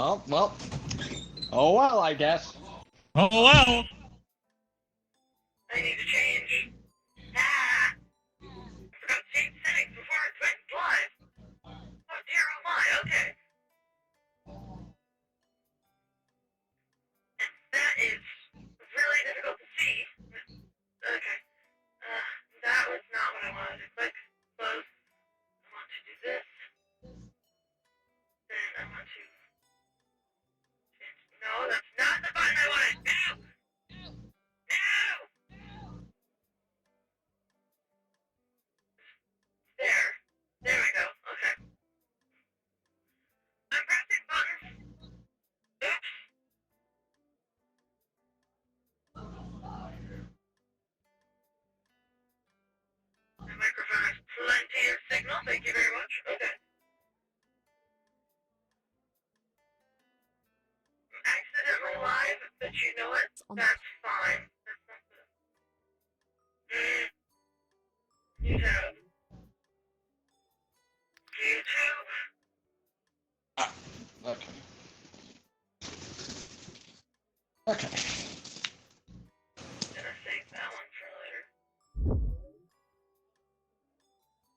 Oh, well. Oh, well, I guess. Oh, well. I need to change. Ah! I forgot to change settings before it went live. Oh dear, oh my, okay. That is really difficult to see. Okay. That was not what I wanted to click. Close. I want to do this. Then I want to... No, that's not the button I wanted. No! No! There. There we go. Okay. I'm pressing buttons. Oops. The microphone has plenty of signal. Thank you very much. Okay. I'm accidentally live, but you know what? That's fine. That's not the... YouTube. YouTube. Okay. Okay. Gonna save that one for later.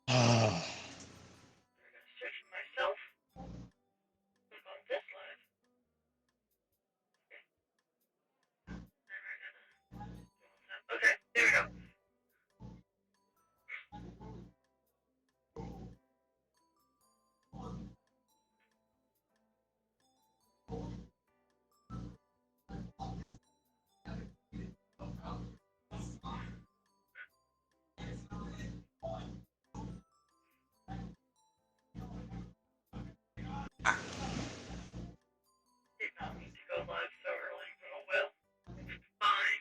Ah. I'm gonna search for myself. Click on this live. Okay, there we go. Did not mean to go live so early. Oh well. It's fine.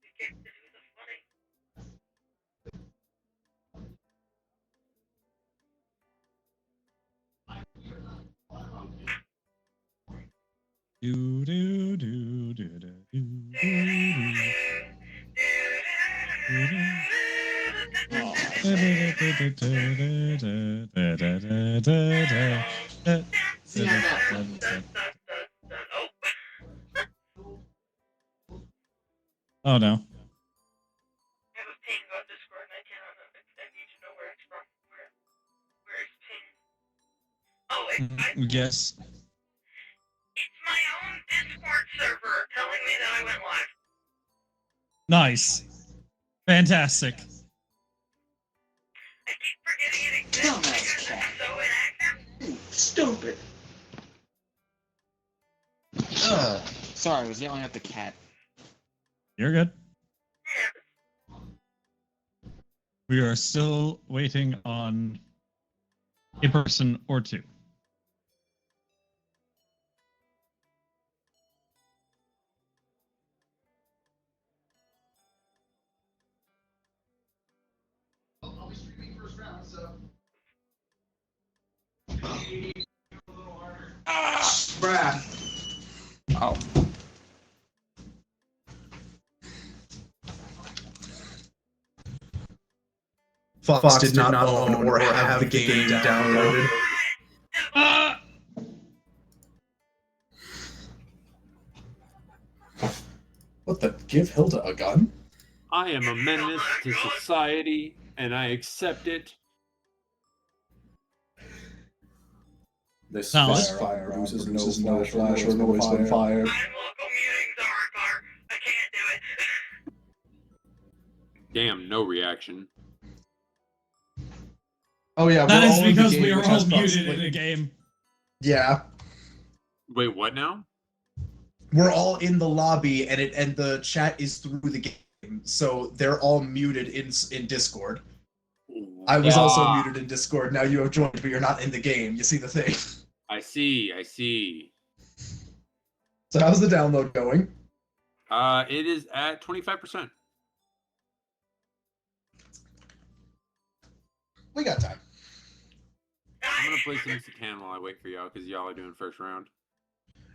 You get to do the funny. Do do do do do do Oh no. I have a ping on Discord and I cannot. I need to know where it's from. Where is ping? Oh, Yes. it's my own Discord server telling me that I went live. Nice. Fantastic. I keep forgetting it exists because it's so inactive. Stupid. Sorry, I was yelling at the cat. You're good. Yeah, We are still waiting on a person or two. I'll be streaming first round, so. Brad. Oh. Fox did not own or have the game downloaded. What the? Give Hilda a gun? I am a menace to society, and I accept it. This Alice? firearm produces no flash or noise when fired. I'm local muting Zarakar. I can't do it. Damn, no reaction. Oh yeah, That we're is all in the because game, we are which all has muted bugs. in a game. Yeah, Wait, what now? we're all in the lobby, and the chat is through the game, so they're all muted in Discord. I was also muted in Discord. Now you have joined, but you're not in the game. You see the thing. I see, I see. So how's the download going? It is at 25%. We got time. I'm gonna play some Satan while I wait for y'all, because y'all are doing first round.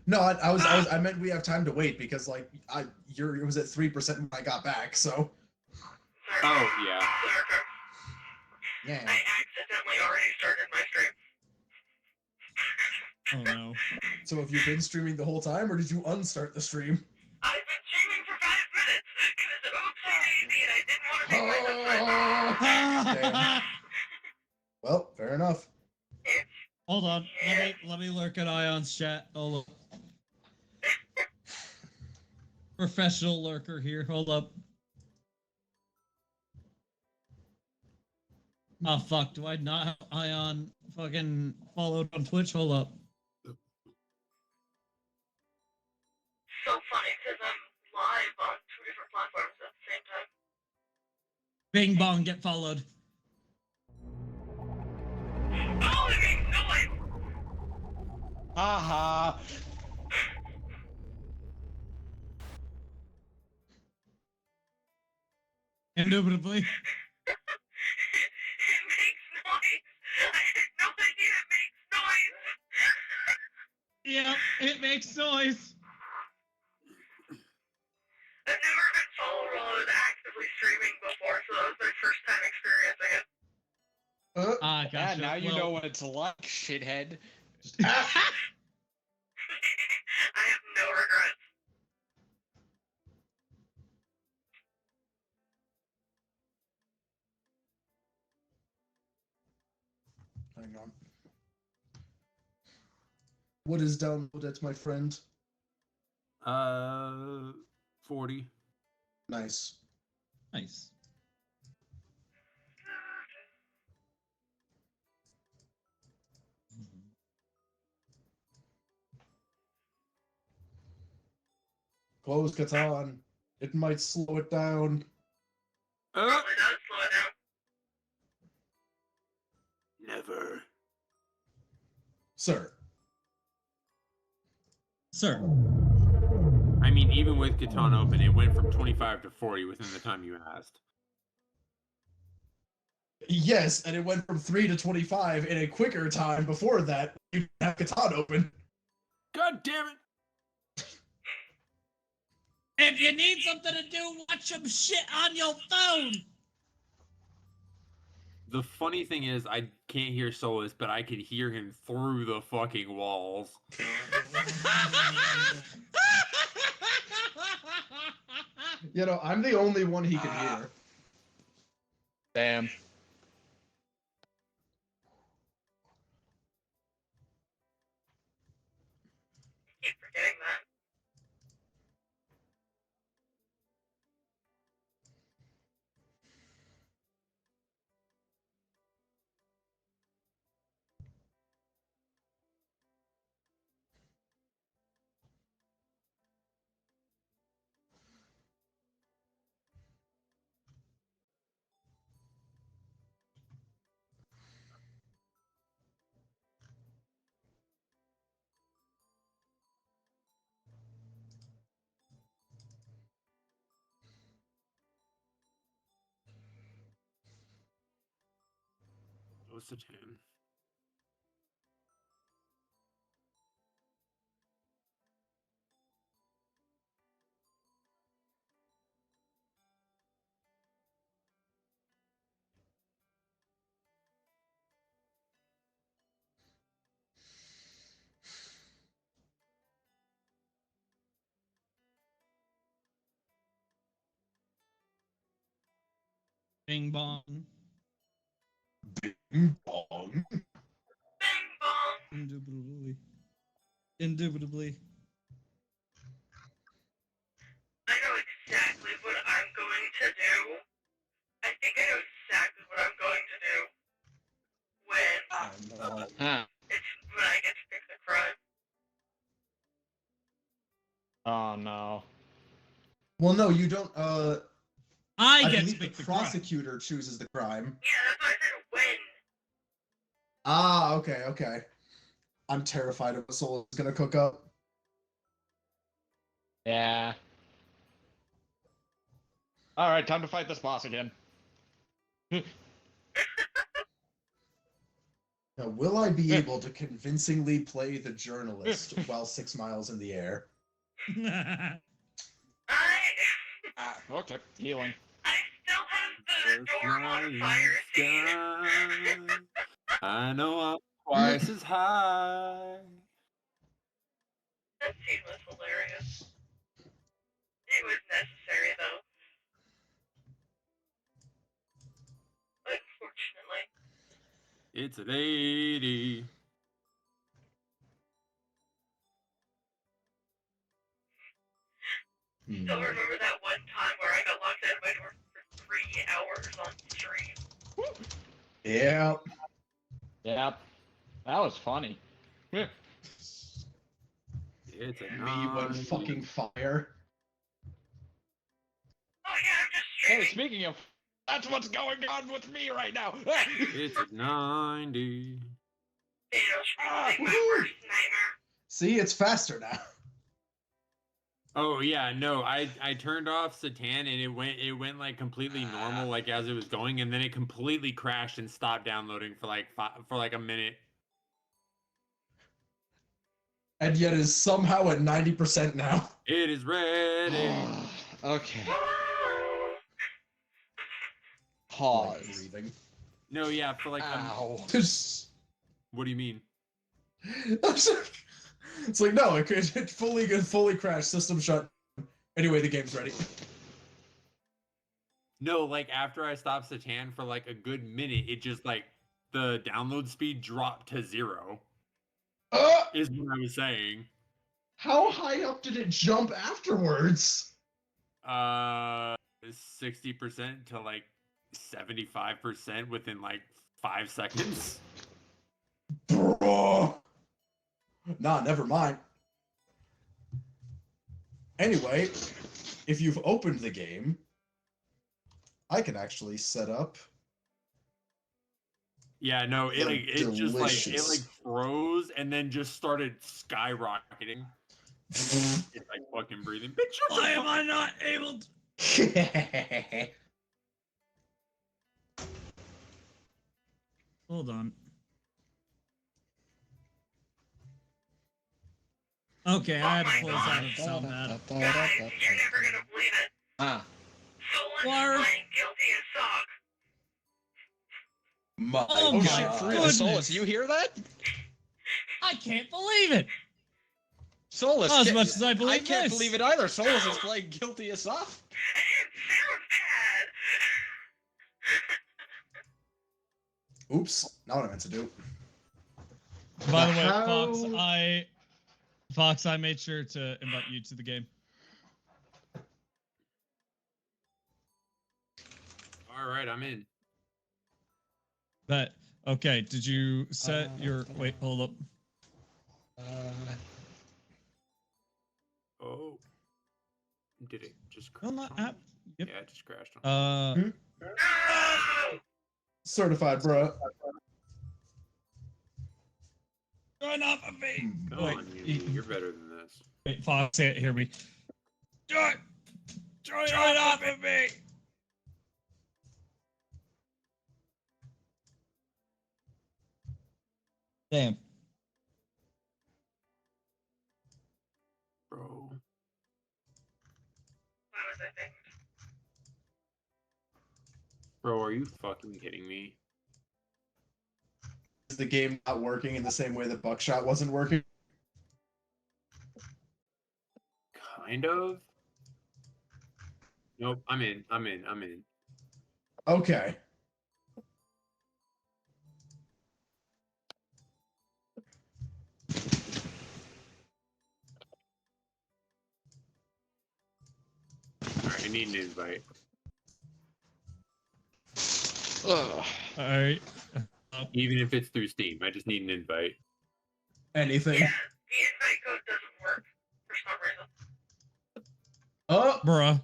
No, I meant we have time to wait because like it was at 3% when I got back, so. Oh, yeah. Yeah. I accidentally already started my stream. Oh no. So have you been streaming the whole time, or did you unstart the stream? I've been streaming for 5 minutes because oopsie daisy and I didn't want to make myself Damn. Well, fair enough. Hold on. Let me lurk an eye on chat. Hold up. Professional lurker here. Hold up. Oh fuck, do I not have Ion fucking followed on Twitch? Hold up. So funny because I'm live on 2 different platforms at the same time. Bing bong, get followed. Oh, it makes noise! Haha. Indubitably. It makes noise! I had no idea it makes noise! Yep, it makes noise. I've never been followed while I was actively streaming before, so that was my first time experiencing it. Ah, Yeah, gotcha. now you Well, know what it's like, shithead. I have no regrets. Hang on. What is downloaded, my friend? 40. Nice. Nice. Close Catan. It might slow it down. Probably does slow it down. Never. Sir. Sir. I mean, even with Catan open, it went from 25 to 40 within the time you asked. Yes, and it went from 3 to 25 in a quicker time before that. You have Catan open. God damn it! If you need something to do, watch some shit on your phone. The funny thing is, I can't hear Solus, but I could hear him through the fucking walls. You know, I'm the only one he can hear. Damn. Keep forgetting that. What's the 10? Bing bong. Bong. Bing bong! Indubitably. Indubitably. I know exactly what I'm going to do. I think I know exactly what I'm going to do when Huh. it's when I get to pick the crime. Oh no. Well, no, you don't. I I get to believe the pick the crime. prosecutor chooses the crime. Yeah, that's why I said when. Ah, okay, okay. I'm terrified of what Soul is gonna cook up. Yeah. Alright, time to fight this boss again. Now, will I be able to convincingly play the journalist while 6 miles in the air? I Okay, healing. still have the door modifier scene. I know I'm twice as high. It's a lady. Still remember that one time where I got locked out of my door for 3 hours on stream. Yeah. Yep. That was funny. Yeah. It's a Me when fucking fire. Oh yeah, I'm just Hey, streaming. speaking of, that's what's going on with me right now. It's a 90. Streaming my worst nightmare. See, it's faster now. Oh yeah, no, I turned off Satan and it went like completely normal like as it was going, and then it completely crashed and stopped downloading for like a minute. And yet is somehow at 90% now. It is ready. Okay. Woo! Pause. Like breathing. No, yeah, for like Ow. what do you mean? It's like, no, it fully crashed, system shut. Anyway, the game's ready. No, like after I stopped Satan for like a good minute, it just like the download speed dropped to 0. Is what I was saying. How high up did it jump afterwards? 60% to like 75% within like 5 seconds. Bro. Nah, never mind. Anyway, if you've opened the game, I can actually set up. Yeah, no, it like it just like it Delicious. like froze and then just started skyrocketing. It's like fucking breathing. Bitch, shut the Why am fuck I up. not able to? Hold on. Okay, I had to close out of sound bad. Guys, you're never gonna believe it. Ah. Someone Why- is playing Guilty as Sock. My Oh Oh my shit, for real, Solus, goodness. you hear that? I can't believe it. Solus, Not as get- much as I believe I can't this. believe it either. Solus is playing Guilty as Soft. And it sounds bad. Oops, not what I meant to do. By the way, How- Fox, I made sure to invite you to the game. All right, I'm in. But okay, did you set your wait? Hold up. Oh. Did it just Well, crash? not on app. me? Yep. Yeah, it just crashed on me. No! Certified, bro. Join off of me. Come Wait, on, you're better than this. Wait, Fox, hear me. Join off of me. Damn. Bro. What was I thinking? Bro, are you fucking kidding me? Is the game not working in the same way that Buckshot wasn't working? Kind of? Nope, I'm in. Okay. Alright, I need an invite. Ugh. All right. Even if it's through Steam, I just need an invite. Anything. Yeah, the invite code doesn't work for some reason. Oh, Bruh.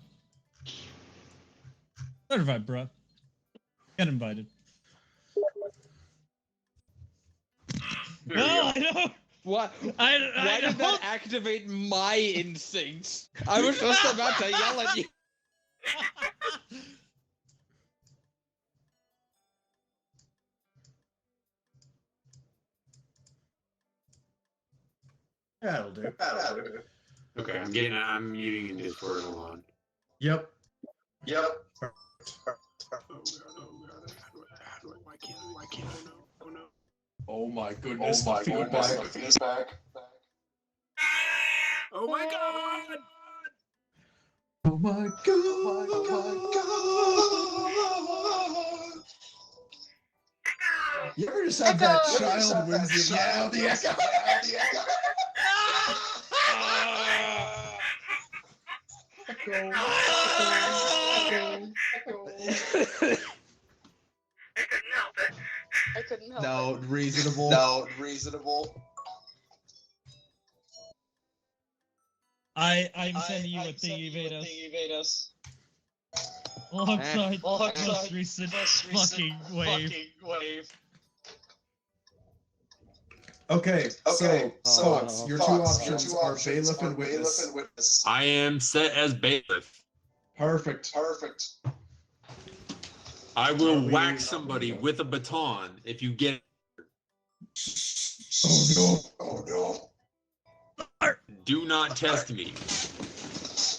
Certified, bruh. Get invited. There we No, go. I don't. What? I Why did don't. that activate my instincts? I was just about to yell at you. that'll do. Okay, I'm muting in Discord. Hold on. Yep. Yep. Oh god, how do I, why can't I know? Oh no. Oh my goodness. Oh my goodness. The feedback. Oh my god! Oh my god. You ever just have that child whimsy? Yeah, the echo. I couldn't help it. No, reasonable. I'm sending you a thingy, Vados. Alongside most recent fucking wave. Okay, so Fox, your two Fox, options are bailiff and witness. I am set as bailiff. Perfect. I will whack somebody with a baton if you get. Oh no. Do not test me.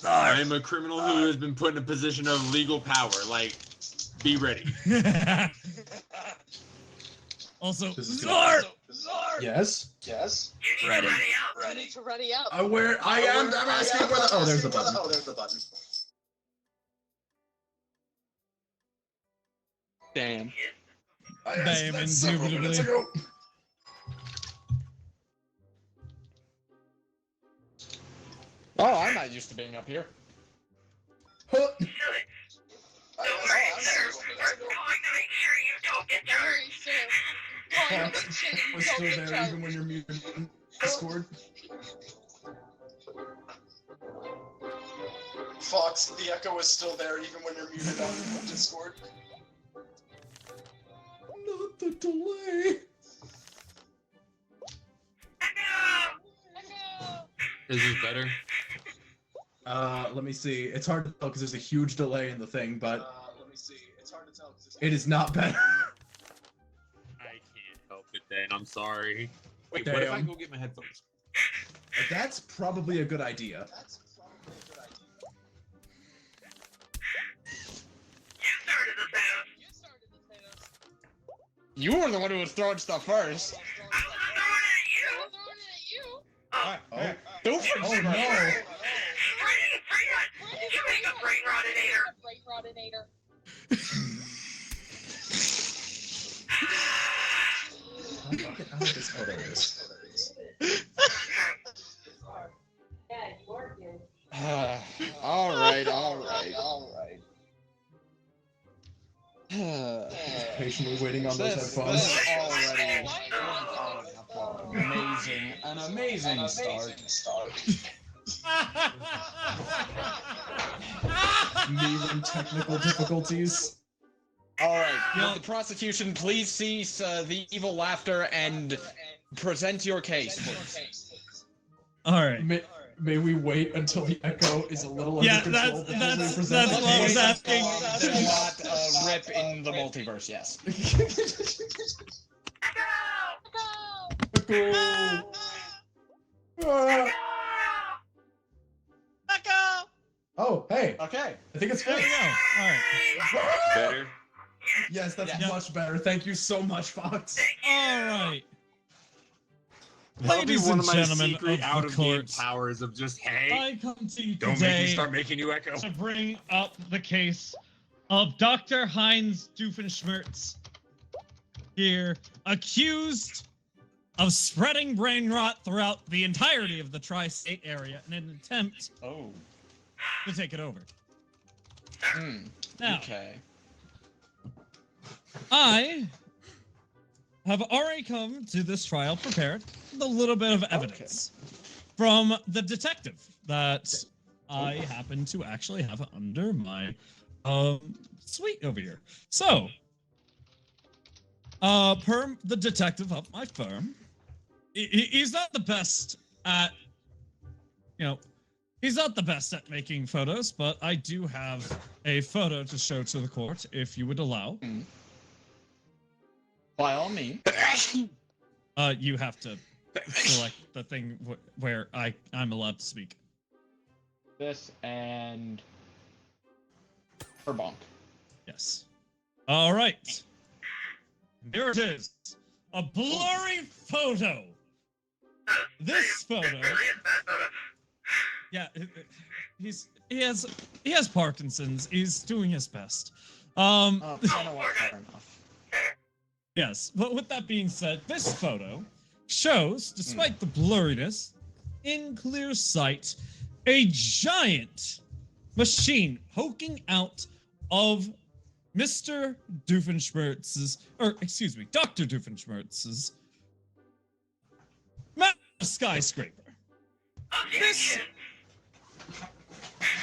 I am a criminal who has been put in a position of legal power. Like, be ready. Also, This is Zar! Yes. Ready. Ready up. I'm asking where the. Oh, there's the button. Damn. I asked Bam, that several minutes indubitably. ago. Oh, I'm not used to being up here. Huh. Felix, don't worry, sir. We're going to make sure you don't get hurt. We're still there even when you're muted in Discord. Fox, the echo is still there even when you're muted on Discord. Not the delay. Is this better? Let me see. It's hard to tell because there's a huge delay in the thing, but it is not better. I can't help it then. I'm sorry. Wait, what if I Damn. go get my headphones? That's probably a good idea. You started the Thanos. You were the one who was throwing stuff first. I wasn't throwing it at you. Oh, Oh, Don't oh no. brain rot. You make a brain rotinator. How do I get out of this? Oh, there it is. All right. Patiently waiting on those This headphones. already an amazing start. Meeting technical difficulties. All right, will the prosecution please cease the evil laughter and present your case, please? All right. May we wait until the echo is a little Yeah, under control before we that's present what the I was case? asking. Did not rip in the multiverse, yes. Echo! Ah. Oh, hey, Okay. I think it's There we fixed. go. All right. Better? Yes, that's Yeah. much better. Thank you so much, Fox. All right. That'll be Ladies one and of my gentlemen secret of out the of game court, powers of just, hey, I come to you don't make me today start making you echo. to bring up the case of Dr. Heinz Doofenshmirtz here, accused of spreading brain rot throughout the entirety of the tri-state area in an attempt Oh. to take it over. Hmm. Now, Okay. I have already come to this trial prepared with a little bit of evidence from the detective that I happen to actually have under my suite over here. So, per the detective of my firm, he's not the best at, he's not the best at making photos, but I do have a photo to show to the court if you would allow. By all means. You have to select the thing where I'm allowed to speak. This and her bonk. Yes. All right. Here it is. A blurry photo. This photo. Yeah, he has Parkinson's. He's doing his best. Oh, you know what? Fair enough. Yes, but with that being said, this photo shows, despite the blurriness, in clear sight, a giant machine poking out of Mr. Doofenshmirtz's, or excuse me, Dr. Doofenshmirtz's massive skyscraper. Objection!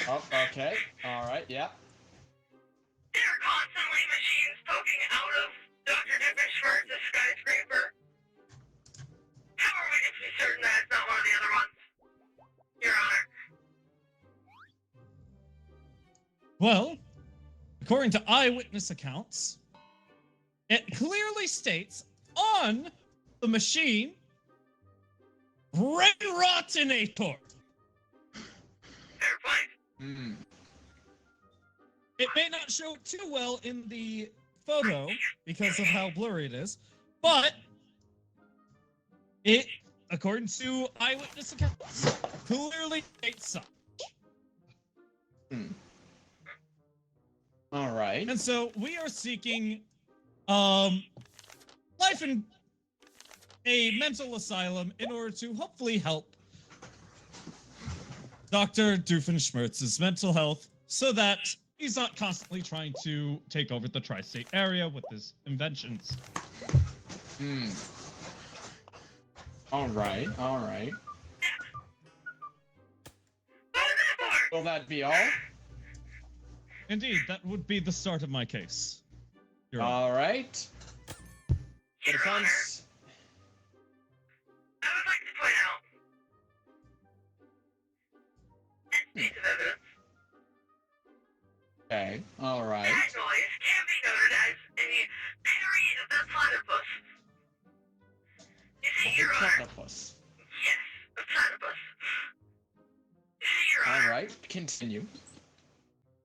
Oh, okay. All right. Yeah. There are constantly machines poking out of Dr. Doofenshmirtz's skyscraper. How are we to be certain that it's not one of the other ones? Your Honor. Well, according to eyewitness accounts, it clearly states on the machine, Brain Rottinator. Fair point. Hmm. It may not show too well in the photo because of how blurry it is, but it, according to eyewitness accounts, clearly states such. All right. And so we are seeking life in a mental asylum in order to hopefully help Dr. Doofenshmirtz's mental health so that he's not constantly trying to take over the tri-state area with his inventions. Hmm. All right. All right. What is it for? Will that be all? Indeed, that would be the start of my case. Your Honor. All right. The Your Honor, defense. I would like to point out this piece of evidence. Okay. All right. That noise can be noted as a parry of the platypus. You see, Your Honor. Platypus. Yes, a platypus. You see, Your Honor. All right. Continue.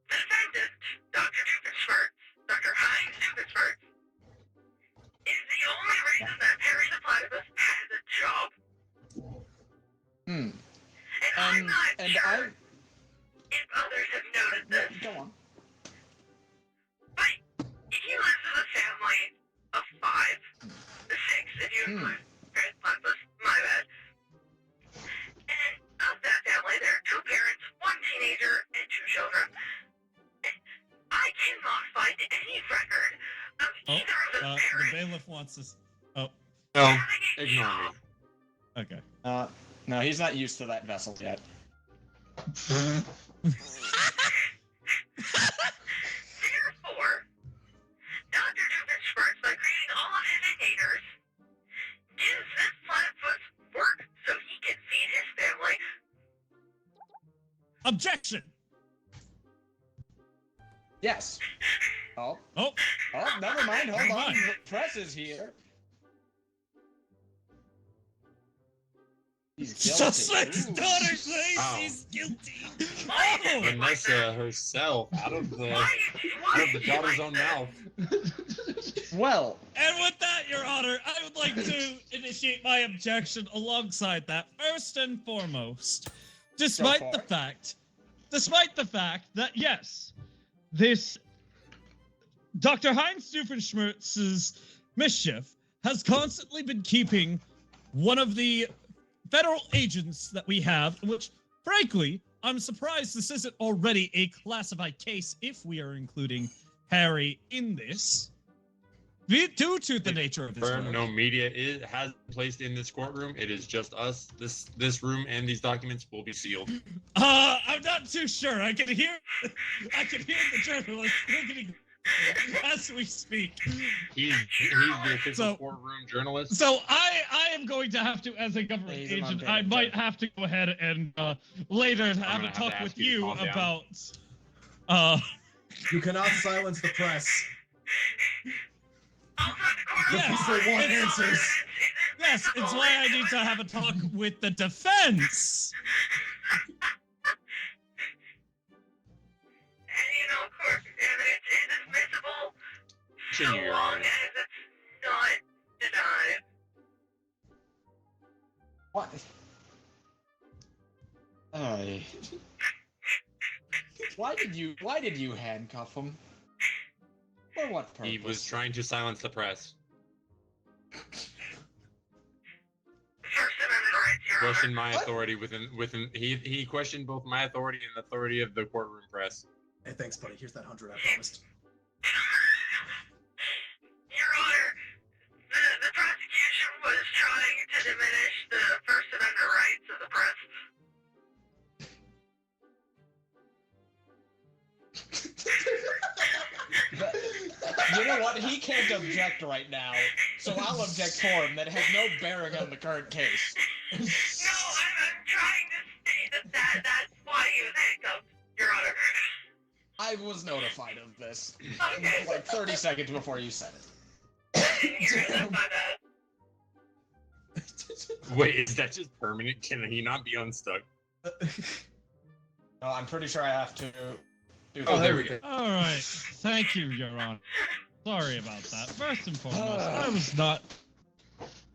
The defendant, Dr. Doofenshmirtz, Dr. Heinz Doofenshmirtz, is the only reason that Perry the Platypus has a job. Hmm. And I'm not And sure if others have noted this, Go on. but he lives with a family of 5. 6 if you include Perry the Platypus, my bad. And of that family, there are 2 parents, 1 teenager, and 2 children. I cannot find any record of either of The those parents. bailiff wants us. Oh, No, having a ignore job. me. okay. No, he's not used to that vessel yet. Therefore, Dr. Doofenshmirtz, by creating all of his innators, gives this platypus work so he can feed his family. Objection! Yes. Oh. Oh, Oh, never mind. Hold Never on. mind. The press is here. He's guilty. just like his Ooh. daughter says, Wow. he's guilty. Why did Oh! you like Vanessa that? herself out of the Why did you daughter's like own that? mouth. Well, And with that, Your Honor, I would like to initiate my objection alongside that. First and foremost, despite for the it. fact that yes, this Dr. Heinz Doofenshmirtz's mischief has constantly been keeping one of the federal agents that we have, which, frankly, I'm surprised this isn't already a classified case if we are including Harry in this. Due to the nature of his Confirm, work. no media has been placed in this courtroom. It is just us. This room and these documents will be sealed. I'm not too sure. I can hear the journalist thinking as we speak. He's the official So- courtroom journalist. So I am going to have to, as a government He's an agent, unpaid I might intern. have to go ahead and later have gonna a have to talk ask with you to you calm down. about You cannot silence the press. Also, the court of Yes, law they want is answers. evidence yes, it's admissible why I into need to it. have a talk with the defense. And you know, of course, evidence is admissible so Continue, Your long Honor. as it's not denied. what? Ay. Why did you handcuff him? For what purpose? He was trying to silence the press. First Amendment rights, Your Questioned Honor. my authority within he questioned both my authority and the authority of the courtroom press. Hey, thanks, buddy. Here's that 100 I promised. Your Honor, the prosecution was trying to diminish the First Amendment rights of the press. You know what? He can't object right now, so I'll object for him. That has no bearing on the current case. No, I'm trying to state that's why he was handcuffed, Your Honor. I was notified of this Okay. like 30 seconds before you said it. I didn't hear it, that's my bad. Wait, is that just permanent? Can he not be unstuck? No, I'm pretty sure I have to do Oh, that. there we go. All right. Thank you, Your Honor. Sorry about that. First and foremost, I was not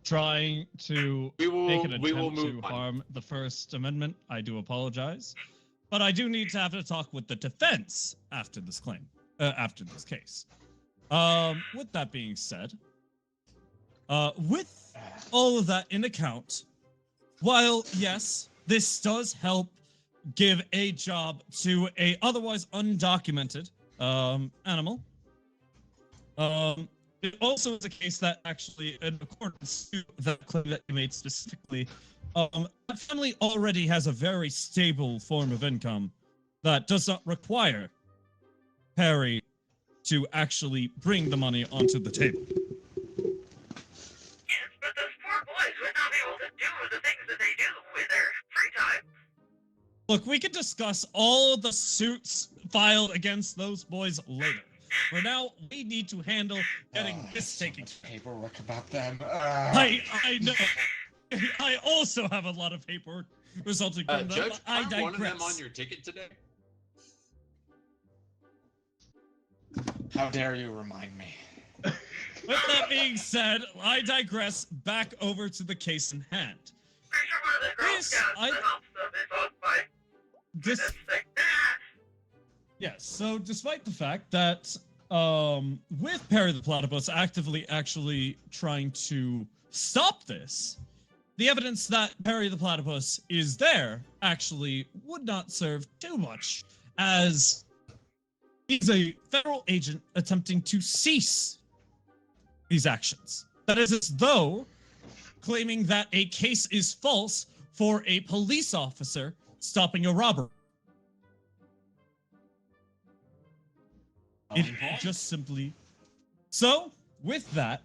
trying to We will make an we will attempt move to on. harm the First Amendment. I do apologize. But I do need to have a talk with the defense after this claim, after this case. With that being said, with all of that in account, while yes, this does help give a job to a otherwise undocumented animal, it also is a case that actually, in accordance to the claim that you made specifically, that family already has a very stable form of income that does not require Perry to actually bring the money onto the table. Yes, but those poor boys would not be able to do the things that they do with their free time. Look, we could discuss all the suits filed against those boys later. For now, we need to handle getting this taken. Paperwork about them. I know. I also have a lot of paperwork resulting from them. Judge, But I aren't digress. one of them on your ticket today? How dare you remind me? With that being said, I digress. Back over to the case in hand. Pretty sure one of the Girl This- Scouts I- that helps them is owned by This, this thing. yes. So, despite the fact that, with Perry the Platypus actively actually trying to stop this, the evidence that Perry the Platypus is there actually would not serve too much, as he's a federal agent attempting to cease these actions. That is as though claiming that a case is false for a police officer stopping a robbery. It just simply. So, with that,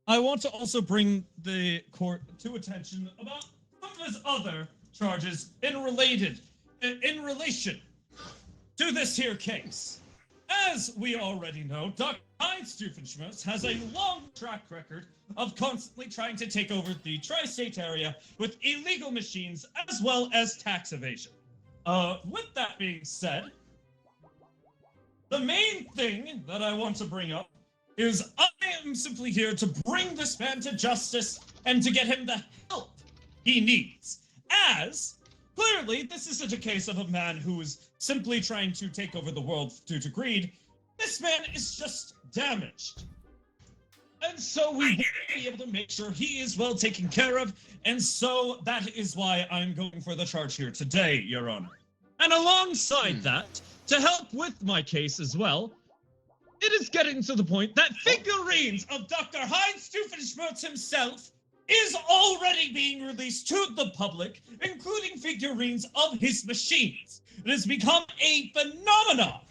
I want to also bring the court to attention about some of his other charges in relation to this here case. As we already know, Dr. Heinz Doofenshmirtz has a long track record of constantly trying to take over the tri-state area with illegal machines as well as tax evasion. With that being said, the main thing that I want to bring up is I am simply here to bring this man to justice and to get him the help he needs. As, clearly, this isn't a case of a man who is simply trying to take over the world due to greed. This man is just damaged. And so we want to be able to make sure he is well taken care of, and so that is why I'm going for the charge here today, Your Honor. And alongside that, to help with my case as well, it is getting to the point that figurines of Dr. Heinz Doofenshmirtz himself is already being released to the public, including figurines of his machines. It has become a phenomenon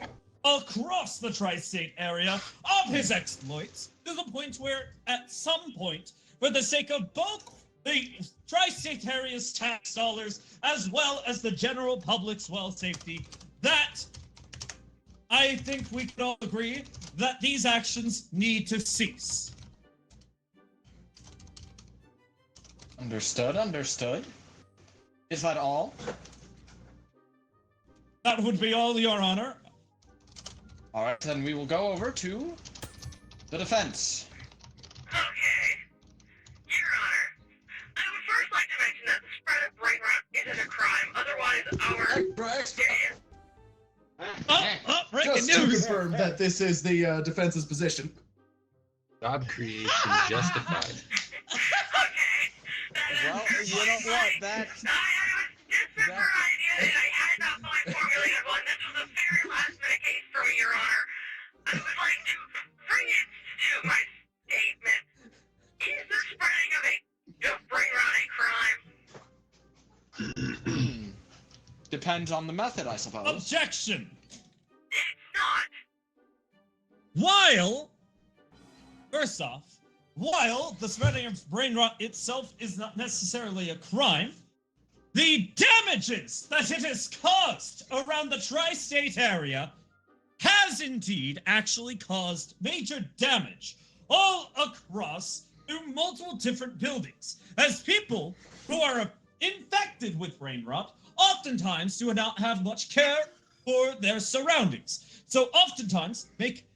across the tri-state area of his exploits, to the point where, at some point, for the sake of both the tri-state area's tax dollars as well as the general public's well-safety, that I think we can all agree that these actions need to cease. Understood, understood. Is that all? That would be all, Your Honor. Alright, then we will go over to the defense. Okay. Your Honor, I would first like to mention that the spread of brain rot isn't a crime, otherwise our idiot. Breaking Just to news! confirm that this is the defense's position. Job creation justified. Okay. Well, you know what? That's I was desperate for ideas, and I had not fully formulated one. This was a very last-minute case for me, Your Honor. I would like to bring it to my statement. Is the spreading of brain rot a crime? depends on the method, I suppose. Objection! It's not. First off, while the spreading of brain rot itself is not necessarily a crime, the damages that it has caused around the tri-state area has indeed actually caused major damage all across through multiple different buildings, as people who are infected with brain rot oftentimes do not have much care for their surroundings, so oftentimes make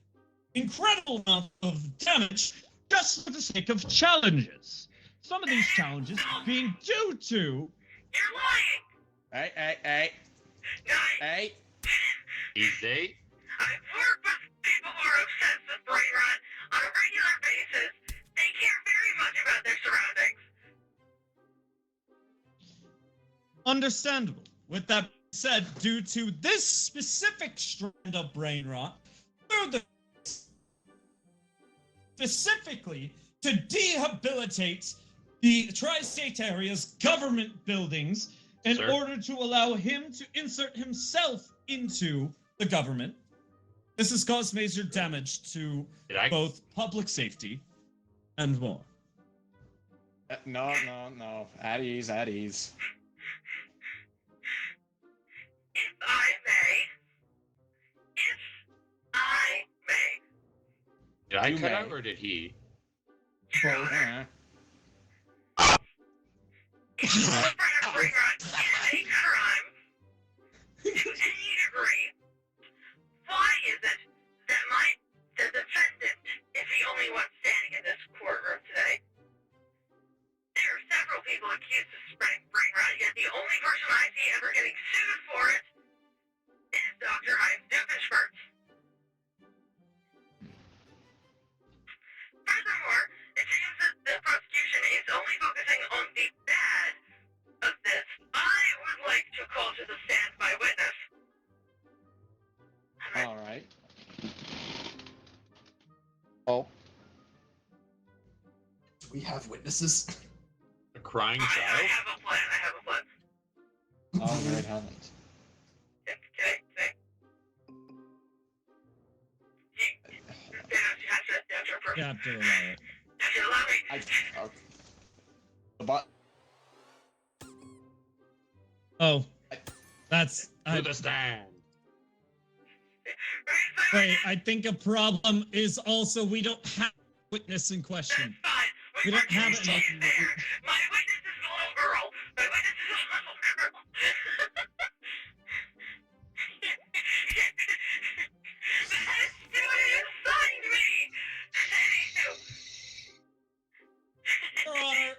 incredible amount of damage just for the sake of challenges. Some of these challenges being due to... You're lying. Hey. Guys, Easy. I've worked with people who are obsessed with brain rot on a regular basis. They care very much about their surroundings. Understandable. With that said, due to this specific strand of brain rot, through the specifically to rehabilitate the tri-state area's government buildings in Sir? order to allow him to insert himself into the government. This has caused major damage to Did I? both public safety and more. No. At ease. If I may. Did I You cut may. out or did he? Your Both. Honor, if the spread of brain rot is a crime, to any degree, why is it that the defendant is the only one standing in this courtroom today? There are several people accused of spreading brain rot, yet the only person I see ever getting sued for it is Dr. Heinz Doofenshmirtz. Furthermore, it seems that the prosecution is only focusing on the bad of this. I would like to call to the stand my witness. All right. Oh. Do we have witnesses? A crying I child? have a plan. Oh, great heavens. Okay. You have to allow it. Allow me. Okay. But Oh, that's... To the stand. Wait, I think a problem is also we don't have a witness in question. That's fine. We don't have it. There. My witness is a little girl. That student assigned me. Your Honor,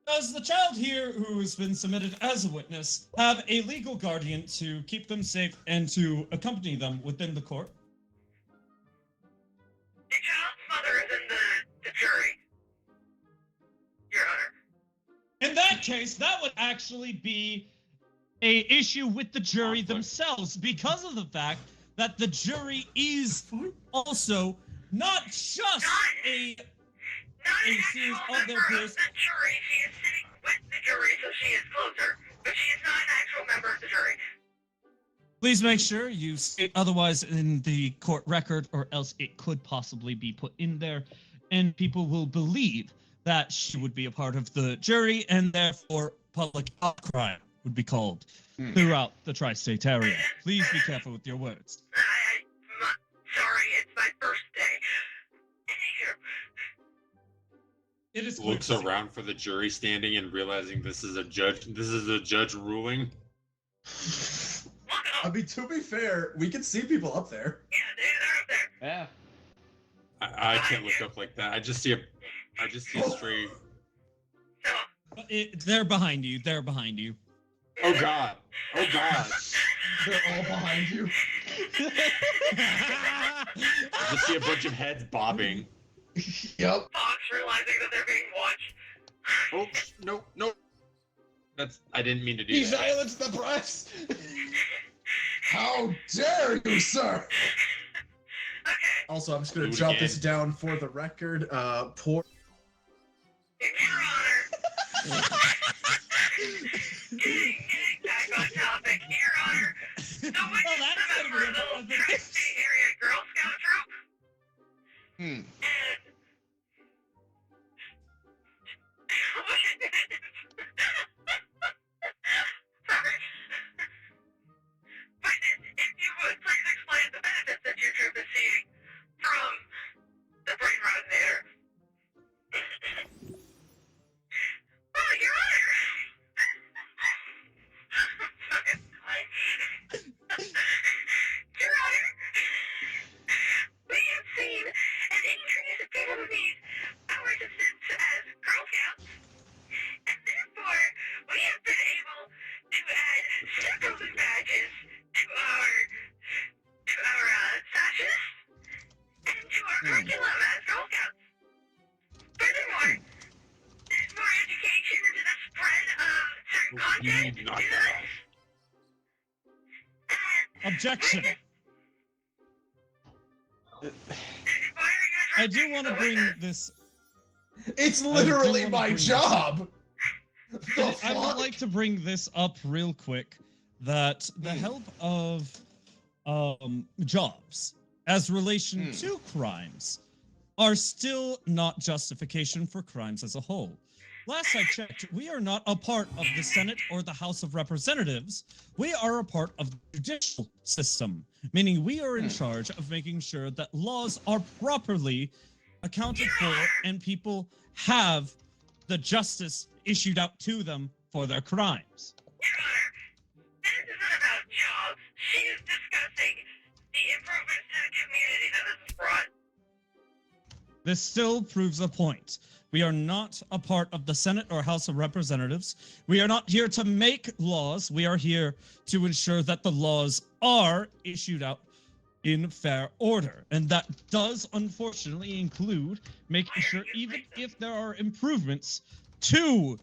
does the child here who has been submitted as a witness have a legal guardian to keep them safe and to accompany them within the court? The child's mother is in the jury, Your Honor. In that case, that would actually be a issue with the jury themselves because of the fact that the jury is also not just a... Not an And she is actual on their member peers. of the jury. She is sitting with the jury, so she is closer. But she is not an actual member of the jury. Please make sure you state otherwise in the court record, or else it could possibly be put in there, and people will believe that she would be a part of the jury, and therefore public outcry would be called throughout the tri-state area. Please be careful with your words. I'm sorry, it's my first day. Anywho, It is Looks clear to see. around for the jury standing and realizing this is a judge ruling. look I up. mean, to be fair, we can see people up there. Yeah, they're up there. yeah. I can't look up like that. I just see straight. So, They're behind you. They're behind you. Oh god. Oh god. They're all behind you. Just see a bunch of heads bobbing. Yep. Fox realizing that they're being watched. Oh, no, no. I didn't mean to do He that. silenced the press! How dare you, sir? Okay, Also, I'm just gonna Do it jot again. this down for the record. Poor. in your honor. Getting back on topic, Your Honor. The witness Oh, that's is a gonna be member of the a- Tri-State Area Girl Scout troop. Hmm. And sorry. Witness, if you would please explain the benefits that your troop is seeing from the brain resonator. Oh, Your Honor. Your Honor, we have seen an increase in people who need our assistance as Girl Scouts, and therefore we have been able to add stickers and badges to our sashes and to our curriculum as Girl Scouts. Furthermore, there's more education into the spread of certain content You knocked into that this. And Objection. why are you I do want to bring this. It's do literally wanna my bring this job. The I would fuck? like to bring this up real quick. That the help of jobs as relation to crimes are still not justification for crimes as a whole. Last I checked, we are not a part of the Senate or the House of Representatives. We are a part of the judicial system, meaning we are in charge of making sure that laws are properly accounted for and people have the justice issued out to them for their crimes. Your Honor, this isn't about jobs. She is discussing the improvements to the community that this has brought. This still proves a point. We are not a part of the Senate or House of Representatives. We are not here to make laws. We are here to ensure that the laws are issued out in fair order. And that does unfortunately include making sure, even if there are improvements to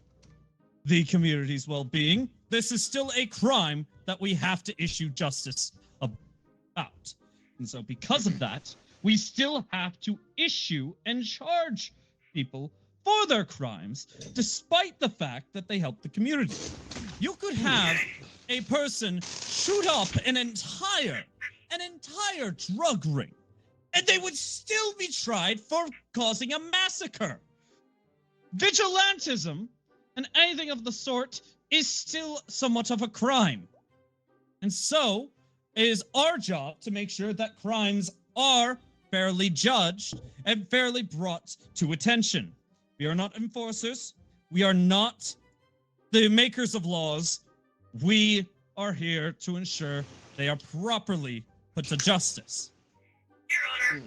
the community's well-being, this is still a crime that we have to issue justice about. And so because of that, we still have to issue and charge people for their crimes, despite the fact that they help the community. You could have a person shoot up an entire drug ring, and they would still be tried for causing a massacre. Vigilantism and anything of the sort is still somewhat of a crime. And so it is our job to make sure that crimes are fairly judged and fairly brought to attention. We are not enforcers. We are not the makers of laws. We are here to ensure they are properly put to justice. Your Honor,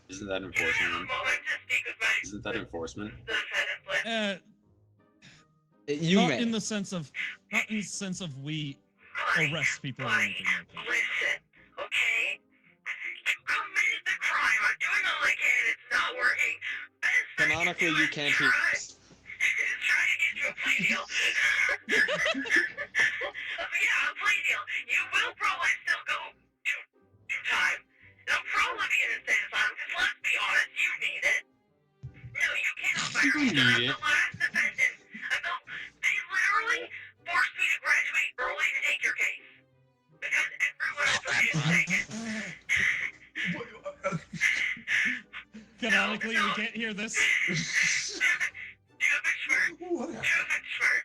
Isn't that can I have a enforcement? moment to speak with my Isn't that enforcement? defendant, please? You not may. in the sense of we Honey, arrest people or honey, anything like that. listen, okay? You committed the crime. I'm doing all I can. It's not working. Best I can Canonically, do you is can't hear try. this. Try to get you a plea deal. Yeah, a plea deal. You will probably still go to time. It'll probably be an insane asylum, because let's be honest, you need it. No, you cannot fire me. need I'm it. the last defendant. They literally forced me to graduate early to take your case. Because everyone else was being taken. Canonically, we can't hear this. What happened?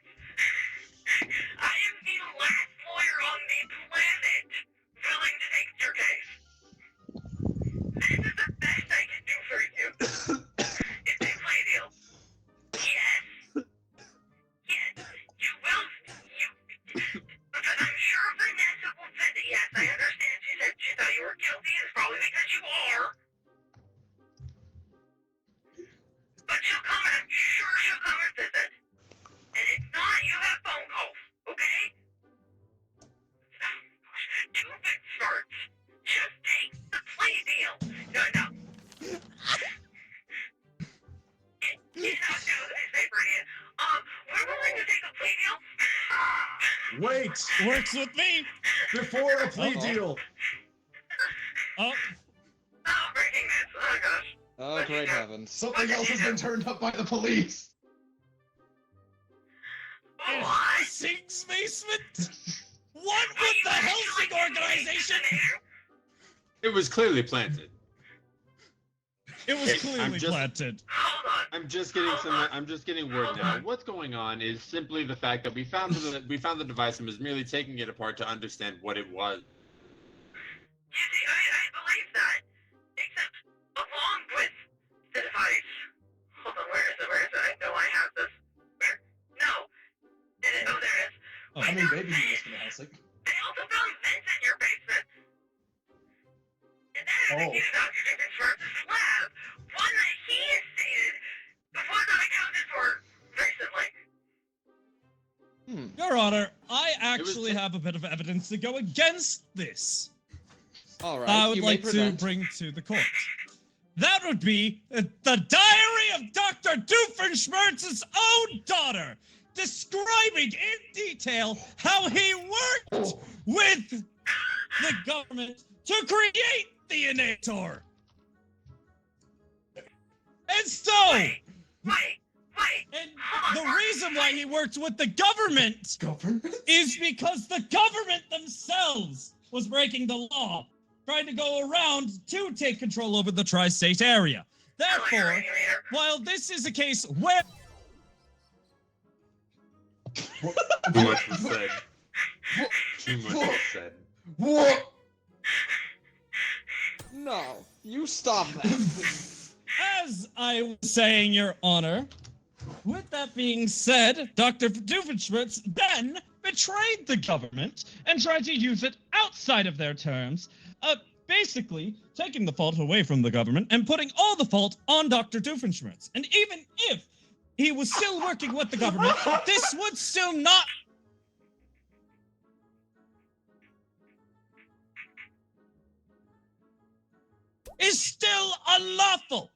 I am the last lawyer on the planet willing to take your case. This is the best I can do for you. It's a plea deal. Yes. Yes. You will. Because I'm sure Vanessa will say that yes, I understand. She said she thought you were guilty. It's probably because you are. But she'll come and I'm sure she'll come and visit. Wait! Works with me. Before a plea Uh-oh. deal! Oh, Oh, breaking news. Oh gosh. Oh, great heavens. Something else has been turned up by the police! in What? Helsing's basement. What with the Helsing organization? It was clearly planted. It was I'm clearly just- planted. Hold on. I'm just getting word now. What's going on is simply the fact that we found the device and was merely taking it apart to understand what it was. You see, I believe that. Except, along with the device. Hold on, where is it? Where is it? I know I have this. Where? No. Oh, there it is. Oh. I mean, maybe he was from Helsing. They also found vents in your basement. And that is Oh. the key to Dr. Dickinsworth's lab. One that he has stated was not accounted for recently. Your Honor, I actually have a bit of evidence to go against this. All right, I would you may like to present. bring to the court. That would be the diary of Dr. Doofenshmirtz's own daughter, describing in detail how he worked with the government to create the Innator. And so, Wait. and the reason why he worked with the government Government? is because the government themselves was breaking the law, trying to go around to take control over the tri-state area. Therefore, while this is a case where Too much was said. Too much was said. What? No, you stop that. as I was saying, Your Honor, with that being said, Dr. Doofenshmirtz then betrayed the government and tried to use it outside of their terms, basically taking the fault away from the government and putting all the fault on Dr. Doofenshmirtz. And even if he was still working with the government, this would still not is still unlawful.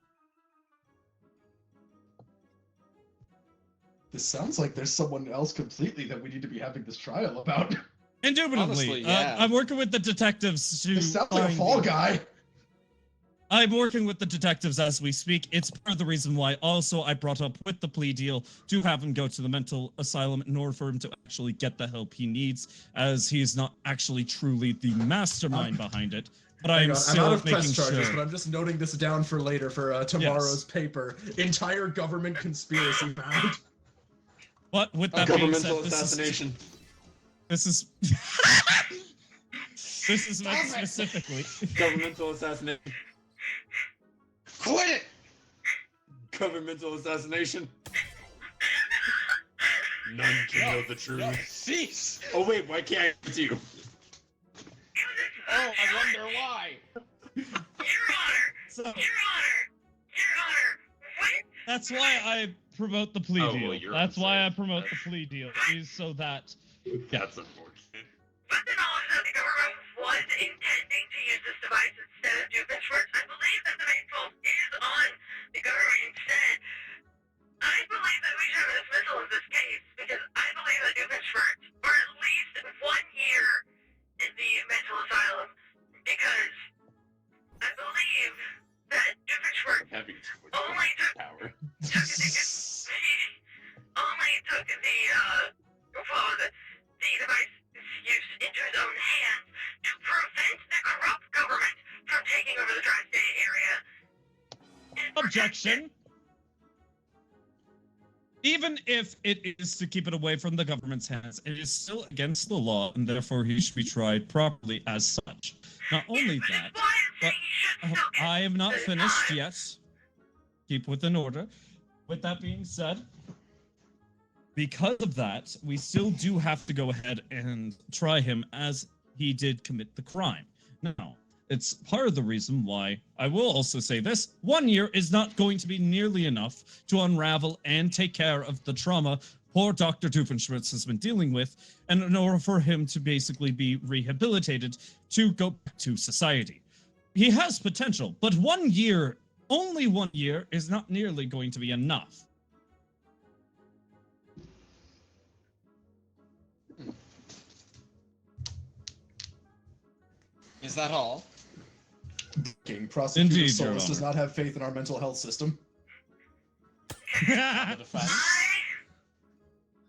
This sounds like there's someone else completely that we need to be having this trial about. Indubitably. Honestly, yeah. I'm working with the detectives to This sounds like a find fall the- guy. I'm working with the detectives as we speak. It's part of the reason why also I brought up with the plea deal to have him go to the mental asylum in order for him to actually get the help he needs, as he is not actually truly the mastermind behind it. But Hang I'm on, still out of making press charges, sure. but I'm just noting this down for later for tomorrow's Yes. paper. Entire government conspiracy found. But with that being said, Governmental this assassination. is this is meant Stop it. specifically. Governmental assassination. Quit it! Governmental assassination. None can know the truth. No, cease! Oh wait, why can't I hear you? Oh, I wonder why. Your Honor! So Your Honor! Your Honor! When that's why I promote the plea Oh, well, deal. you're That's why I unsafe. promote the plea deal, is so that That's unfortunate. with the knowledge that the government was intending to use this device instead of Doofenshmirtz, I believe that the main fault is on the government instead. I believe that we should have a dismissal of this case because I believe that Doofenshmirtz for at least 1 year in the mental asylum because I believe that Doofenshmirtz Having too much only took power. only took the device use into his own hands to prevent the corrupt government from taking over the tri-state area. And objection. Even if it is to keep it away from the government's hands, it is still against the law, and therefore he should be tried properly as such. Not only that, Why but I'm saying he should still get I am not the finished time. yet. Keep within order. With that being said, because of that, we still do have to go ahead and try him as he did commit the crime. Now, it's part of the reason why I will also say this: 1 year is not going to be nearly enough to unravel and take care of the trauma poor Dr. Doofenshmirtz has been dealing with, and in order for him to basically be rehabilitated to go back to society. He has potential, but 1 year, only 1 year, is not nearly going to be enough. Is that all? King Prosecutor Indeed, Your Solus does Honor. not have faith in our mental health system. The defense.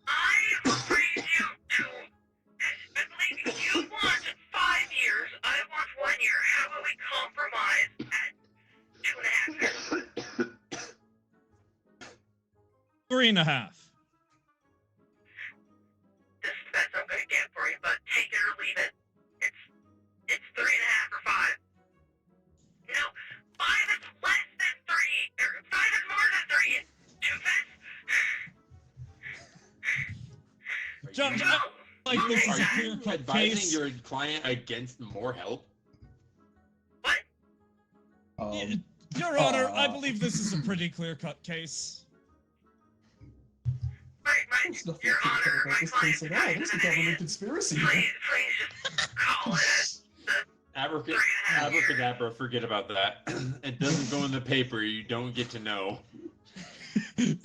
I raise you to, I believe you want 5 years, I want 1 year. How about we compromise at 2.5 years? 3.5. This is the best I'm gonna get for you, but take it or leave it. It's 3.5 or 5. No, 5 is less than 3, or 5 is more than 3. Two fence. Judge, No. like this is a Are you clear-cut advising case. your client against more help? What? Your Honor, I believe this is a pretty clear-cut case. There's nothing Your to Honor, about my this client's case at all. dying There's a of an government idiot. conspiracy Please, here. please just call it Abracadabra, forget about that. It doesn't go in the paper. You don't get to know. You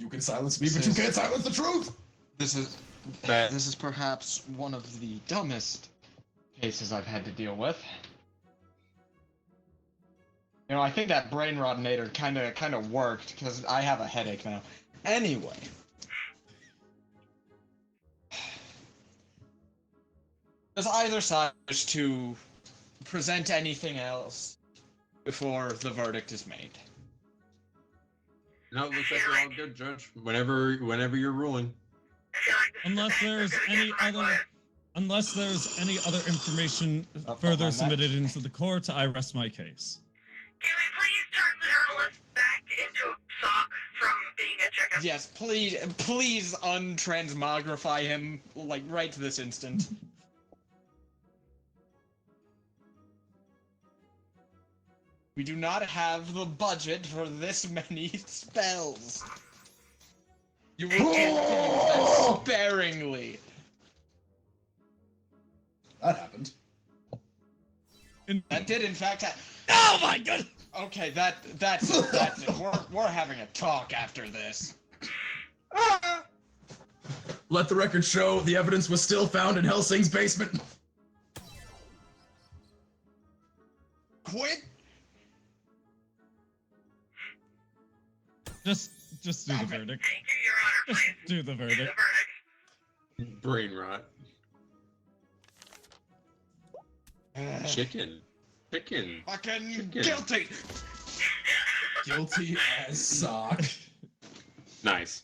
can silence me, but you can't silence the truth! This is That this is perhaps one of the dumbest cases I've had to deal with. You know, I think that brain rotinator kind of worked because I have a headache now. Anyway. Does either side wish to present anything else before the verdict is made? no, it looks like we're all good, Judge. Whenever you're ruling. I feel like this is Unless the there's best I'm gonna any get for my other, client. unless there's any other information Up further behind that. submitted into the court, I rest my case. Can we please turn the journalist back into a sock from being a chicken? Yes, please untransmogrify him, like, right this instant. We do not have the budget for this many spells. You will get that sparingly. That happened. That did, in fact, Oh my god! okay, that's it. We're having a talk after this. Let the record show the evidence was still found in Helsing's basement. Quit. Just do the verdict. Thank you, Your Honor, Just please. do the Do the verdict. verdict. Brain rot. Chicken. Fucking Chicken. guilty. Guilty as sock. Nice.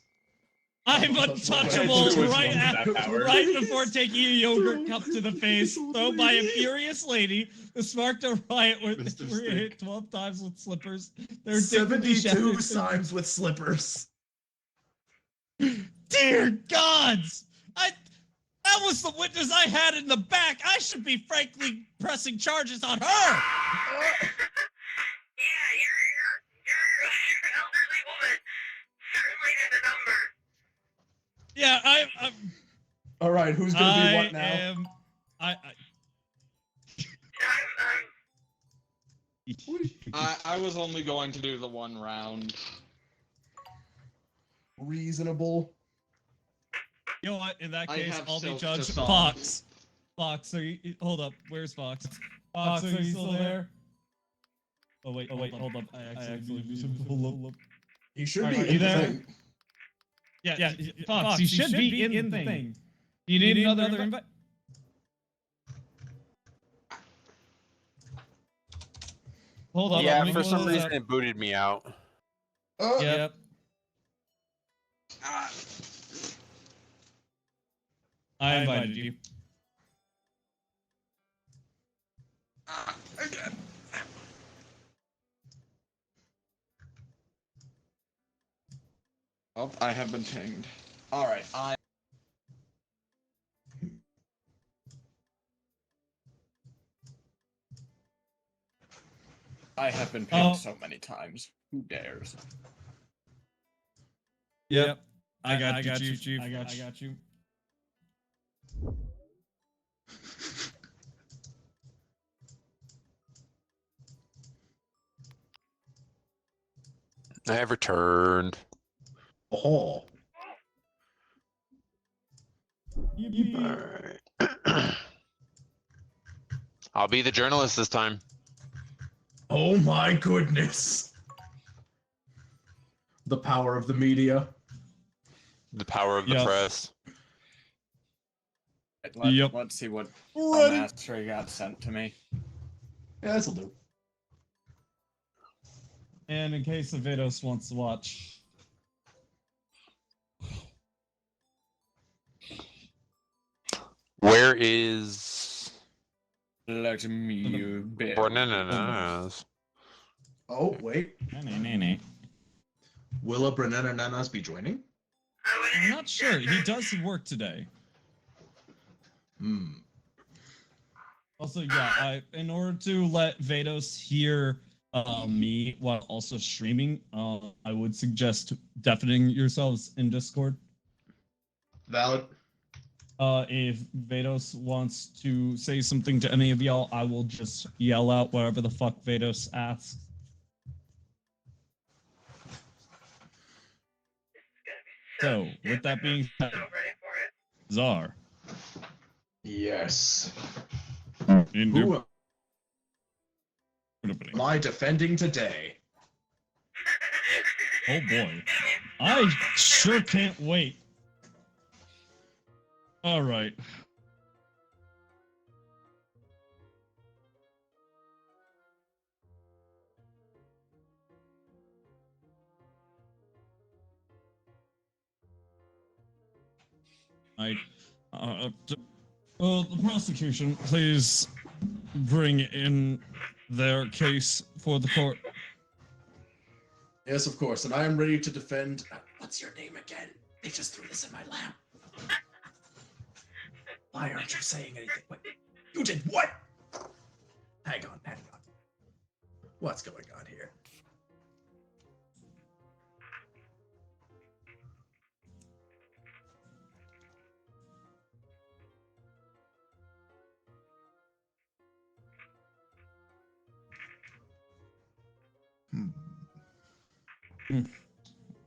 I'm untouchable Which one right, is that power? right before taking a yogurt cup to the face, thrown by a furious lady who sparked a riot where Mr. they were Stick. hit 12 times with slippers. Their dignity 72 shattered. times with slippers. Dear gods! That was the witness I had in the back. I should be frankly pressing charges on her. Yeah, you're an elderly woman. Certainly did the number. Yeah, All right, who's gonna be I what now? am. I'm I was only going to do the one round. Reasonable. You know what? In that I case, have I'll be silk to Judge song. Fox. Fox, are you? Hold up. Where's Fox? Fox, are you still there? Oh wait, hold up. I actually hold up. He should Are be you in the there? thing. Yeah, Fox, you should be in the thing. You need another invite? Hold up. Yeah, let me for some close reason up. it booted me out. Yep. I invited you. Again. Oh, I have been pinged. Alright, I have been pinged Oh. so many times. Who dares? Yep. I got you, Chief. I got you. I have returned. Oh. Alright. I'll be the journalist this time. Oh my goodness. The power of the media. The power of the Yep. press. Yep. Let's see what Ready. mastery got sent to me. Yeah, this'll do. And in case Vados wants to watch. Where is Let me be. Bananas? Oh, wait. Nay. Will Brunetta Nanas be joining? I'm not sure. He does work today. Hmm. Also, yeah, in order to let Vados hear me while also streaming, I would suggest deafening yourselves in Discord. Valid. If Vados wants to say something to any of y'all, I will just yell out whatever the fuck Vados asks. So, with that being said, So ready for it. Czar. Yes. Indubitably. Who am I defending today? Oh boy. I sure can't wait. All right. The prosecution, please bring in their case for the court. Yes, of course, and I am ready to defend. What's your name again? They just threw this in my lap. Why aren't you saying anything? Wait, you did what? Hang on. What's going on here?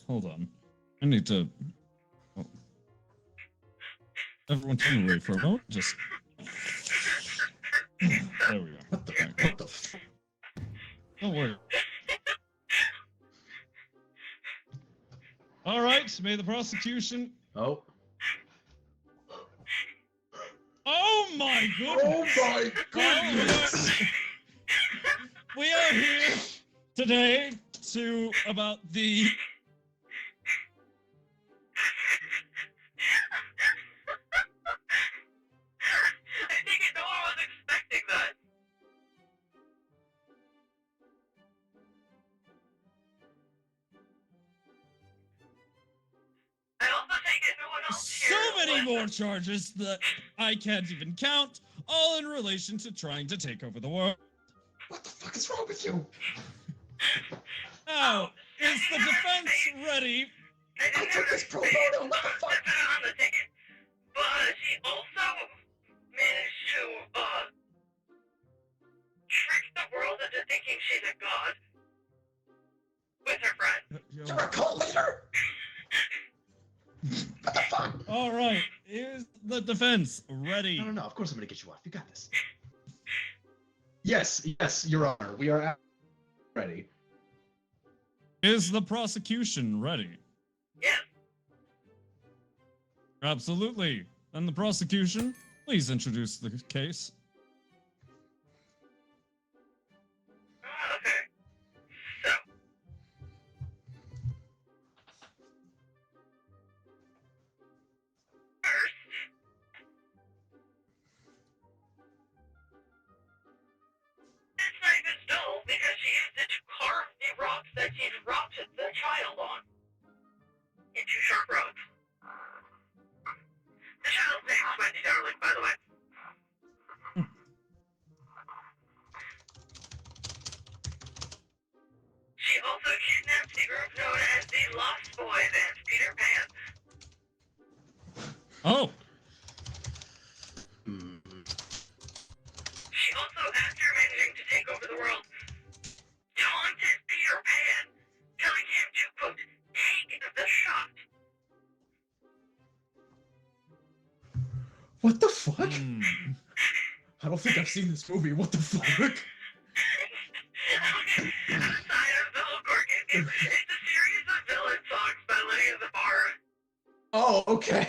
Hold on. I need to. Oh. Everyone, turn away for a moment. Just. There we go. What the f- Don't worry. All right. May the prosecution. Oh. Oh my goodness! Oh my goodness! We are here today to about the. I think no one was expecting that. I also take it no one else So here many was- more charges that I can't even count, all in relation to trying to take over the world. What the fuck is wrong with you? Now, is the defense ready? I took this pro bono. What the fuck? on the ticket, but she also managed to trick the world into thinking she's a god with her friend. You're a cult leader. What the fuck? All right, is the defense ready? No. Of course I'm gonna get you off. You got this. Yes, Your Honor. We are ready. Is the prosecution ready? Yes. Absolutely. Then the prosecution, please introduce the case. Okay. So. First. This knife is dull because she used it to carve the rocks that she'd rocked the child on into sharp rocks. The child's name is Wendy Darling, by the way. She also kidnapped a group known as the Lost Boys and Peter Pan. Oh, She also, after managing to take over the world, taunted Peter Pan, telling him to, quote, take the shot. What the fuck? I don't think I've seen this movie. What the fuck? Okay, the side of Bill Corgan. It's a series of villain songs by Lydia Zabara. Oh, okay.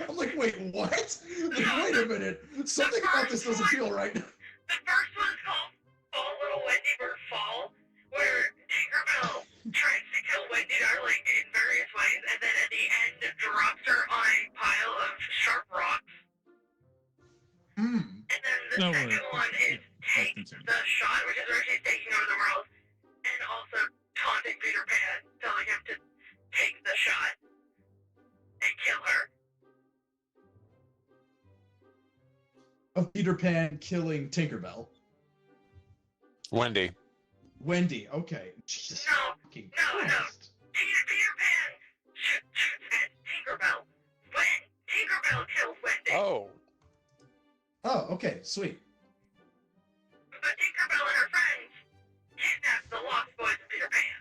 I'm like, wait, what? Like, wait a minute. Something about this doesn't feel right. The first one's called Fall Little Wendy Bird Fall, where Tinkerbell tries to kill Wendy Darling in various ways, and then at the end drops her on a pile of sharp rocks. Hmm. And then the No second worries. one is Take Continue. the Shot, which is where she's taking over the world, and also taunting Peter Pan, telling him to take the shot and kill her. Of Peter Pan killing Tinkerbell. Wendy. Wendy, okay. Jesus No, fucking no. Christ. Peter Pan shoots at Tinkerbell when Tinkerbell kills Wendy. Oh. Oh, okay, sweet. But Tinkerbell and her friends kidnap the Lost Boys of Peter Pan.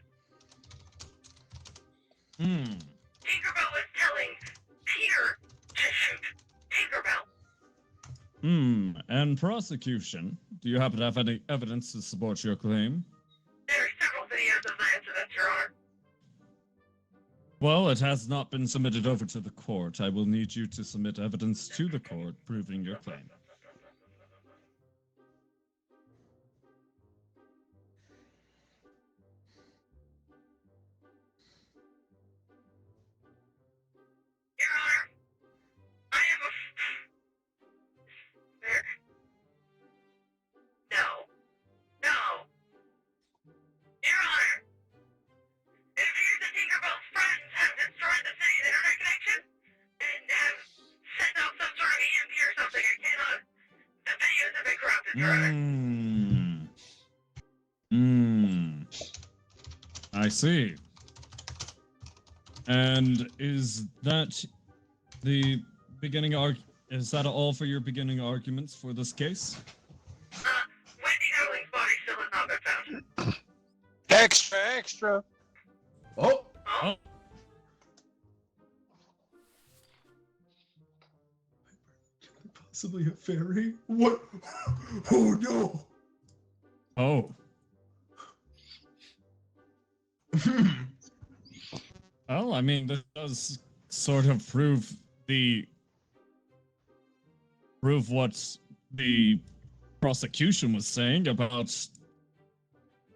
Hmm. Tinkerbell was telling Peter to shoot Tinkerbell. And prosecution. Do you happen to have any evidence to support your claim? There are several videos of the incident, Your Honor. Well, it has not been submitted over to the court. I will need you to submit evidence to the court proving your claim. Your Honor, I am a... There... No. No. Your Honor, it appears that Tinkerbell's friends have destroyed the city's internet connection and have sent out some sort of EMP or something. I cannot... The videos have been corrupted, Your Honor. I see. And is that the beginning is that all for your beginning arguments for this case? Wendy Darling's body still has not been found. Extra, extra. Oh! Oh, Possibly a fairy? What? Oh no! Oh. Well, I mean, this does sort of prove what the prosecution was saying about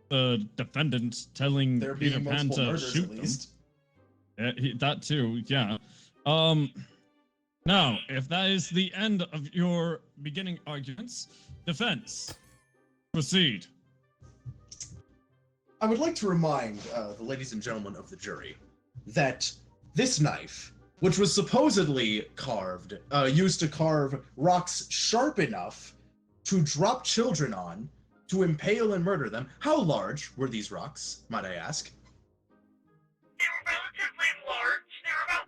the defendant telling There Peter being Pan multiple to murders shoot at them. least. That too, yeah. Now, if that is the end of your beginning arguments, defense, proceed. I would like to remind the ladies and gentlemen of the jury that this knife, which was supposedly used to carve rocks sharp enough to drop children on, to impale and murder them. How large were these rocks, might I ask? they were relatively large. They were about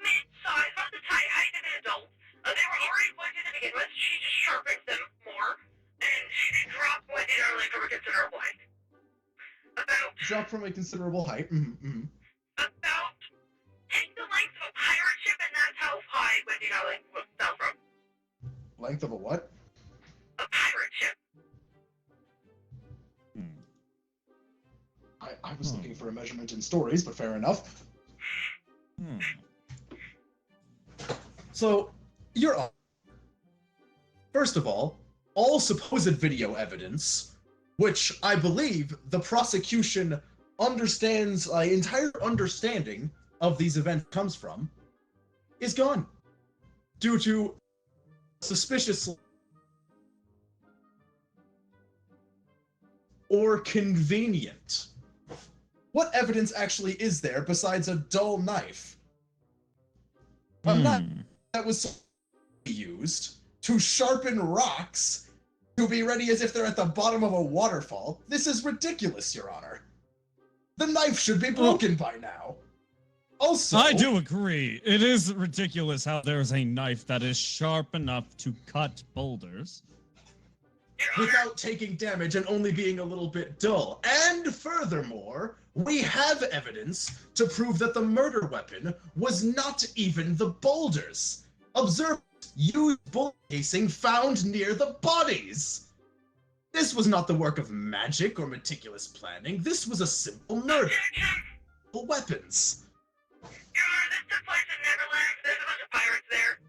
mid-size, about the height of an adult. They were already pointed to begin with. She just sharpened them more, and she did drop Wendy Darling from a considerable height. Drop from a considerable height. About take the length of a pirate ship, and that's how high Wendy Darling fell from. Length of a what? A pirate ship. I was looking for a measurement in stories, but fair enough. So, you're on. First of all supposed video evidence, which I believe the prosecution understands, entire understanding of these events comes from, is gone. Due to suspicious or convenient. What evidence actually is there besides a dull knife? A knife that was used to sharpen rocks to be ready as if they're at the bottom of a waterfall. This is ridiculous, Your Honor. The knife should be broken by now. Also, I do agree. It is ridiculous how there's a knife that is sharp enough to cut boulders. without taking damage and only being a little bit dull. And furthermore, we have evidence to prove that the murder weapon was not even the boulders. Observe used bullet casing found near the bodies. This was not the work of magic or meticulous planning. This was a simple murder. Weapons. Your Honor, this took place in Neverland. There's a bunch of pirates there.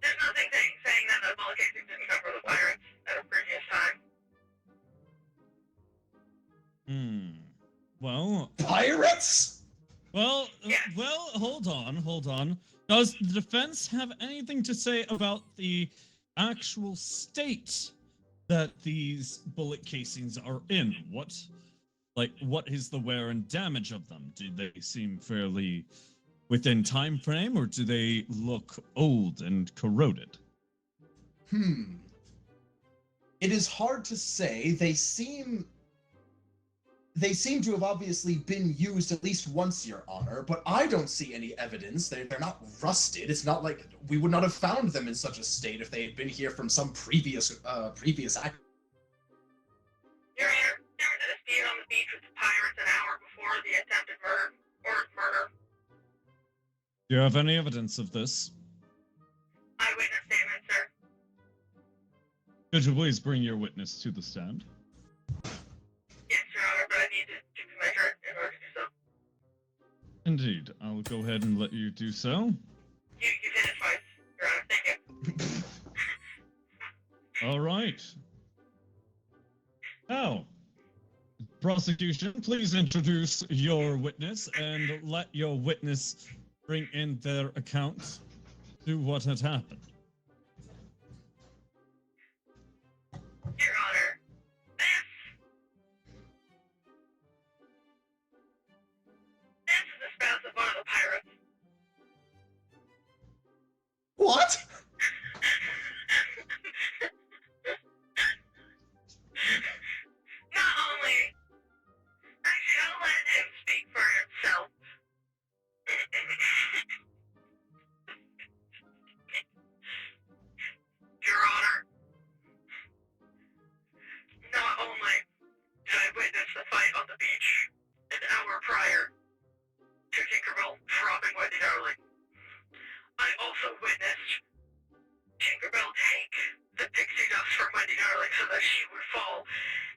There's nothing saying that the bullet casing didn't come from the pirates at a previous time. Well, Pirates? well, Yes. well, hold on. Does the defense have anything to say about the actual state that these bullet casings are in? What is the wear and damage of them? Do they seem fairly within time frame, or do they look old and corroded? It is hard to say. They seem to have obviously been used at least once, Your Honor, but I don't see any evidence. They're not rusted. It's not like we would not have found them in such a state if they had been here from some previous act. Your Honor, there was a dispute on the beach with the pirates an hour before the attempted murder. Do you have any evidence of this? Eyewitness statement, sir. Could you please bring your witness to the stand? Yes, Your Honor, but I need to measure it in order to do so. Indeed. I'll go ahead and let you do so. You did it twice, Your Honor. Thank you. All right. Now, prosecution, please introduce your witness and let your witness bring in their account to what had happened. Your Honor, this is the spouse of one of the pirates. What? Not only, I shall let him speak for himself. Your Honor, not only did I witness the fight on the beach an hour prior to Tinkerbell dropping Wendy Darling, I also witnessed Tinkerbell take the pixie dust from Wendy Darling so that she would fall,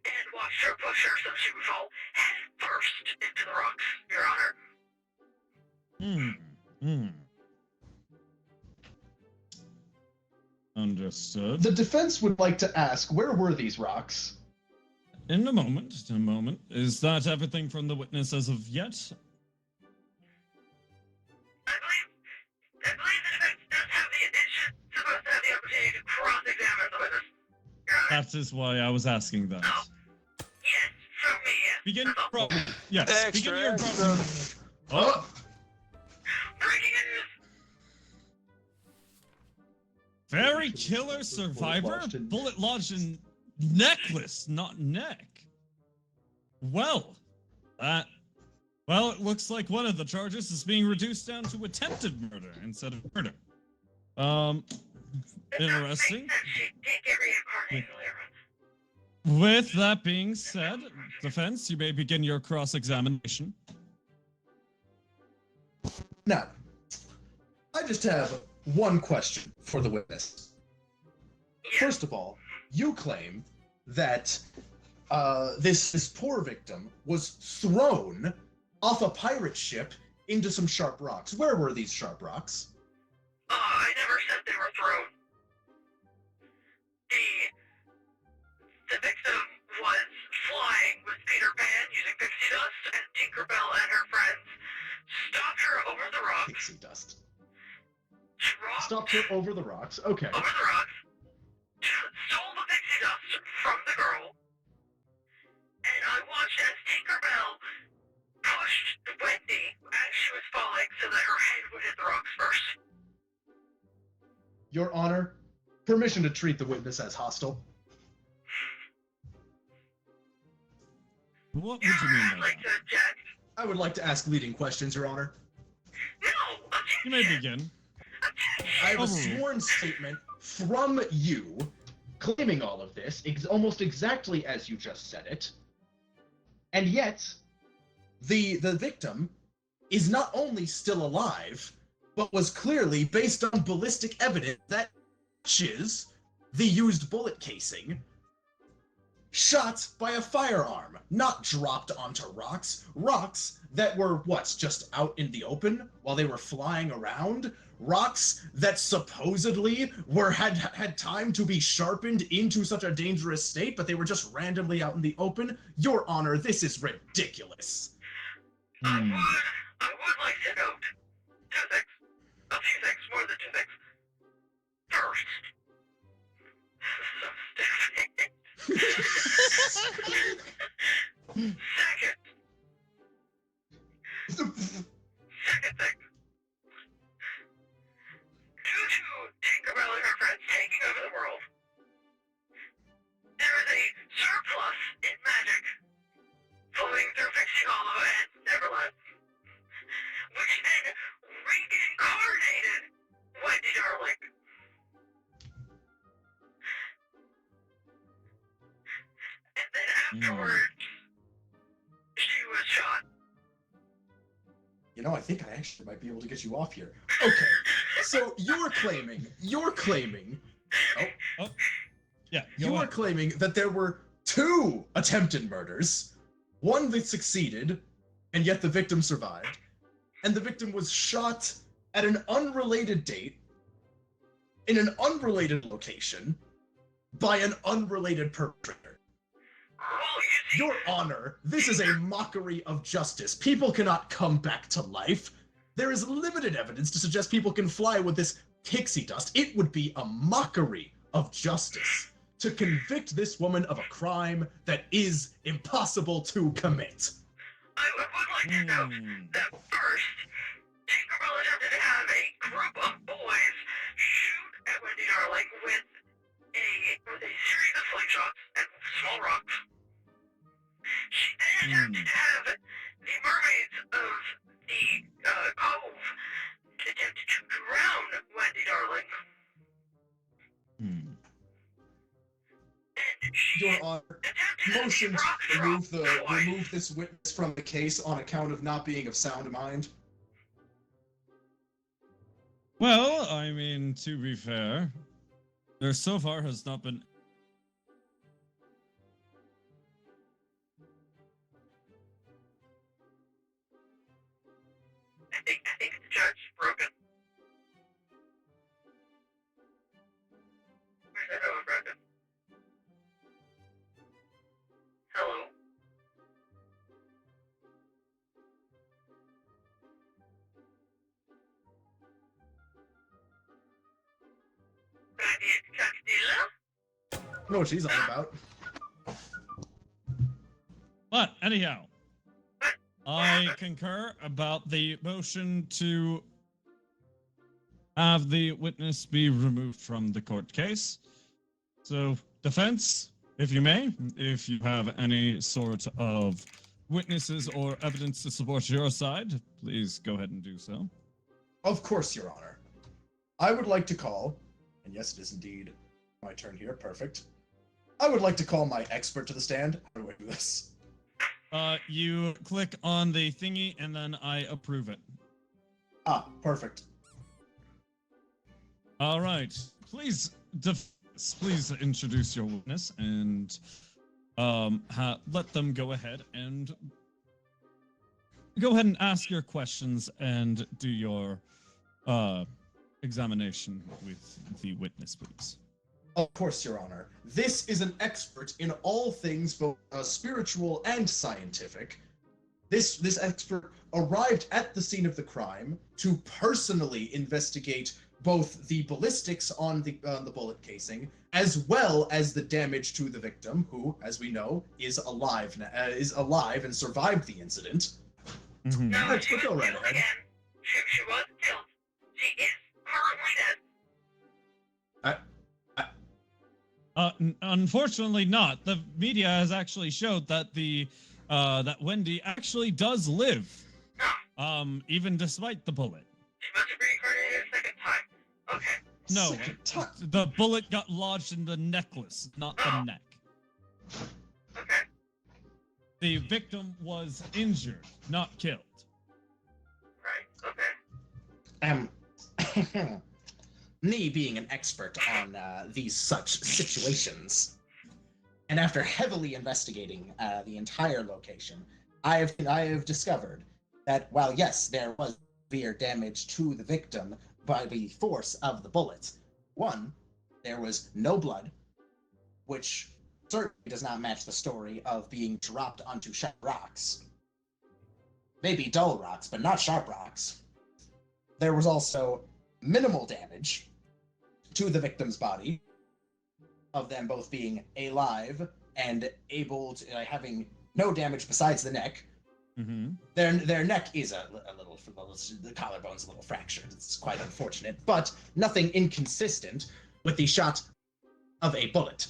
and watched her push her so she would fall head first into the rocks, Your Honor. Understood. The defense would like to ask, where were these rocks? In a moment. Is that everything from the witness as of yet? I believe the defense does have supposed to have the opportunity to cross-examine the witness, Your Honor. That is why I was asking that. Oh, yes, from me, yes. Begin That's all. Yes. Extra, Begin your extra. Oh, Breaking news! fairy killer survivor? Bullet lodged in necklace, not neck. Well, it looks like one of the charges is being reduced down to attempted murder instead of murder. Interesting. Take every incarnate later. With that being said, defense, you may begin your cross-examination. Now, I just have one question for the witness. First of all, you claim that this poor victim was thrown off a pirate ship into some sharp rocks. Where were these sharp rocks? I never said they were thrown. The victim was flying with Peter Pan using pixie dust, and Tinkerbell and her friends stopped her over the rocks. Pixie dust. Dropped Stopped her over the rocks. Okay. over the rocks, stole the pixie dust from the girl, and I watched as Tinkerbell pushed Wendy as she was falling so that her head would hit the rocks first. Your Honor, permission to treat the witness as hostile. What would Your you Honor, mean I'd by like that? to object. I would like to ask leading questions, Your Honor. No, objection. You may begin. I have a Overruled. sworn statement from you claiming all of this, almost exactly as you just said it. And yet, the victim is not only still alive, but was clearly based on ballistic evidence that matches the used bullet casing shot by a firearm, not dropped onto rocks. Rocks that were, just out in the open while they were flying around? Rocks that supposedly had time to be sharpened into such a dangerous state, but they were just randomly out in the open? Your Honor, this is ridiculous. I would like to note two things. A few things, more than two things. First, Second thing. Due to Tinkerbell and her friends taking over the world, there is a surplus in magic flowing through Fixie Hollow and Neverland, which then reincarnated Wendy Darling. And then afterwards, she was shot. You know, I think I actually might be able to get you off here. Okay, so you're claiming, Yeah, you are claiming that there were 2 attempted murders, one that succeeded, and yet the victim survived, and the victim was shot at an unrelated date, in an unrelated location, by an unrelated perpetrator. Your Honor, this is a mockery of justice. People cannot come back to life. There is limited evidence to suggest people can fly with this pixie dust. It would be a mockery of justice to convict this woman of a crime that is impossible to commit. I would like to note that first, Tinkerbell attempted to have a group of boys shoot at Wendy Darling with a series of slingshots and small rocks. She then attempted to have the mermaids of the cove attempt to drown Wendy Darling. And she Your Honor, attempted motion to rock to drop twice. remove this witness from the case on account of not being of sound mind. Well, I mean, to be fair, there so far has not been. I think the judge is broken. Where's everyone broken? Hello? I know what she's all about. But anyhow, I concur about the motion to have the witness be removed from the court case. So, defense, if you may, if you have any sort of witnesses or evidence to support your side, please go ahead and do so. Of course, Your Honor. I would like to call, and yes, it is indeed my turn here, perfect. I would like to call my expert to the stand. How do I do this? You click on the thingy and then I approve it. Ah, perfect. All right. Please, please introduce your witness and let them go ahead and ask your questions and do your examination with the witness, please. Of course, Your Honor. This is an expert in all things both spiritual and scientific. This expert arrived at the scene of the crime to personally investigate both the ballistics on the bullet casing, as well as the damage to the victim, who, as we know, is alive and survived the incident. Mm-hmm. No, Let's she was go right killed ahead. again. She was killed. She is currently dead. Unfortunately not. The media has actually showed that that Wendy actually does live. Even despite the bullet. She must have reincarnated a second time. Okay. No, Second time. the bullet got lodged in the necklace, not the neck. Okay. The victim was injured, not killed. Right. Okay. me being an expert on these such situations, and after heavily investigating the entire location, I have discovered that while yes, there was severe damage to the victim by the force of the bullet, one, there was no blood, which certainly does not match the story of being dropped onto sharp rocks. Maybe dull rocks, but not sharp rocks. There was also minimal damage to the victim's body, of them both being alive and able to having no damage besides the neck. Mm-hmm. Their neck is a little, the collarbone's a little fractured. It's quite unfortunate, but nothing inconsistent with the shot of a bullet.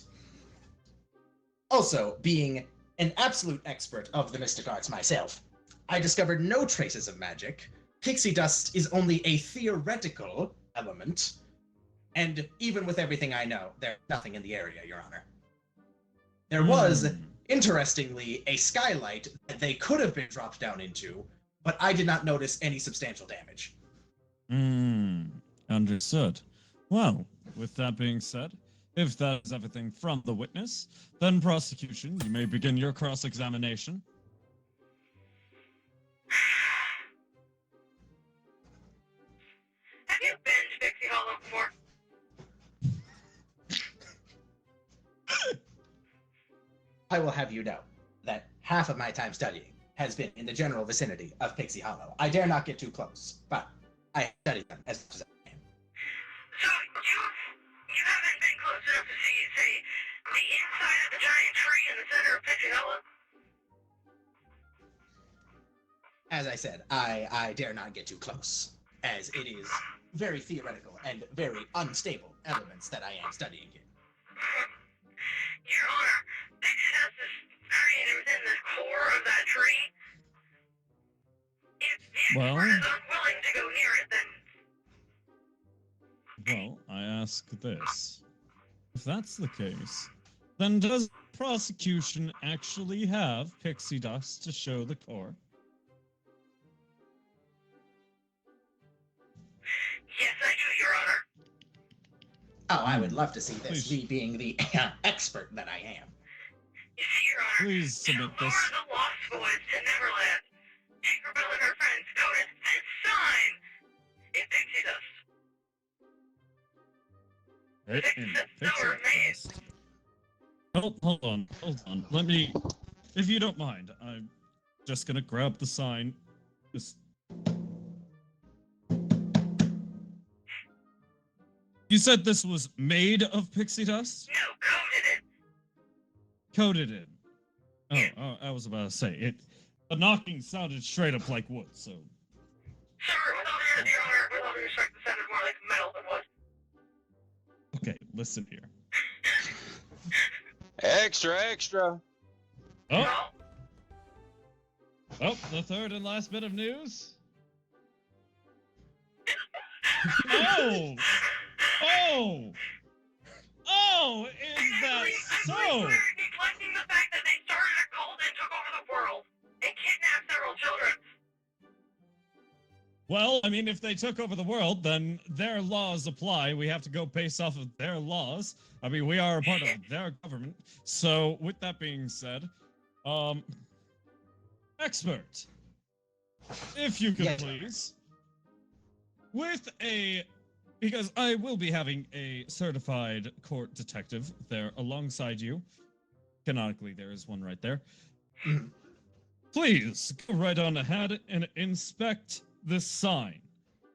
Also, being an absolute expert of the mystic arts myself, I discovered no traces of magic. Pixie dust is only a theoretical element, and even with everything I know, there's nothing in the area, Your Honor. There was, interestingly, a skylight that they could have been dropped down into, but I did not notice any substantial damage. Understood. Well, with that being said, if that is everything from the witness, then prosecution, you may begin your cross-examination. Have you been to Pixie Hollow before? I will have you know that half of my time studying has been in the general vicinity of Pixie Hollow. I dare not get too close, but I study them as much as I can. So, you haven't been close enough to see, say, the inside of the giant tree in the center of Pixie Hollow? As I said, I dare not get too close, as it is very theoretical and very unstable elements that I am studying here. Your Honor, Pixie dust is created within the core of that tree. If the Well- expert is unwilling to go near it, then Well, I ask this. If that's the case, then does prosecution actually have pixie dust to show the core? yes, I do, Your Honor. Oh, I would love to see this, Please. me being the expert that I am. You see, Your Honor, Please to submit lure this. the Lost Boys to Neverland, Tinkerbell and her friends coded this sign in pixie dust. Right in That's pixie so amazing. dust. Hold on. Let me, if you don't mind, I'm just gonna grab the sign. Just. You said this was made of pixie dust? No, coded it. Coated in. Oh, I was about to say it. The knocking sounded straight up like wood, so. Sir, with all due Honor, with all due respect, it sounded more like metal than wood. Okay, listen here. Extra. Oh, the third and last bit of news. Is that so? We're neglecting the fact that they started a cult and took over the world and kidnapped several children. Well, I mean, if they took over the world, then their laws apply. We have to go based off of their laws. I mean, we are a part of their government. So, with that being said, expert, if you could Yes. please, because I will be having a certified court detective there alongside you. Canonically, there is one right there. Mhm. Please go right on ahead and inspect this sign.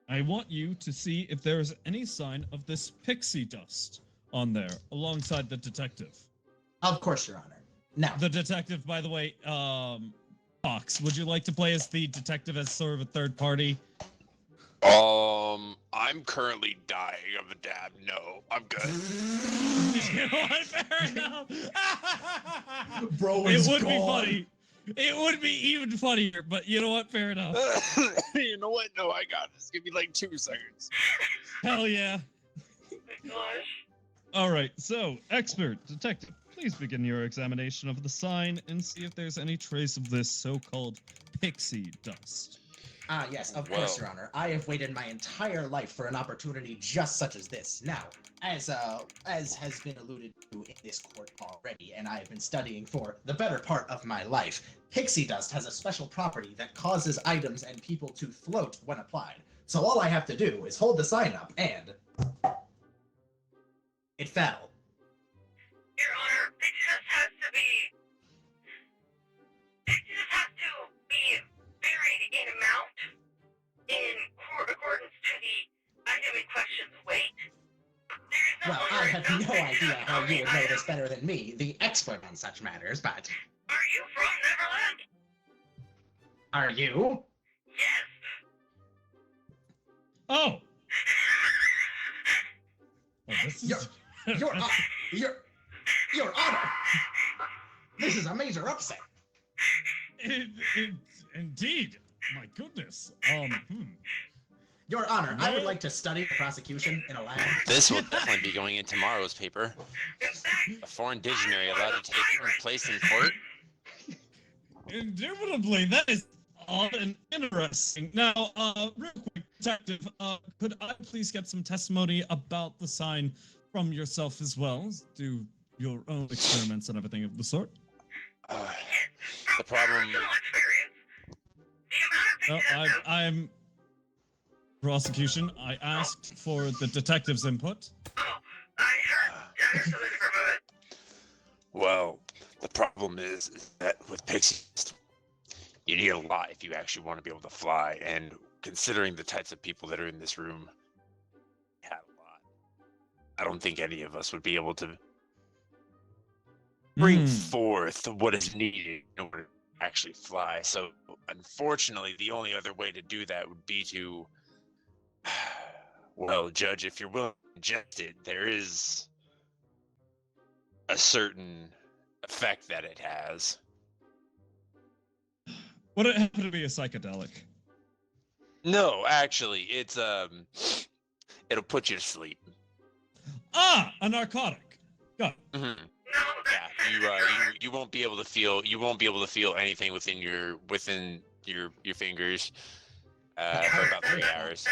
I want you to see if there is any sign of this pixie dust on there alongside the detective. Of course, Your Honor. Now, The detective, by the way, Fox, would you like to play as the detective as sort of a third party? I'm currently dying of a dab. No, I'm good. You know what? Fair enough. bro It is would be gone. funny. It would be even funnier, but you know what? Fair enough. You know what? No, I got this. Give me like 2 seconds. Hell yeah. Oh my gosh. All right, so, expert, detective, please begin your examination of the sign and see if there's any trace of this so-called pixie dust. Ah, yes, of course, Your Honor. I have waited my entire life for an opportunity just such as this. Now, as has been alluded to in this court already, and I have been studying for the better part of my life, pixie dust has a special property that causes items and people to float when applied. So all I have to do is hold the sign up, and it fell. Your Honor, it just has to be. It just has to be buried in amount in accordance to the item in question's weight. There is no Well, I other have no justification idea how of you the would know item. this better than me, the expert on such matters, but Are you from Neverland? are you? Yes. Oh. Oh, this is... Your Honor! This is a major upset. Indeed. My goodness. Your Honor, I would Well- like to study the prosecution in a lab. This will definitely be going in tomorrow's paper. A foreign dictionary allowed to take place in court. Indubitably, that is odd and interesting. Now, real quick, Detective, could I please get some testimony about the sign from yourself as well? Do your own experiments and everything of the sort? The problem. No, I'm prosecution. I asked for the detective's input. Oh, I understood it for a moment. Well, the problem is that with pixies, you need a lot if you actually want to be able to fly. And considering the types of people that are in this room, you had a lot. I don't think any of us would be able to bring forth what is needed in order to actually fly. So, unfortunately, the only other way to do that would be to, well, Judge, if you're willing to inject it, there is a certain effect that it has. Would it happen to be a psychedelic? No, actually, it's it'll put you to sleep. Ah, a narcotic. Got it. Mm-hmm. No, Yeah, you won't be able to feel anything within your fingers for about 3 hours.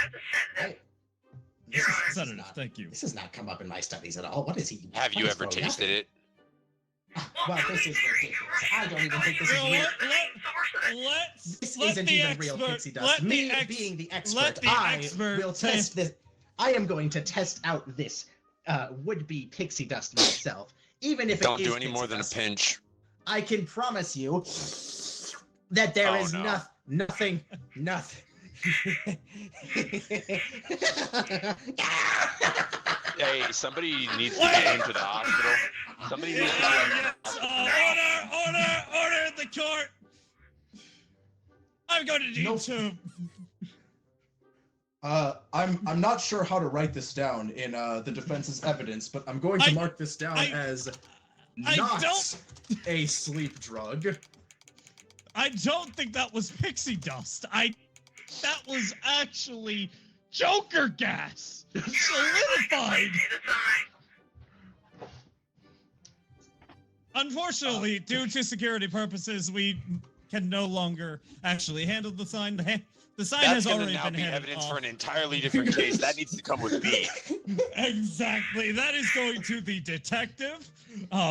This is Senator, not, thank you. this has not come up in my studies at all. What is he? Have you what is ever Fro tasted yapping? it? Well, this is ridiculous. I don't even think this is Well, real. Let's This let isn't the even expert, real pixie dust. let Me the being the let expert, the I expert will say- test this. I am going to test out this would-be pixie dust myself, even if Don't it is do any more pixie than a dust. pinch. I can promise you that there Oh, is no. nothing. Hey, somebody needs to get him to the hospital. Somebody needs to get him to the hospital. Order in the court. I'm going to need No. to. I'm not sure how to write this down in the defense's evidence, but I'm going to I- mark this down I- as I not don't- a sleep drug. I don't think that was pixie dust. That was actually Joker gas, solidified. Unfortunately, due to security purposes, we can no longer actually handle the sign. The sign That's has going to already now been be handed evidence off. for an entirely different case. That needs to come with me. Exactly. That is going to the detective,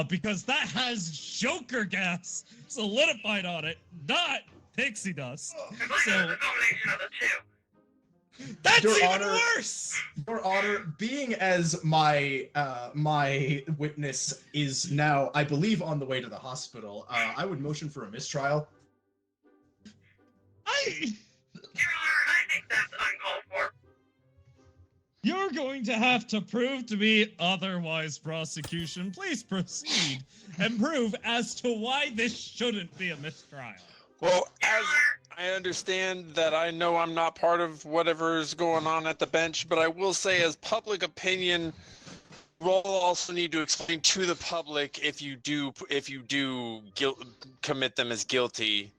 because that has Joker gas solidified on it, not pixie dust. So that's Your even Honor- worse. Your Honor, being as my my witness is now, I believe, on the way to the hospital, I would motion for a mistrial. Your Honor, I think that's uncalled for. You're going to have to prove to me otherwise, prosecution. Please proceed and prove as to why this shouldn't be a mistrial. Well, as I understand that I know I'm not part of whatever is going on at the bench, but I will say as public opinion, we'll also need to explain to the public if you do commit them as guilty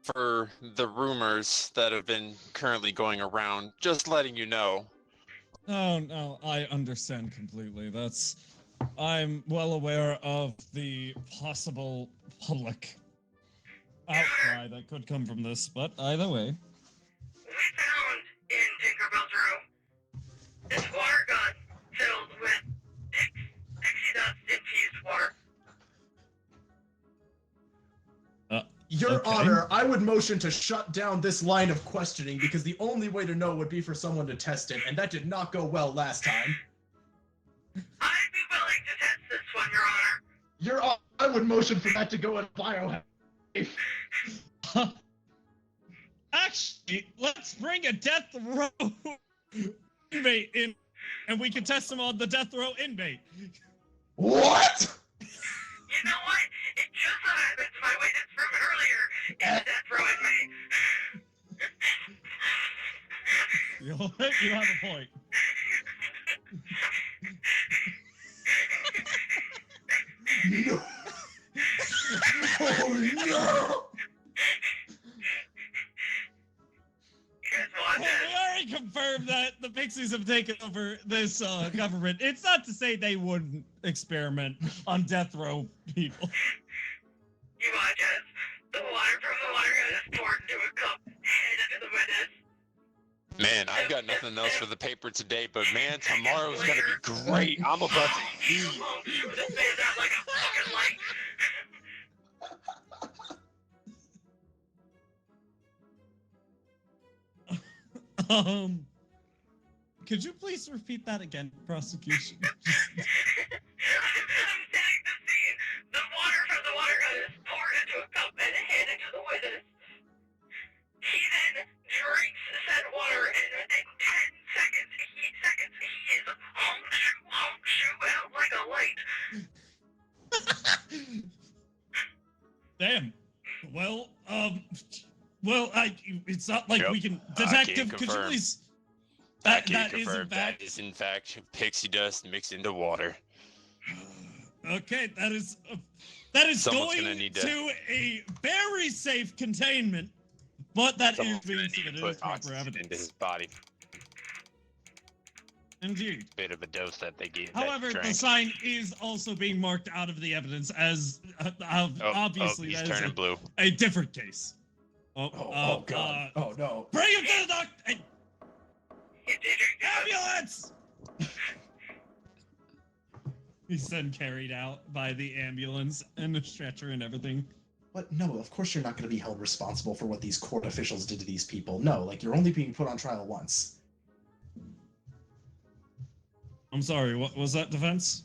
for the rumors that have been currently going around. Just letting you know. Oh, no, I understand completely. I'm well aware of the possible public outcry that could come from this, but either way. Your Okay. Honor, I would motion to shut down this line of questioning because the only way to know would be for someone to test it, and that did not go well last time. I'd be willing to test this one, Your Honor. Your Honor, I would motion for that to go in biohazard. Actually, let's bring a death row inmate in, and we can test him on the death row inmate. What? You know what? It just so happens my witness from earlier is a death row inmate. You have a point. No. Oh no! Well, we already confirmed that the Pixies have taken over this government. It's not to say they wouldn't experiment on death row people. You watch as the water from the water gun is poured into a cup, handed to the witness. Man, I've got nothing else for the paper today, but man, tomorrow's gonna be great. I'm about to eat. Won't shoot this man out like a fucking light. Could you please repeat that again, prosecution? I'm setting the scene. The water from the water gun is poured into a cup and handed to the witness. He then drinks said water, and within 10 seconds, he is honk shoo out like a light. Damn. Well, it's not like Yep. we can. I can Detective, could you confirm. please? I That can is in confirm fact. that is in fact pixie dust mixed into water. Okay, that is Someone's going gonna need to- to a very safe containment, but that is Someone's being gonna need to submitted put as proper oxygen into evidence. his body. Indeed. Bit of a dose that they gave. However, that the drank. sign is also being marked out of the evidence as obviously he's that is turning blue. a different case. Oh god. Oh no. Bring him to the doctor! You did your job. Ambulance! He's then carried out by the ambulance and the stretcher and everything. What? No, of course you're not going to be held responsible for what these court officials did to these people. No, like you're only being put on trial once. I'm sorry, what was that defense?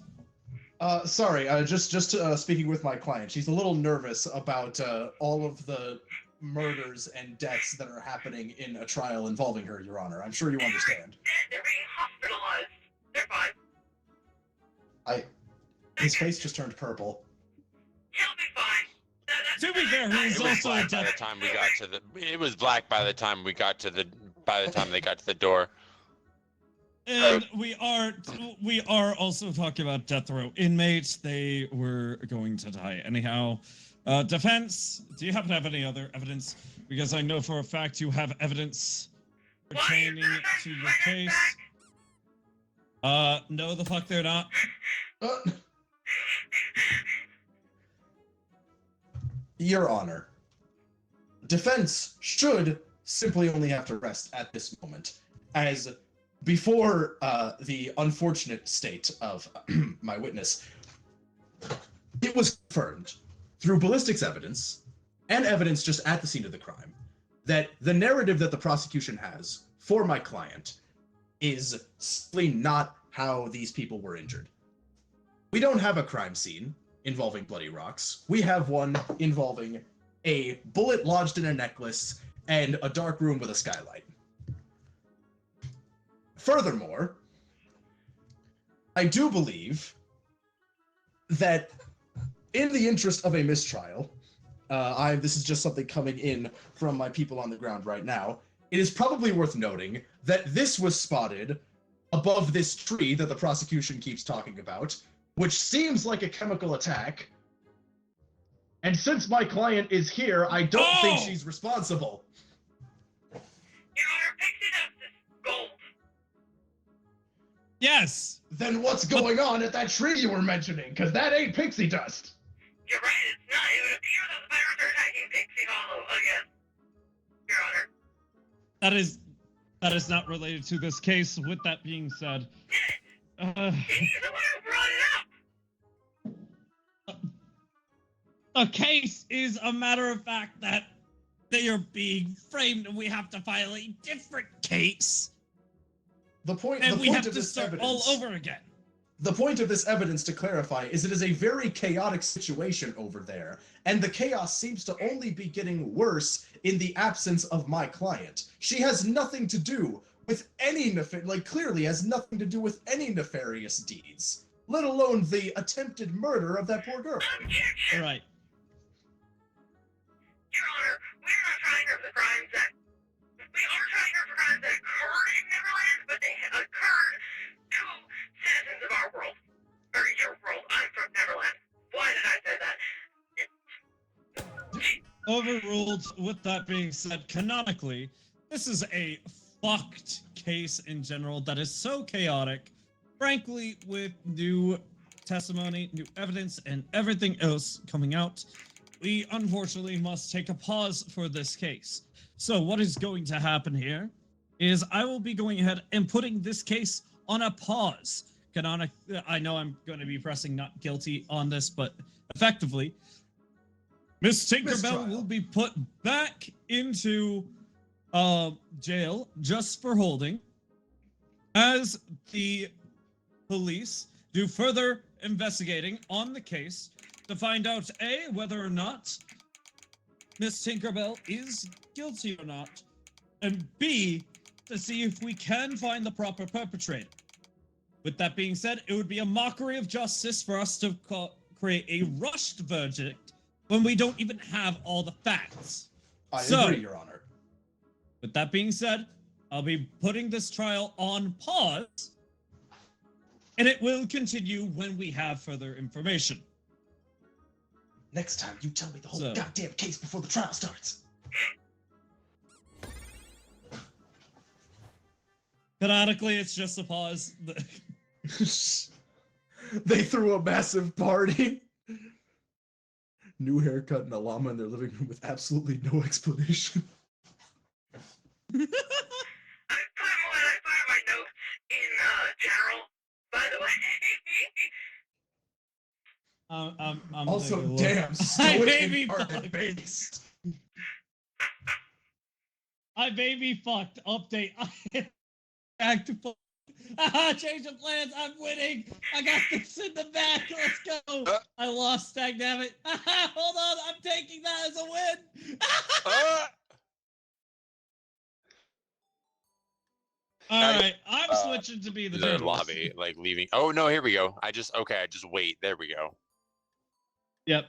Sorry, just speaking with my client. She's a little nervous about all of the murders and deaths that are happening in a trial involving her, Your Honor. I'm sure you understand. They're being hospitalized. They're fine. His face just turned purple. He'll be fine. To be fair, he's It was also a black by the death. time we got to the. It was black by the time we got to the. By the time they got to the door. And we are also talking about death row inmates. They were going to die anyhow. Defense, do you happen to have any other evidence? Because I know for a fact you have evidence pertaining to your case. No, the fuck they're not. Your Honor, defense should simply only have to rest at this moment, as before the unfortunate state of my witness, it was confirmed through ballistics evidence and evidence just at the scene of the crime that the narrative that the prosecution has for my client is simply not how these people were injured. We don't have a crime scene involving bloody rocks. We have one involving a bullet lodged in a necklace and a dark room with a skylight. Furthermore, I do believe that in the interest of a mistrial, this is just something coming in from my people on the ground right now, it is probably worth noting that this was spotted above this tree that the prosecution keeps talking about, which seems like a chemical attack. And since my client is here, I don't think she's responsible. Your Honor, pixie dust is gold. Yes. Then what's going on at that tree you were mentioning? Because that ain't pixie dust. You're right, it's not. It would appear that the pirates are attacking Pixie Hollow again. Your Honor. That is not related to this case. With that being said, He's the one who brought it up. The case is a matter of fact that they are being framed and we have to file a different case. The point And we have of to this start all evidence, over again. the point of this evidence, to clarify, is it is a very chaotic situation over there, and the chaos seems to only be getting worse in the absence of my client. She has nothing to do with any clearly has nothing to do with any nefarious deeds, let alone the attempted murder of that poor girl. Objection! Right. Your Honor, we're not trying her for crimes that... We are trying her for crimes that occurred in Neverland, but they occurred to citizens of our world. Or your world. I'm from Neverland. Why did I say that? Overruled. With that being said, canonically, this is a fucked case in general that is so chaotic. Frankly, with new testimony, new evidence, and everything else coming out, we unfortunately must take a pause for this case. So what is going to happen here is I will be going ahead and putting this case on a pause. I know I'm going to be pressing not guilty on this, but effectively, Miss Tinkerbell will be put back into jail just for holding as the police do further investigating on the case to find out A, whether or not Miss Tinkerbell is guilty or not, and B, to see if we can find the proper perpetrator. With that being said, it would be a mockery of justice for us to create a rushed verdict when we don't even have all the facts. I agree, Your Honor. With that being said, I'll be putting this trial on pause, and it will continue when we have further information. Next time, you tell me the whole So- goddamn case before the trial starts. Canonically, it's just a pause. They threw a massive party. New haircut and a llama in their living room with absolutely no explanation. I put my notes in general, by the way. I'm Also, taking a look. damn, I stoic baby and fucked. art-based. I baby fucked. Update. Back to fuck. Change of plans. I'm winning. I got this in the back. Let's go. I lost. Stag nabbit. Hold on. I'm taking that as a win. All right. I'm switching to be the The journalist. lobby, like leaving. Oh no, here we go. I just wait. There we go. Yep.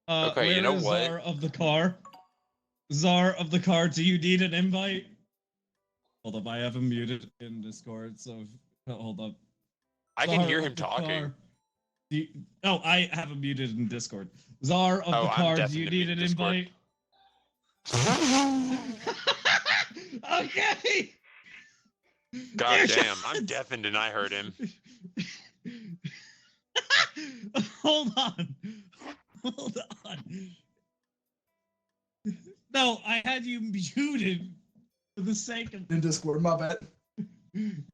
Okay, where you know is what? Czar of the car? Czar of the car, do you need an invite? Hold up, I have him muted in Discord, so hold up. I can Czar hear of him the talking. car. Oh, I have him muted in Discord. Czar of Oh, the I'm car, do definitely you need an muted in invite? Okay! God damn, I'm deafened and I heard him. Hold on. Hold on. No, I had you muted for the sake of. In Discord, my bad.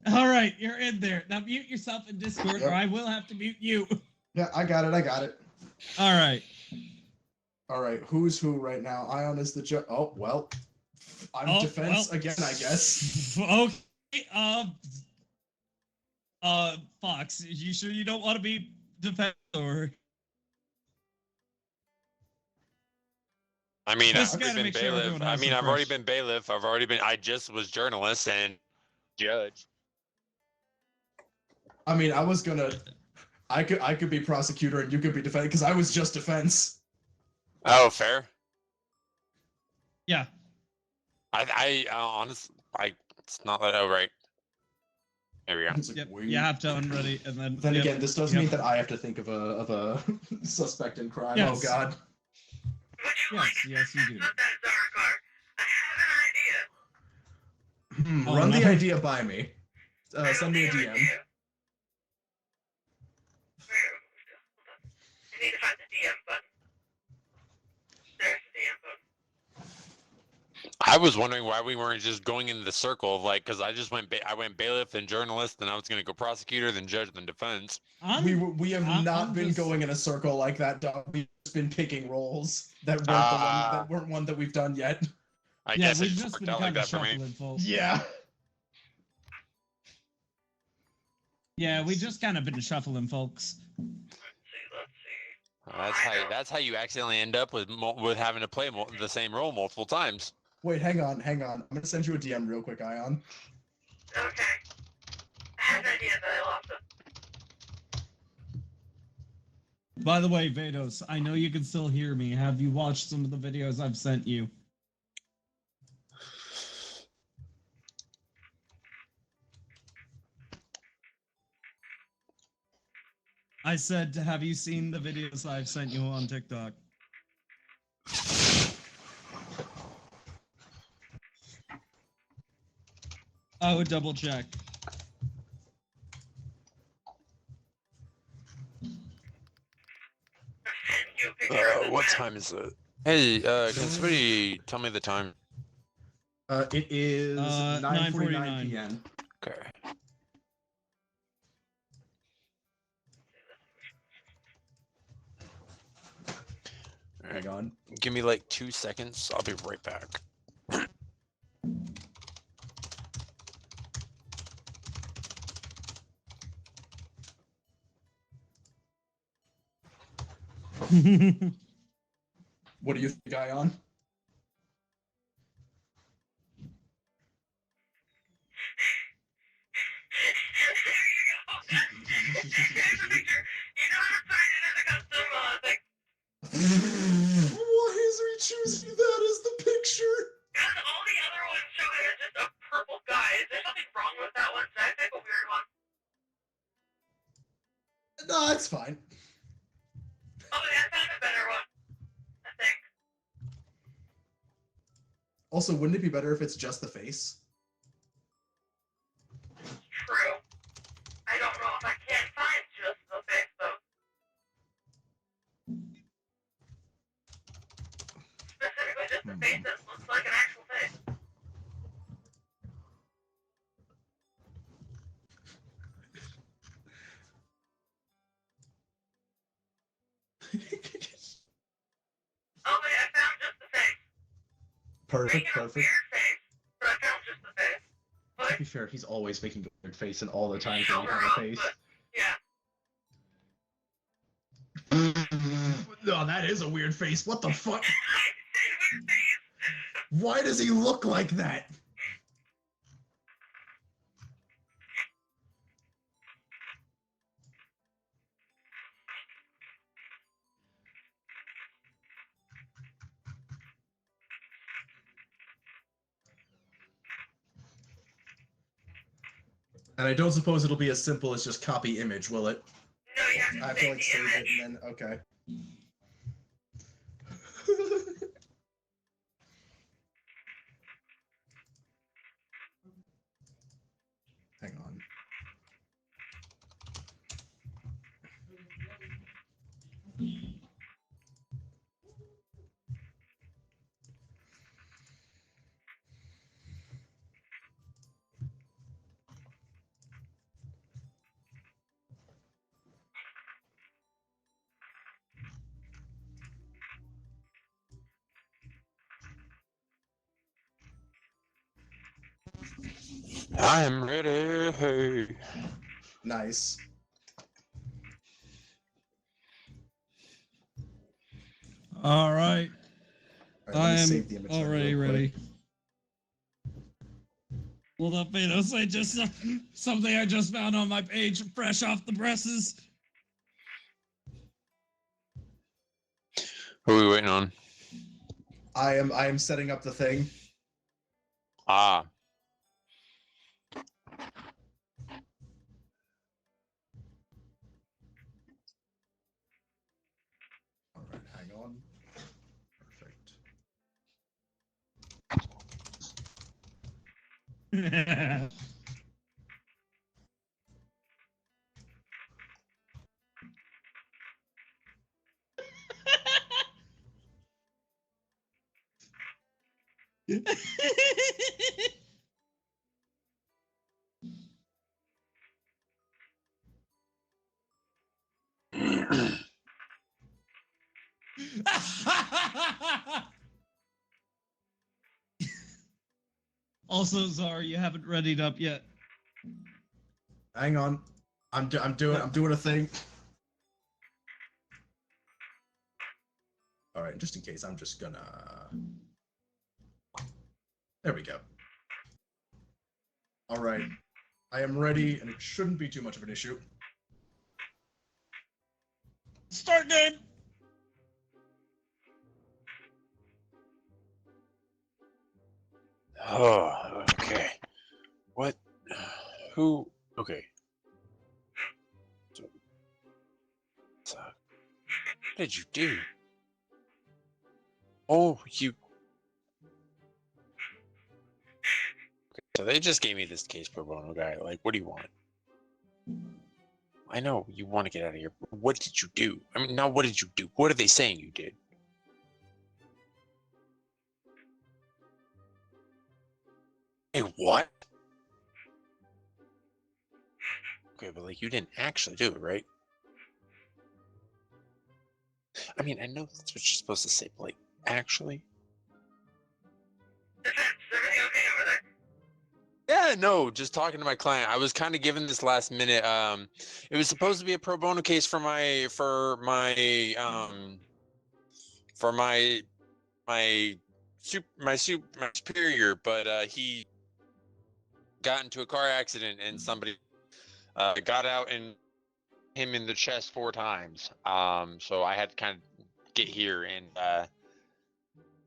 All right, you're in there. Now mute yourself in Discord, or I will have to mute you. Yeah, I got it. All right. All right, who's who right now? Ion is the judge. Oh, well. I'm defense well. again, I guess. Okay. Fox, you sure you don't want to be defense or? I mean, Just I've gotta already been make sure bailiff. everyone I has mean, the I've already fresh- been bailiff. I just was journalist and judge. I mean, I could be prosecutor and you could be defense because I was just defense. Oh, fair. Yeah. I honestly, it's not that right. There we go. It's like, Yep. wait. You have to unready, and then. Then yep, again, this does yep. mean that I have to think of a suspect in crime. Yes. Oh God. Would you Yes, like yes, you do. that Czar car? I have an idea. Oh, Run the no. idea by me. Send me a I have an DM. idea. I need to find the DM button. There's the DM button. I was wondering why we weren't just going in the circle of like, because I just went, I went bailiff and journalist, then I was gonna go prosecutor, then judge, then defense. We have not I'm been just- going in a circle like that, dog. We've just been picking roles that weren't the one that weren't one that we've done yet. I Yeah, guess it we've just just worked been out like kind of that for me. shuffling, folks. Yeah. Yeah, we just kind of been shuffling, folks. That's how you accidentally end up with having to play the same role multiple times. Wait, hang on. I'm gonna send you a DM real quick, Ion. Okay. I had an idea, but I lost it. By the way, Vados, I know you can still hear me. Have you watched some of the videos I've sent you? I said, have you seen the videos I've sent you on TikTok? I would double check. What time is it? Hey, can somebody tell me the time? It is 9:49 9:49 p.m. Okay. Hang on. Give me like 2 seconds. I'll be right back. What do you think, Ion? Why is he choosing that as the picture? Because all the other ones show it as just a purple guy. Is there something wrong with that one? Did I pick a weird one? No, it's fine. Oh, yeah, I found a better one. I think. Also, wouldn't it be better if it's just the face? True. I don't know if I can find just the face, though. Specifically, just the face that looks like an actual face. Oh, wait, I found just the face. Perfect, Making a perfect. weird face, but I found just the face. To But be fair, he's always making a weird face, and all the times show when we her have up, a face. but yeah. No, that is a weird face. What the fuck? I said weird face. Why does he look like that? And I don't suppose it'll be as simple as just copy image, will it? No, you have to I have to save like the save it image. and then okay. Hang on. I'm ready. Nice. All right. All right, let me I am save the image then already real quick. ready. Hold up, Vados. I just something I just found on my page, fresh off the presses. Who are we waiting on? I am setting up the thing. Ah. All right, hang on. Perfect. Also, Zar, you haven't readied up yet. Hang on. I'm doing a thing. All right, just in case, I'm just gonna. There we go. All right, I am ready, and it shouldn't be too much of an issue. Start game. Oh, okay. What? Who? Okay. So, what did you do? Oh, you. Okay, so they just gave me this case pro bono guy. Like, what do you want? I know you want to get out of here. What did you do? I mean, now what did you do? What are they saying you did? Hey, what? Okay, but like you didn't actually do it, right? I mean, I know that's what you're supposed to say, but like, actually? Defense, is everything okay over there? Yeah, no, just talking to my client. I was kind of given this last minute. It was supposed to be a pro bono case for my superior, but he got into a car accident and somebody got out and him in the chest 4 times. So I had to kind of get here, and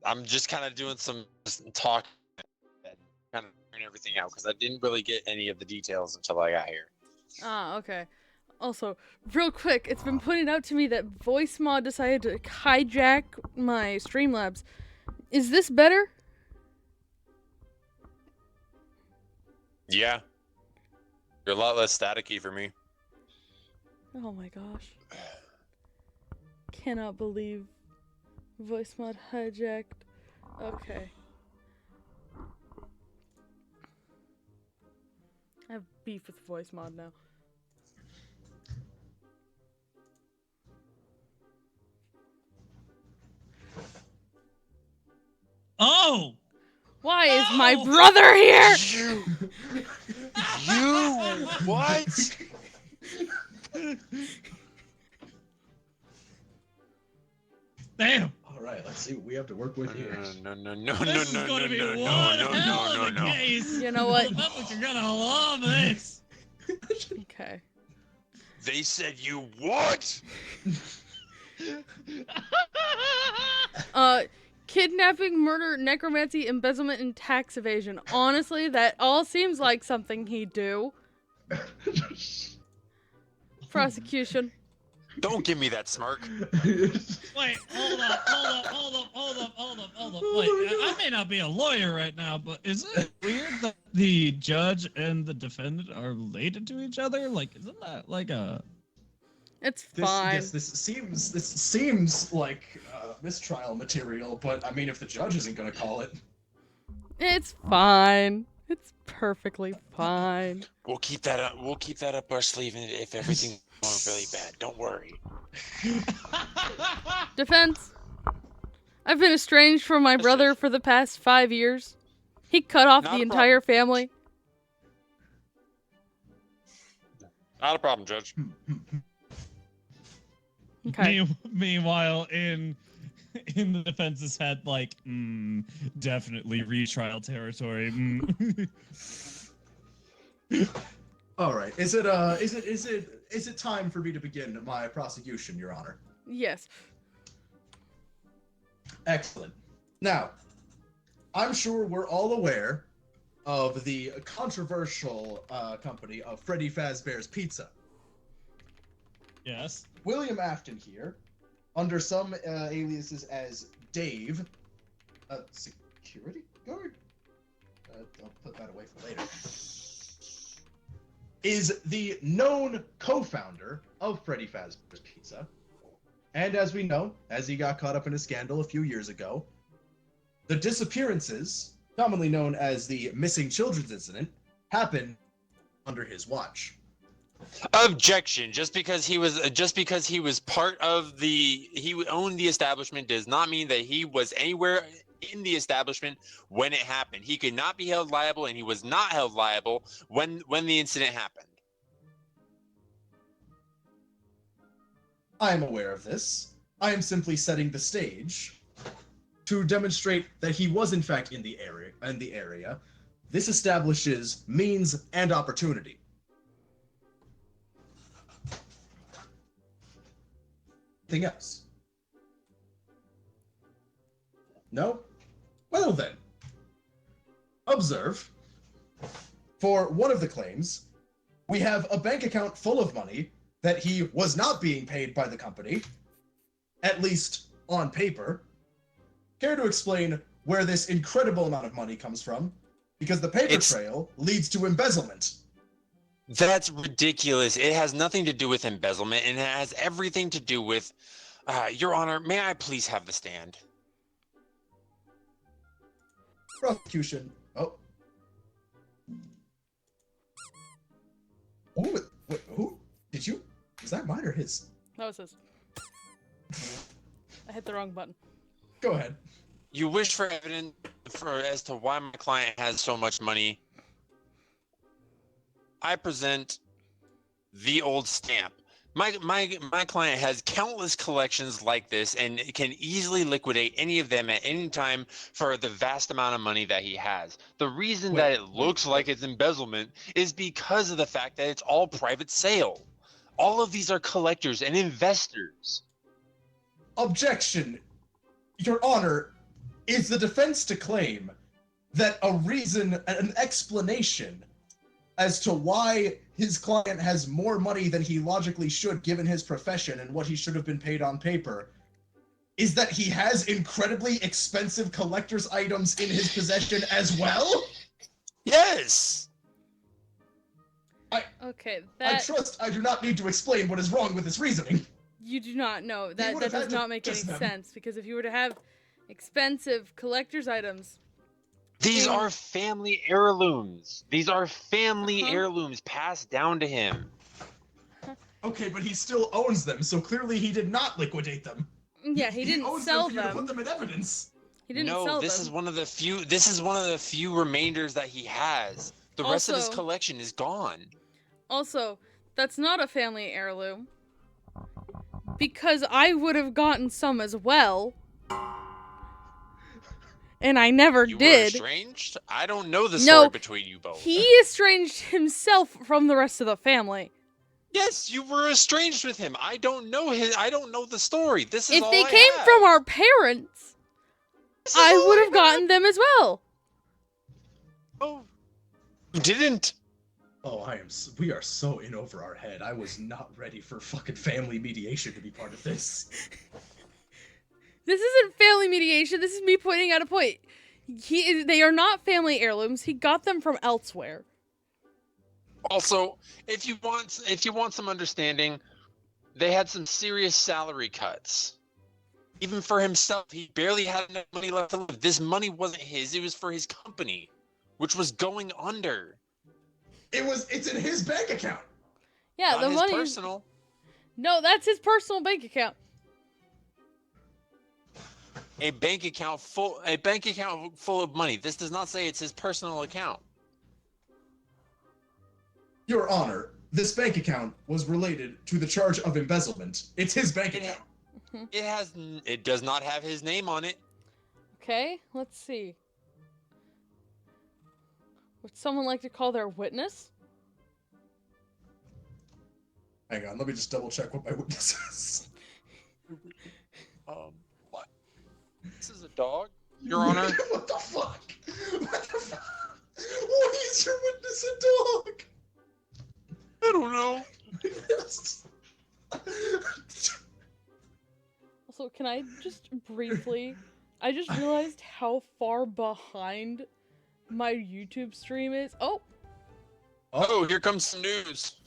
I'm just kind of doing some talk and kind of figuring everything out because I didn't really get any of the details until I got here. Ah, okay. Also, real quick, it's been pointed out to me that VoiceMod decided to hijack my Streamlabs. Is this better? Yeah. You're a lot less staticky for me. Oh my gosh. Cannot believe VoiceMod hijacked. Okay. I have beef with VoiceMod now. Oh! Why is my brother here? You what? Damn! All right, let's see what we have to work with here. This is gonna be one hell of a case. You know what? Public are gonna love this. Okay. They said you what? Kidnapping, murder, necromancy, embezzlement, and tax evasion. Honestly, that all seems like something he'd do. Prosecution. Don't give me that smirk. Wait, hold up. Wait, I may not be a lawyer right now, but is it weird that the judge and the defendant are related to each other? Like, isn't that like a... It's fine. Yes, this seems like mistrial material, but I mean, if the judge isn't gonna call it, It's fine. It's perfectly fine. We'll keep that up. We'll keep that up our sleeve if everything's going really bad. Don't worry. Defense. I've been estranged from my brother for the past 5 years. He cut off Not the a entire family. Not a problem, Judge. Okay. Meanwhile, in the defense's head, like, definitely retrial territory. all right. Is it time for me to begin my prosecution, Your Honor? Yes. Excellent. Now, I'm sure we're all aware of the controversial company of Freddy Fazbear's Pizza. Yes. William Afton here, under some aliases as Dave, security guard? I'll put that away for later. Is the known co-founder of Freddy Fazbear's Pizza. And as we know, as he got caught up in a scandal a few years ago, the disappearances commonly known as the missing children's incident, happened under his watch. Objection. Just because he was part of he owned the establishment does not mean that he was anywhere in the establishment when it happened. He could not be held liable, and he was not held liable when the incident happened. I am aware of this. I am simply setting the stage to demonstrate that he was in fact in the area. This establishes means and opportunity. Anything else? No? Well then. Observe. For one of the claims, we have a bank account full of money that he was not being paid by the company, at least on paper. Care to explain where this incredible amount of money comes from? Because the paper trail leads to embezzlement. That's ridiculous. It has nothing to do with embezzlement, and it has everything to do with, Your Honor, may I please have the stand? Prosecution. Oh. Who? Did you? Was that mine or his? That was his. I hit the wrong button. Go ahead. You wish for evidence as to why my client has so much money. I present the old stamp. My client has countless collections like this and can easily liquidate any of them at any time for the vast amount of money that he has. The reason that it looks like it's embezzlement is because of the fact that it's all private sale. All of these are collectors and investors. Objection. Your Honor, is the defense to claim that an explanation as to why his client has more money than he logically should given his profession and what he should have been paid on paper is that he has incredibly expensive collector's items in his possession as well? Yes! Okay, I trust I do not need to explain what is wrong with this reasoning. You do not know. That does not make any sense, because if you were to have expensive collector's items... These are family heirlooms. These are family heirlooms passed down to him. Okay, but he still owns them, so clearly he did not liquidate them. Yeah, he didn't sell them. Put them in evidence. He didn't sell them. No, this is one of the few. This is one of the few remainders that he has. The rest of his collection is gone. Also, that's not a family heirloom, because I would have gotten some as well. And I never did. You were estranged? I don't know the story between you both. He estranged himself from the rest of the family. Yes, you were estranged with him. I don't know I don't know the story. This is if all they I came have. from our parents, I would have gotten them as well. Oh, you didn't. Oh, we are so in over our head. I was not ready for fucking family mediation to be part of this. This isn't family mediation. This is me pointing out a point. They are not family heirlooms. He got them from elsewhere. Also, if you want some understanding, they had some serious salary cuts. Even for himself, he barely had enough money left to live. This money wasn't his. It was for his company, which was going under. It's in his bank account. Yeah, Not the his money. Personal. No, that's his personal bank account. A bank account full of money. This does not say it's his personal account. Your Honor, this bank account was related to the charge of embezzlement. It's his bank account. It does not have his name on it. Okay, let's see. Would someone like to call their witness? Hang on, let me just double check what my witness is. What? This is a dog, Your Honor. What the fuck? What the fuck? Why is your witness a dog? I don't know. Also, can I just briefly... I just realized how far behind my YouTube stream is. Oh! Oh, here comes some news.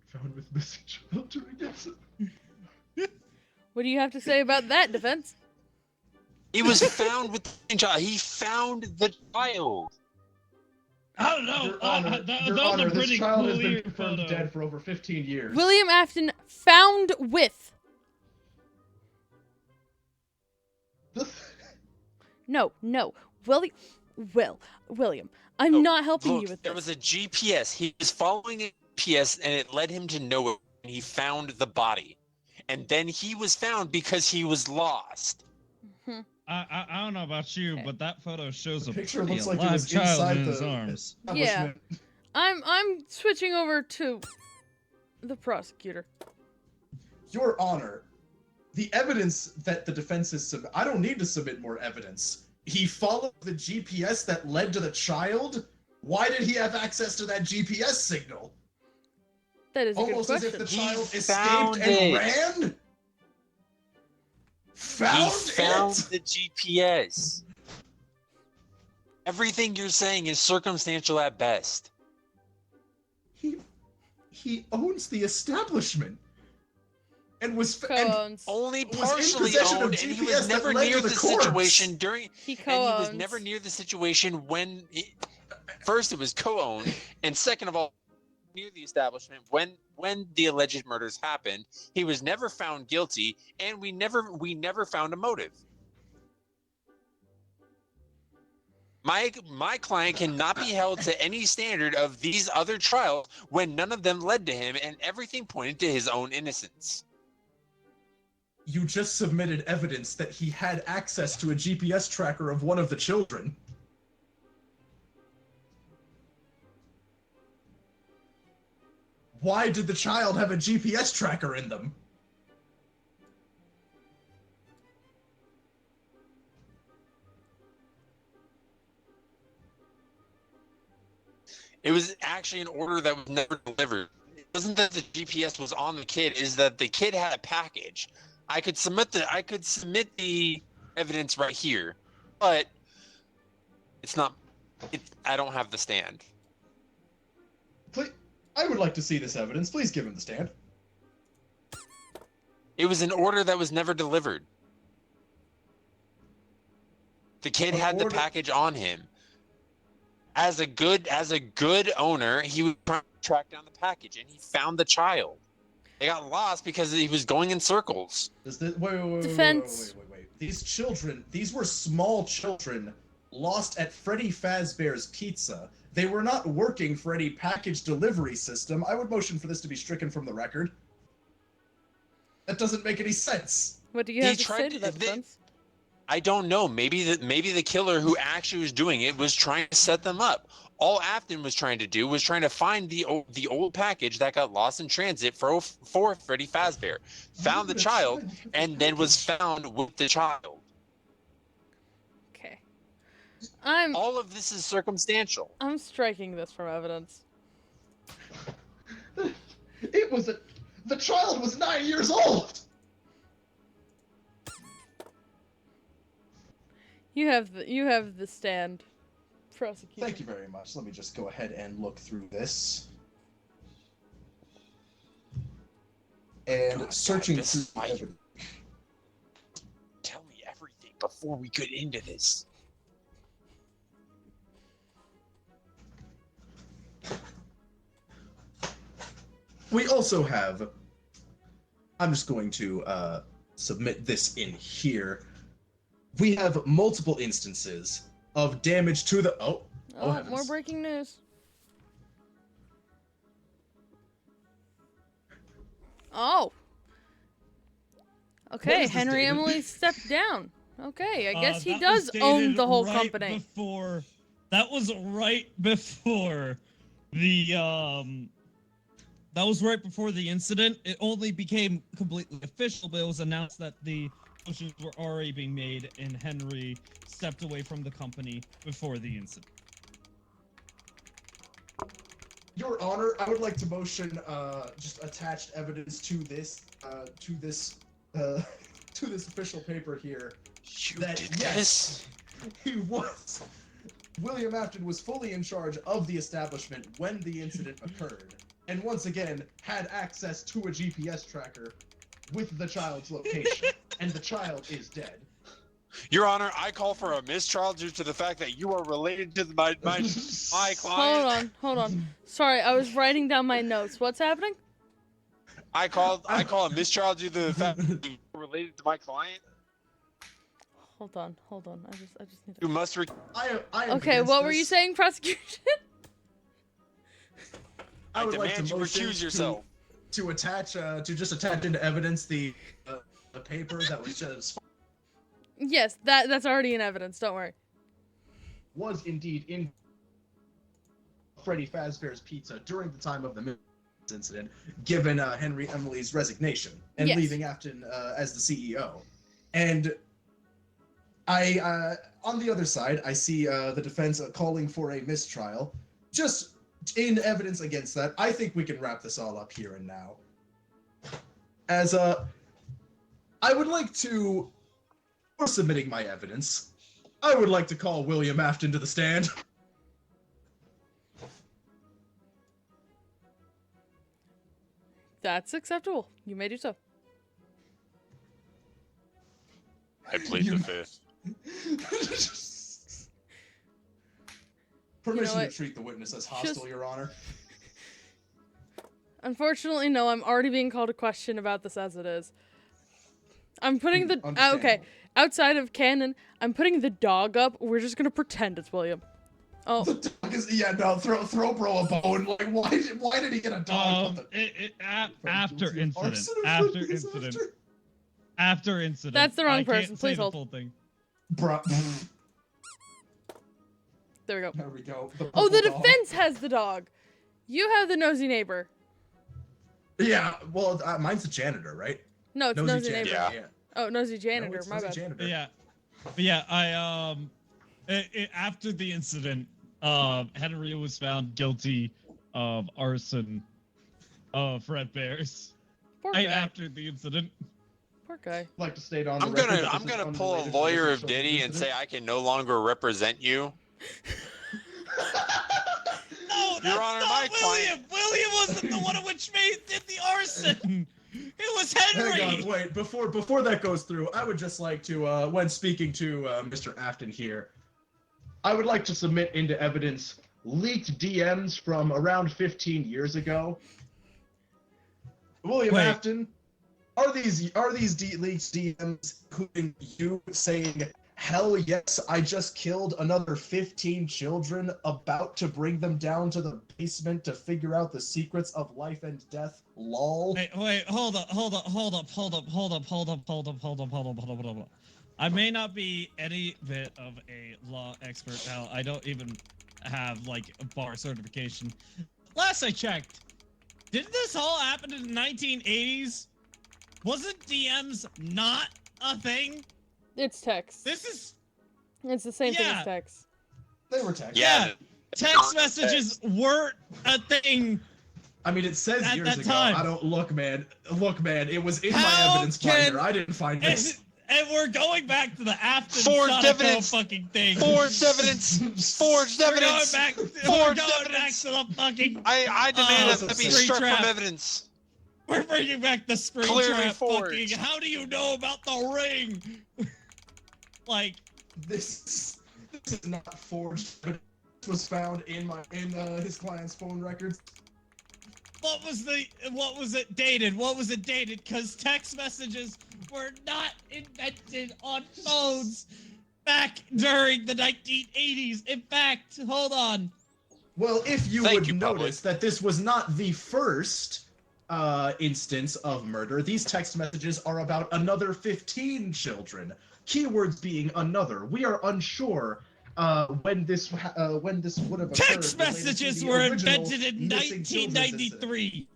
Found with missing children. What do you have to say about that, defense? He was found with the child. He found the child. I don't know. Your Honor, that Your was Honor, a this pretty child has been clear confirmed photo. dead for over 15 years. William Afton found with. No. William. I'm Oh, not helping Look, you with there this. was a GPS. He was following a GPS, and it led him to nowhere. And he found the body, and then he was found because he was lost. Mhm. I don't know about you, Okay. but that photo shows The a picture pretty looks like it alive was child inside in his the arms. Yeah. establishment. I'm switching over to the prosecutor. Your Honor, the evidence that the defense is I don't need to submit more evidence. He followed the GPS that led to the child? Why did he have access to that GPS signal? That is a Almost good as if question. the He child found escaped and it. ran? Found He found it? the GPS. Everything you're saying is circumstantial at best. He owns the establishment. And was and Co-owns. Only was in partially possession of owned, and he GPS was that never led near to the the corpse. situation during. He And he co-owns. was never near the situation when. First, it was co-owned, and second of all, near the establishment when the alleged murders happened. He was never found guilty, and we never found a motive. My client cannot be held to any standard of these other trials when none of them led to him, and everything pointed to his own innocence. You just submitted evidence that he had access to a GPS tracker of one of the children. Why did the child have a GPS tracker in them? It was actually an order that was never delivered. It wasn't that the GPS was on the kid, is that the kid had a package. I could submit the evidence right here, but it's not. I don't have the stand. Please, I would like to see this evidence. Please give him the stand. It was an order that was never delivered. The kid An had the order- package on him. As a good owner, he would try to track down the package, and he found the child. They got lost because he was going in circles. Wait. Defense. These children, these were small children lost at Freddy Fazbear's Pizza. They were not working for any package delivery system. I would motion for this to be stricken from the record. That doesn't make any sense. What do you He have to say tried to to- that they- defense? I don't know. Maybe the killer who actually was doing it was trying to set them up. All Afton was trying to do was trying to find the old package that got lost in transit for Freddy Fazbear. Found the child, and then was found with the child. Okay. All of this is circumstantial. I'm striking this from evidence. The child was 9 years old! You have the stand, prosecutor. Thank you very much. Let me just go ahead and look through this. And God, searching this through is why evidence. Tell me everything before we get into this. We also have, I'm just going to submit this in here. We have multiple instances of damage to the, oh heavens. More breaking news. Oh. Okay, is this Henry dated? Emily stepped down. Okay, I guess he That does was own dated the whole right company. That was right before the That was right before the incident. It only became completely official, but it was announced that the motions were already being made, and Henry stepped away from the company before the incident. Your Honor, I would like to motion just attached evidence to this official paper here. You That, did yes. this? William Afton was fully in charge of the establishment when the incident occurred, and once again had access to a GPS tracker with the child's location, and the child is dead. Your Honor, I call for a mistrial due to the fact that you are related to my client. Hold on. Sorry, I was writing down my notes. What's happening? I call a mistrial due to the fact that you are related to my client. Hold on. I just need to. You must. I am Okay, against what were you this. saying, prosecution? I would like demand to you motion recuse yourself. to attach just attach into evidence the paper that was just Yes, that's already in evidence. Don't worry. was indeed in Freddy Fazbear's Pizza during the time of the incident, given Henry Emily's resignation and Yes. leaving Afton as the CEO. And I, on the other side, I see the defense calling for a mistrial. Just in evidence against that, I think we can wrap this all up here and now. As I would like to, for submitting my evidence, I would like to call William Afton to the stand. That's acceptable. You may do so. I plead the fifth. Permission what? to treat the witness as hostile, Just- Your Honor. Unfortunately, no. I'm already being called a question about this as it is. I'm putting the okay Understandable. outside of canon. I'm putting the dog up. We're just gonna pretend it's William. Oh, The dog is, yeah, no, throw bro a bone. Like, why did he get a dog? After incident. Arson or After something? incident. After incident. That's the wrong I can't person. say Please the hold. full thing. Bruh. there we go. There we go. Oh, the purple dog. defense has the dog. You have the nosy neighbor. Yeah, well, mine's the janitor, right? No, it's nosy neighbor. Yeah. Oh, nosy janitor. No, it's My nosy bad. janitor. Yeah. But yeah, after the incident, Henry was found guilty of arson of Fred Bears. Poor Right guy. after the incident. Poor guy. I'd like to state on I'm the record gonna that I'm this is gonna pull a unrelated to lawyer this of Diddy and incident. say I can no longer represent you. No, that's Your Honor, not my William. William wasn't the one of which did the arson. It was Henry. Hang on, wait. Before that goes through, I would just like to, when speaking to Mr. Afton here, I would like to submit into evidence leaked DMs from around 15 years ago. William Wait. Afton, are these leaked DMs including you saying, "Hell yes, I just killed another 15 children, about to bring them down to the basement to figure out the secrets of life and death"? Lol. Wait, hold up. I may not be any bit of a law expert now. I don't even have like a bar certification. Last I checked, didn't this all happen in the 1980s? Wasn't DMs not a thing? It's text. This is It's the same thing Yeah. as text. They were text. Yeah. text messages weren't a thing. I mean, it says At years that ago. time. I don't look, man. Look, man. It was in my How evidence can- finder. I didn't find this. And we're going back to the Afton Forged Sonico evidence. fucking thing. Forged evidence. Forged We're going evidence. back. We're Forged going back evidence. to the fucking. I demand that be Springtrap. struck from evidence. We're bringing back the spring Clearly trap forged. fucking. How do you know about the ring? Like, This is not forged, but it was found in his client's phone records. what was it dated? What was it dated? Because text messages were not invented on phones back during the 1980s. In fact, hold on. Well, if you Thank would you, public. notice that this was not the first instance of murder, these text messages are about another 15 children. Keywords being another. We are unsure when this would have occurred. Text related to messages the were original invented in missing children's incident. 1993.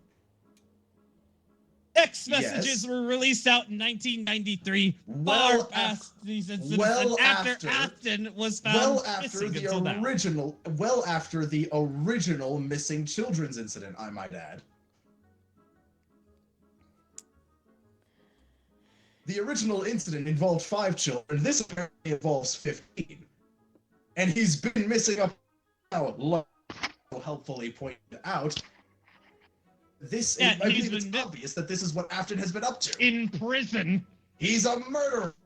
Text Yes. messages were released out in 1993, Well far past these incidents, well and after after- Afton was found Well after missing the until now. original missing children's incident, I might add. The original incident involved 5 children. This apparently involves 15. And he's been missing up now, helpfully pointed out. This Yeah, I he's believe it's been obvious that this is what Afton has been up to. In prison. He's a murderer.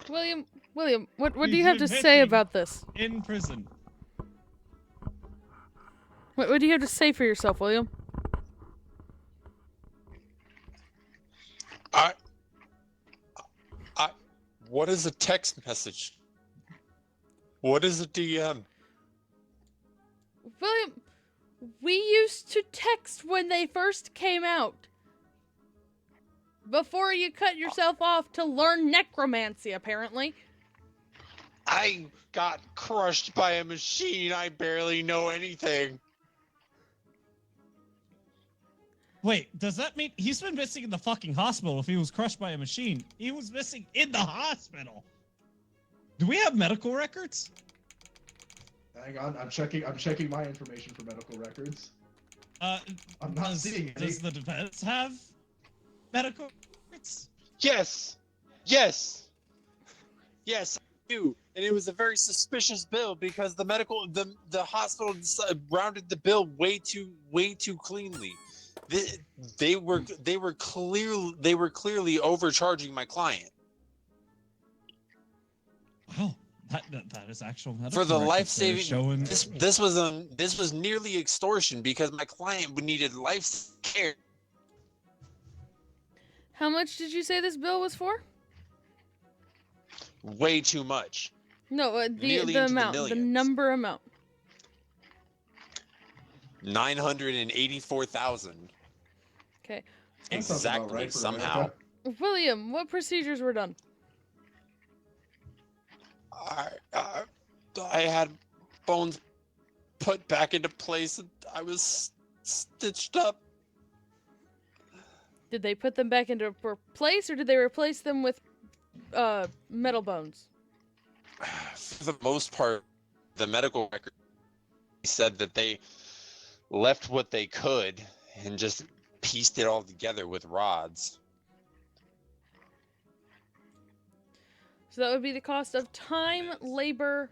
William, what do He's you have to say admitting- about this? In prison. What do you have to say for yourself, William? What is a text message? What is a DM? William, we used to text when they first came out. Before you cut yourself off to learn necromancy, apparently. I got crushed by a machine. I barely know anything. Wait, does that mean he's been missing in the fucking hospital if he was crushed by a machine? He was missing in the hospital. Do we have medical records? Hang on, I'm checking my information for medical records. I'm not does, seeing any. Does the defense have medical records? Yes, I do, and it was a very suspicious bill because the hospital rounded the bill way too cleanly. They were clearly overcharging my client Wow, that is actual medical for the records life-saving. showing. This was nearly extortion because my client needed life care. How much did you say this bill was for? Way too much. No, Nearly the into the amount, the millions. number amount. 984,000. Okay. That sounds about Exactly. right for Somehow. America. William, what procedures were done? I had bones put back into place. And I was stitched up. Did they put them back into place, or did they replace them with metal bones? For the most part, the medical record said that they left what they could and just pieced it all together with rods. So that would be the cost of time, labor,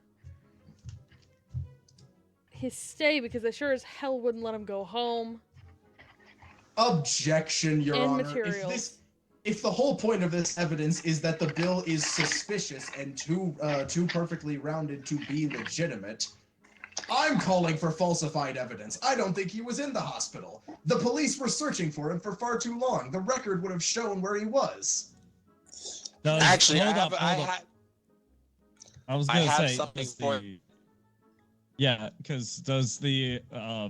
his stay, because I sure as hell wouldn't let him go home. Objection, Your And Honor. materials. If the whole point of this evidence is that the bill is suspicious and too perfectly rounded to be legitimate, I'm calling for falsified evidence. I don't think he was in the hospital. The police were searching for him for far too long. The record would have shown where he was. Actually, hold I up. was I gonna have say, something does for- yeah, because does the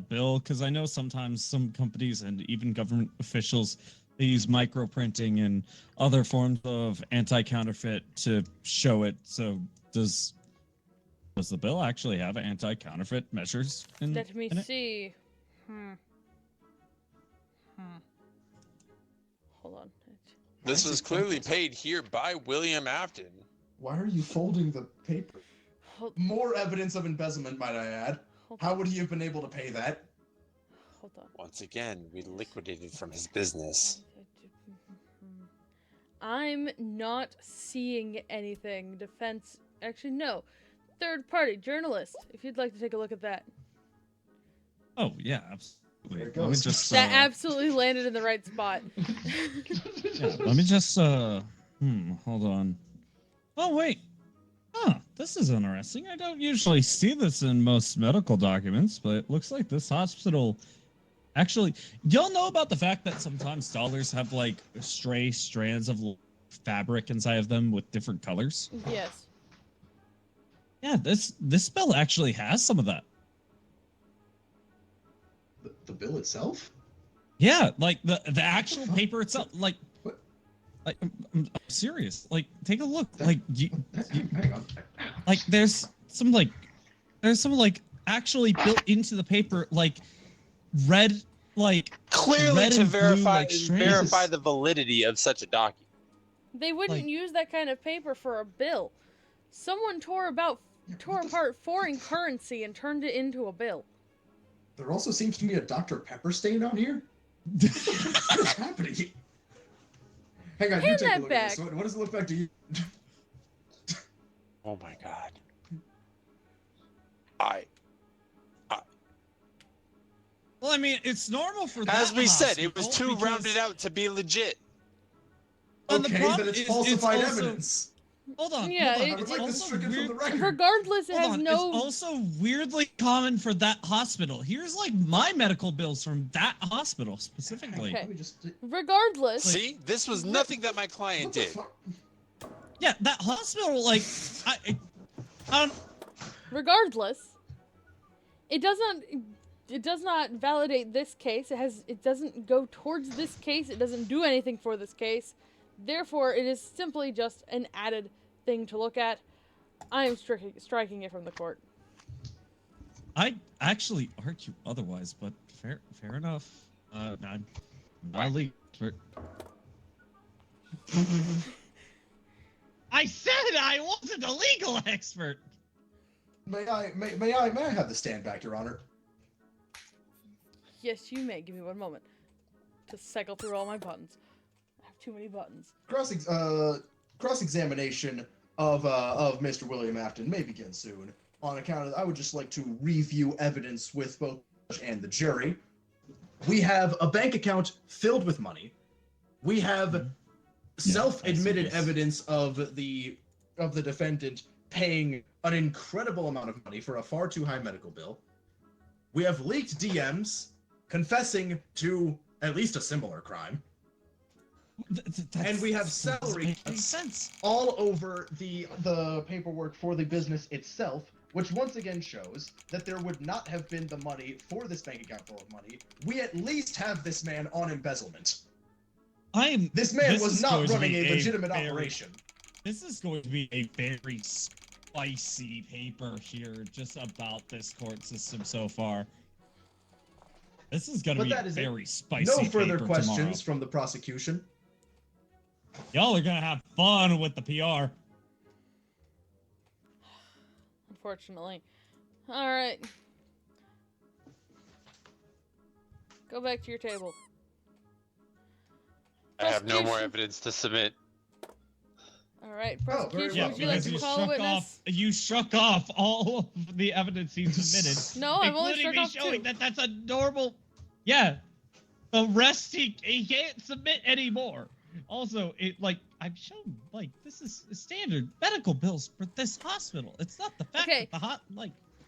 bill? Because I know sometimes some companies and even government officials they use microprinting and other forms of anti-counterfeit to show it. So does the bill actually have anti-counterfeit measures? Let me in it? see. Hold on. This was clearly paid here by William Afton. Why are you folding the paper? More evidence of embezzlement, might I add. How would he have been able to pay that? Hold on. Once again, we liquidated from his business. I'm not seeing anything. Defense. Actually, no. Third party journalist. If you'd like to take a look at that. Oh yeah, absolutely. There it Let me goes. just That absolutely landed in the right spot. yeah, let me just hold on. Oh wait. Huh, this is interesting. I don't usually see this in most medical documents, but it looks like this hospital actually, y'all know about the fact that sometimes dollars have like stray strands of fabric inside of them with different colors? Yes. Yeah, this bill actually has some of that. The bill itself? Yeah, like the actual paper itself. Like I'm serious. Like, take a look. Like, hang on. like there's some actually built into the paper like red Clearly red to and blue, verify like, strands. verify the validity of such a document. They wouldn't Like- use that kind of paper for a bill. Someone tore apart foreign currency and turned it into a bill. There also seems to be a Dr. Pepper stain on here. What is happening? Hang on, you Hand take a that look back. at this. What does it look like to you? Oh my god. Well, I mean, it's normal for As that we said, it was hospital too because- rounded out to be legit. And the Okay, problem then it's is falsified also- evidence. Hold on. Yeah, hold on. it- It's I'd like this also stricken from weird. the record. Regardless, it Hold has on. no. It's also weirdly common for that hospital. Here's like my medical bills from that hospital specifically. Okay. Let me just. Regardless, See, this was nothing that my client What the did. fuck? Yeah, that hospital, like, I don't. regardless, it does not validate this case. It doesn't go towards this case. It doesn't do anything for this case. Therefore, it is simply just an added thing to look at. I am striking it from the court. I actually argue otherwise, but fair enough. I'm not a legal expert. I said I wasn't a legal expert. May I have the stand back, Your Honor? Yes, you may. Give me one moment to cycle through all my buttons. I have too many buttons. Cross-examination of Mr. William Afton may begin soon. On account of, I would just like to review evidence with both the judge and the jury. We have a bank account filled with money. We have self-admitted yes. evidence of the defendant paying an incredible amount of money for a far too high medical bill. We have leaked DMs confessing to at least a similar crime. And we have salary makes sense. all over the paperwork for the business itself, which once again shows that there would not have been the money for this bank account full of money. We at least have this man on embezzlement. This man this was is not going to running be a legitimate very- operation. This is going to be a very spicy paper here, just about this court system so far. This is going to But be that a is it. very spicy No further paper questions tomorrow. from the prosecution. Y'all are going to have fun with the PR. Unfortunately. Alright. Go back to your table. I have no more Prosecution. evidence to submit. Alright, very prosecution, well. would you like to call a witness? You struck off all of the evidence he submitted. No, I've only including struck me off showing two. that that's a normal. Yeah, the rest he can't submit anymore. Also, I've shown this is standard medical bills for this hospital. It's not the fact Okay. that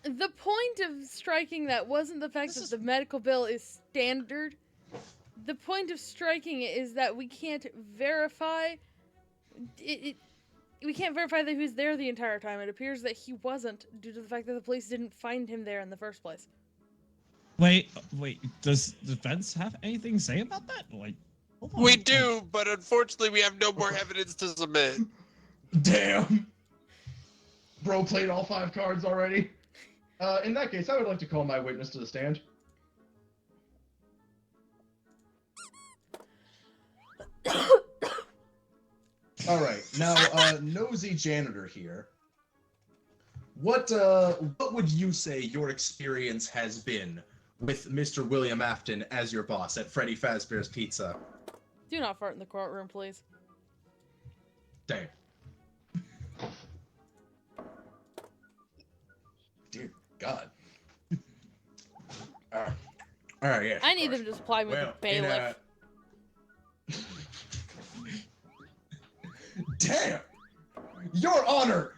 The point of striking that wasn't the fact This that is- the medical bill is standard. The point of striking it is that we can't verify we can't verify that he was there the entire time. It appears that he wasn't, due to the fact that the police didn't find him there in the first place. Wait. Does the defense have anything to say about that? Hold on. We do, but unfortunately, we have no more evidence to submit. Damn. Bro played all 5 cards already. In that case, I would like to call my witness to the stand. All right, now nosy janitor here. What would you say your experience has been with Mr. William Afton as your boss at Freddy Fazbear's Pizza? Do not fart in the courtroom, please. Damn. Dear God. All right, yeah. I need them to supply me with a bailiff. Damn! Your Honor!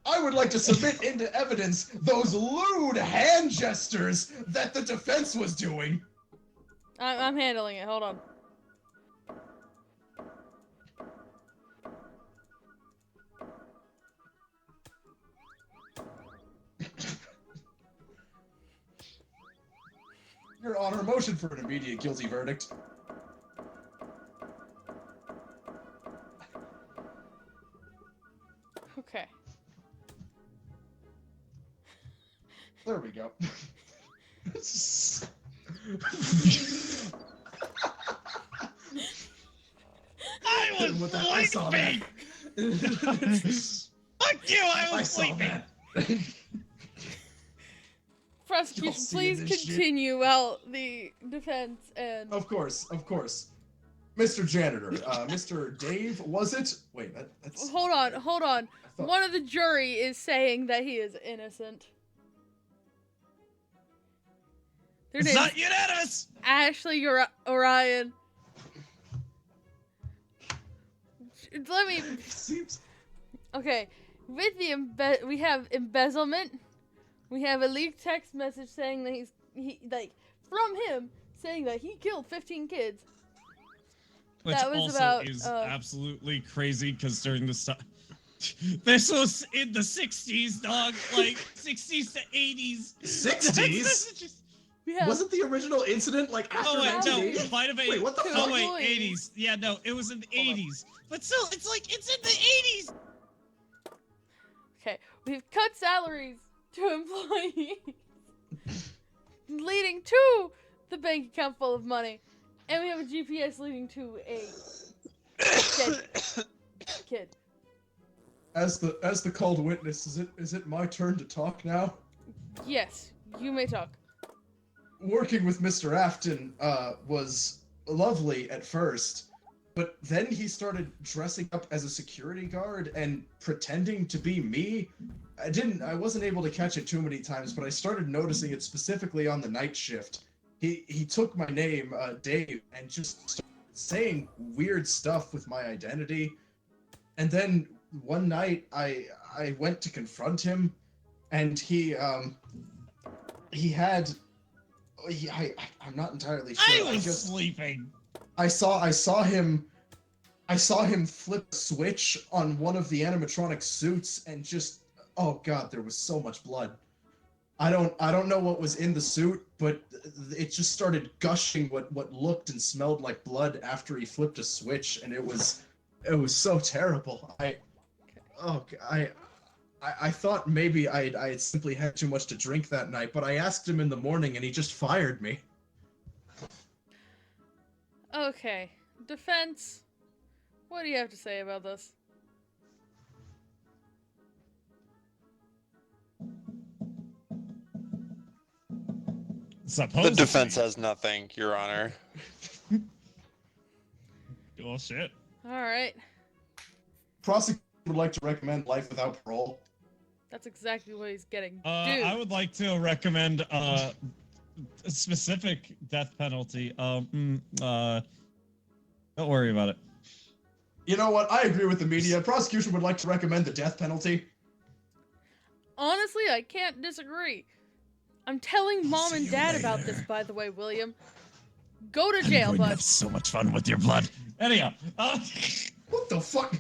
I would like to submit into evidence those lewd hand gestures that the defense was doing. I'm handling it. Hold on. Your Honor, motion for an immediate guilty verdict. Okay. There we go. I was What the- I saw that. Fuck you! I was I saw sleeping. that. Prosecution, seeing please this shit? continue while the defense and... Of course. Mr. Janitor, Mr. Dave, was it? Wait, that's... Hold on. I thought- One of the jury is saying that he is innocent. Their It's name's not unanimous. Ashley Orion. Let me... Okay, with the we have embezzlement. We have a leaked text message saying that from him saying that he killed 15 kids. Which That was also about, is absolutely crazy because during this time, this was in the 60s, dog, like 60s to 80s. 60s? We have, Wasn't the original incident like after Oh wait, no, 1980? might have been. Wait, what the Oh fuck? wait, Employees. 80s. Yeah, no, it was in the 80s. But still, it's like it's in the 80s. okay, we've cut salaries to employees, leading to the bank account full of money, and we have a GPS leading to a dead kid. As the called witness, is it my turn to talk now? Yes, you may talk. Working with Mr. Afton was lovely at first, but then he started dressing up as a security guard and pretending to be me. I wasn't able to catch it too many times, but I started noticing it specifically on the night shift. He took my name, Dave, and just started saying weird stuff with my identity. And then one night I went to confront him, and I'm not entirely sure. I was sleeping. I saw him flip a switch on one of the animatronic suits and just, oh god, there was so much blood. I don't know what was in the suit, but it just started gushing what looked and smelled like blood after he flipped a switch, and it was so terrible. I thought maybe I had simply had too much to drink that night, but I asked him in the morning and he just fired me. Okay, defense. What do you have to say about this? The defense has nothing, Your Honor. Oh shit. All right, Prosecutor would like to recommend life without parole. that's exactly what he's getting. Dude, I would like to recommend a specific death penalty. Don't worry about it. You know what? I agree with the media. Prosecution would like to recommend the death penalty. honestly, I can't disagree. I'm telling mom and dad about this, by the way, William. Go to jail, I'm going to bud. have so much fun with your blood. Anyhow, What the fuck?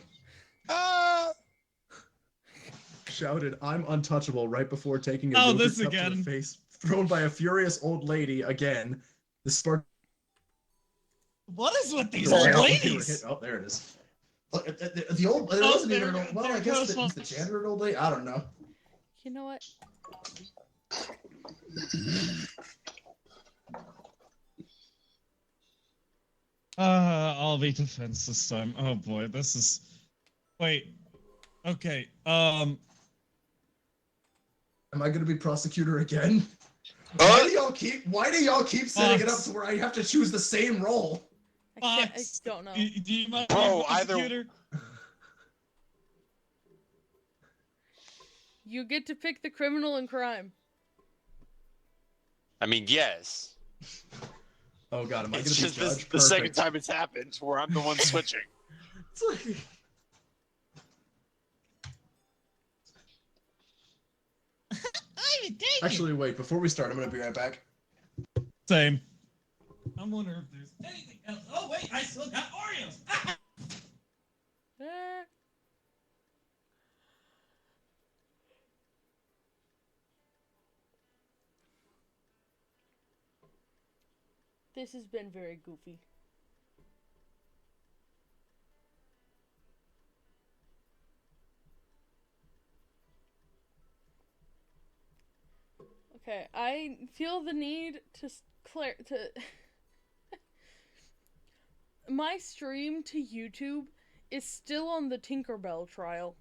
Shouted, "I'm untouchable" right before taking a Oh, yogurt this cup to again. the face, thrown by a furious old lady again. The spark. what is with these Oh, old yeah, ladies? Oh, there it is. Look, the old. It Oh, wasn't even there- an old. Well, there I guess goes one. the janitor an old lady. I don't know. You know what? I'll be defense this time. Oh boy, this is. Wait. Okay. Am I gonna be prosecutor again? Why do y'all keep setting it up to where I have to choose the same role? I Fox, don't know. Do you mind Bro, being either- prosecutor? You get to pick the criminal in crime. I mean, yes. Oh god, am I gonna It's be just judge? the second Perfect. time it's happened where I'm the one switching. It's like- Actually, wait. Before we start, I'm gonna be right back. Same. I'm wondering if there's anything else. Oh wait, I still got Oreos. Eh. This has been very goofy. Okay, I feel the need to my stream to YouTube is still on the Tinkerbell trial.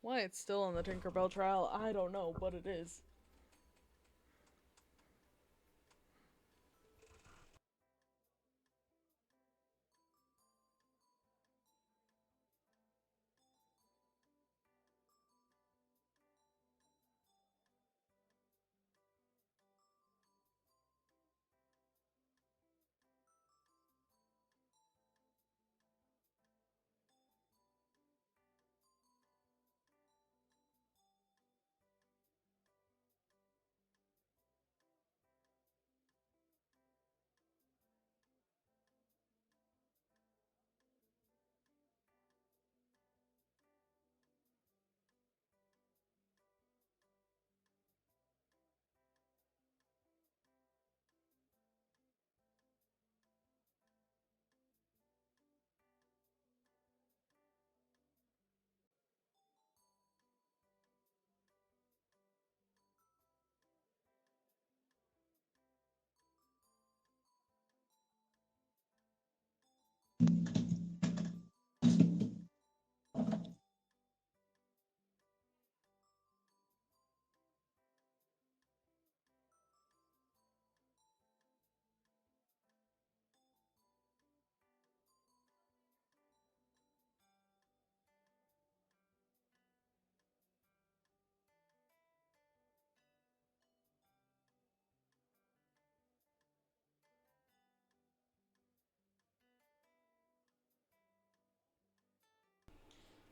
Why it's still on the Tinkerbell trial, I don't know, but it is.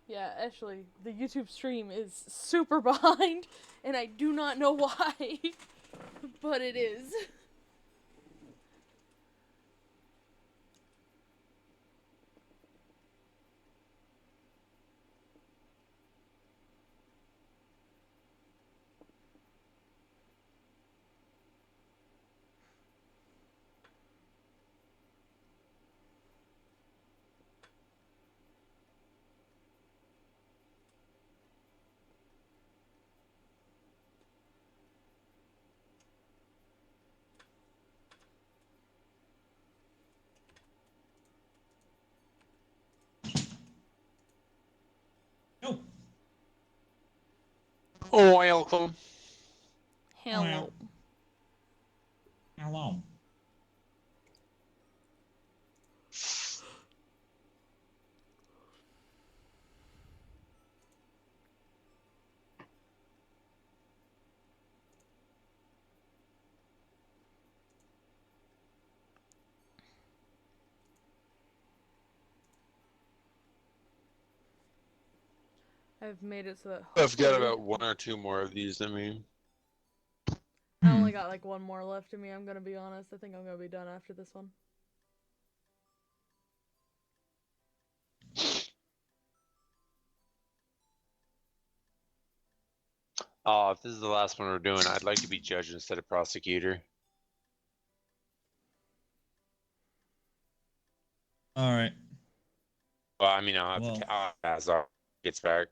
Yeah, actually, the YouTube stream is super behind, and I do not know why, but it is. No. Welcome. Hello. Hello. I've made it so that I've got hopefully- about 1 or 2 more of these. I mean, I only got like one more left in me, I'm gonna be honest. I think I'm gonna be done after this one. oh, if this is the last one we're doing, I'd like to be judge instead of prosecutor. All right. Well, I mean, I'll have Well. to as Zara gets back.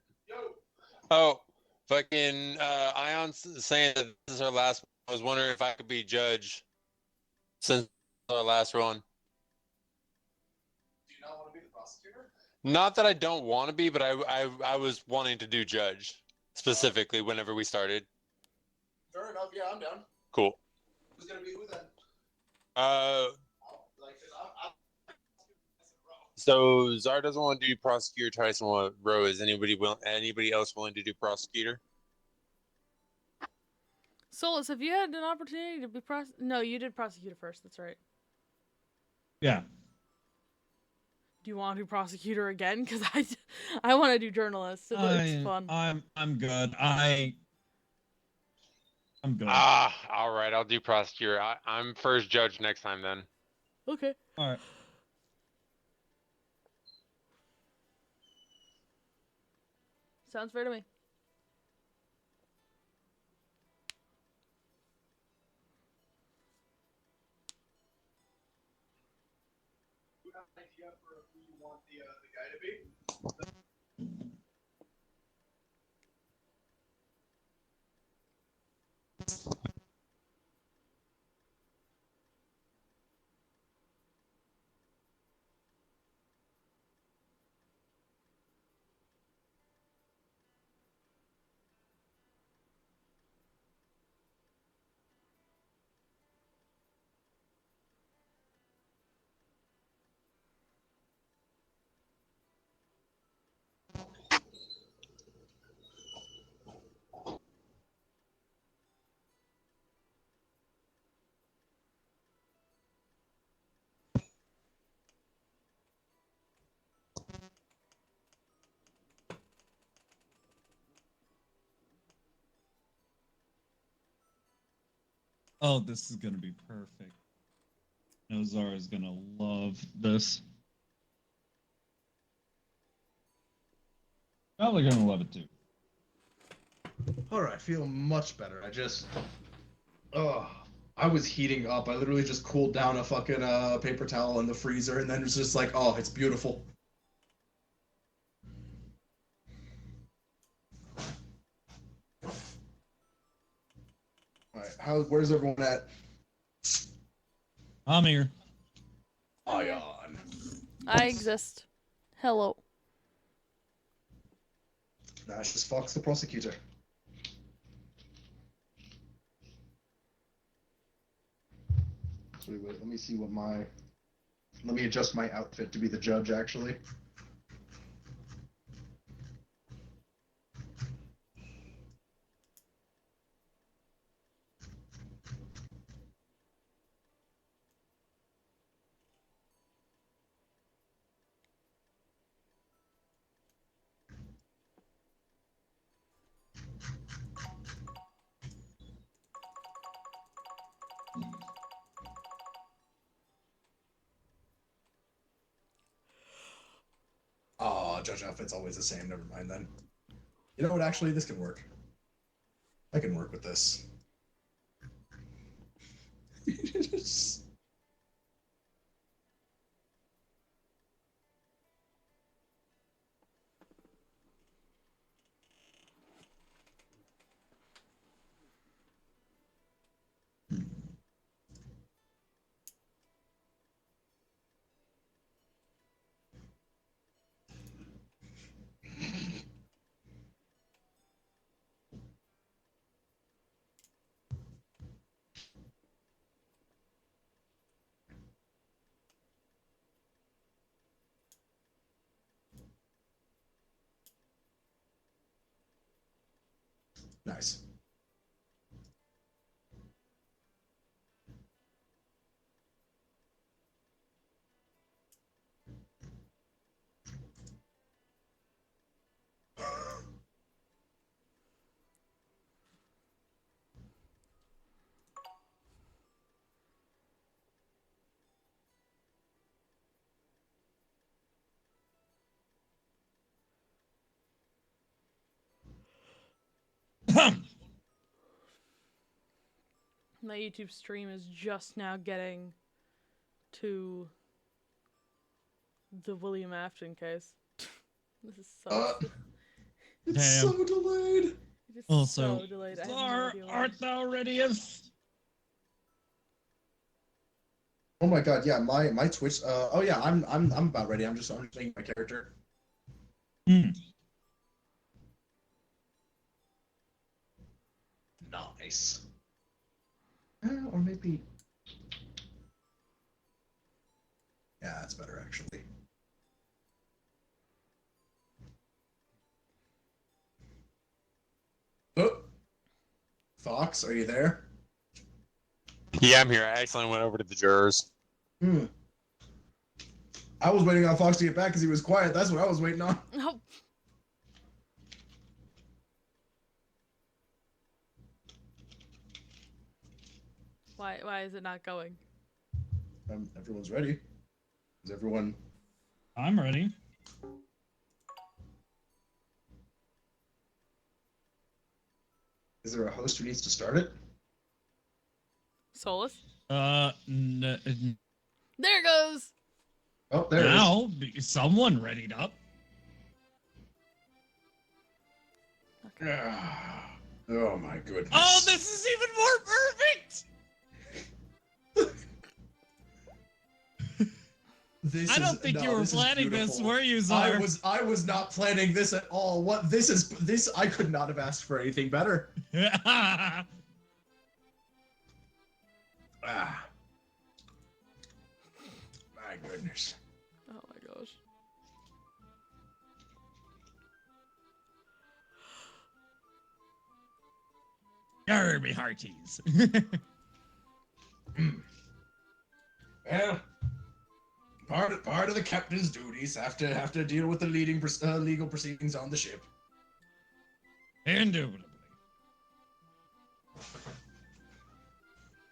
Oh, fucking Ion's saying that this is her last. I was wondering if I could be judge since it's our last one. Do you not want to be the prosecutor? Not that I don't want to be, but I was wanting to do judge specifically whenever we started. Fair enough. Yeah, I'm down. Cool. Who's gonna be who then? So Zara doesn't want to do prosecutor. Tyson want row. Is anybody else willing to do prosecutor? Solus, have you had an opportunity to be No, you did prosecutor first, that's right. Yeah. Do you want to do prosecutor again? Because I want to do journalist. It's fun. I'm good. I'm good. All right. I'll do prosecutor. I'm first judge next time then. Okay. All right. Sounds fair to me. Do you have an idea for who you want the guy to be? Oh, this is gonna be perfect. No, Zara's gonna love this. Probably gonna love it too. All right, feel much better. I was heating up. I literally just cooled down a fucking paper towel in the freezer, and then it was just like, oh, it's beautiful. All right, where's everyone at? I'm here. Ion. I exist. Hello. Nash is Fox the prosecutor. Wait, let me see what let me adjust my outfit to be the judge, actually. Oh, judge outfit's always the same. Never mind then. You know what? Actually, this can work. I can work with this. Nice. My YouTube stream is just now getting to the William Afton case. This is so. It's Damn. so delayed. It is Also, so delayed. I have no Czar, idea why. art thou ready? If Oh my god, yeah, my Twitch. Oh yeah, I'm about ready. I'm just making my character. Nice. Or maybe. Yeah, that's better actually. Oh, Fox, are you there? Yeah, I'm here. I accidentally went over to the jurors. I was waiting on Fox to get back because he was quiet. That's what I was waiting on. Oh. Why is it not going? Everyone's ready. Is everyone? I'm ready. Is there a host who needs to start it? Solus? There There it goes! Oh, there it is. now, someone readied up. Oh my goodness. Oh, this is even more perfect! I don't think you were planning this, were you, Czar? I was not planning this at all. What this I could not have asked for anything better. Ah. My goodness. Oh my gosh. Yarr, me hearties. Well, part of the captain's duties have to deal with the legal proceedings on the ship. Indubitably.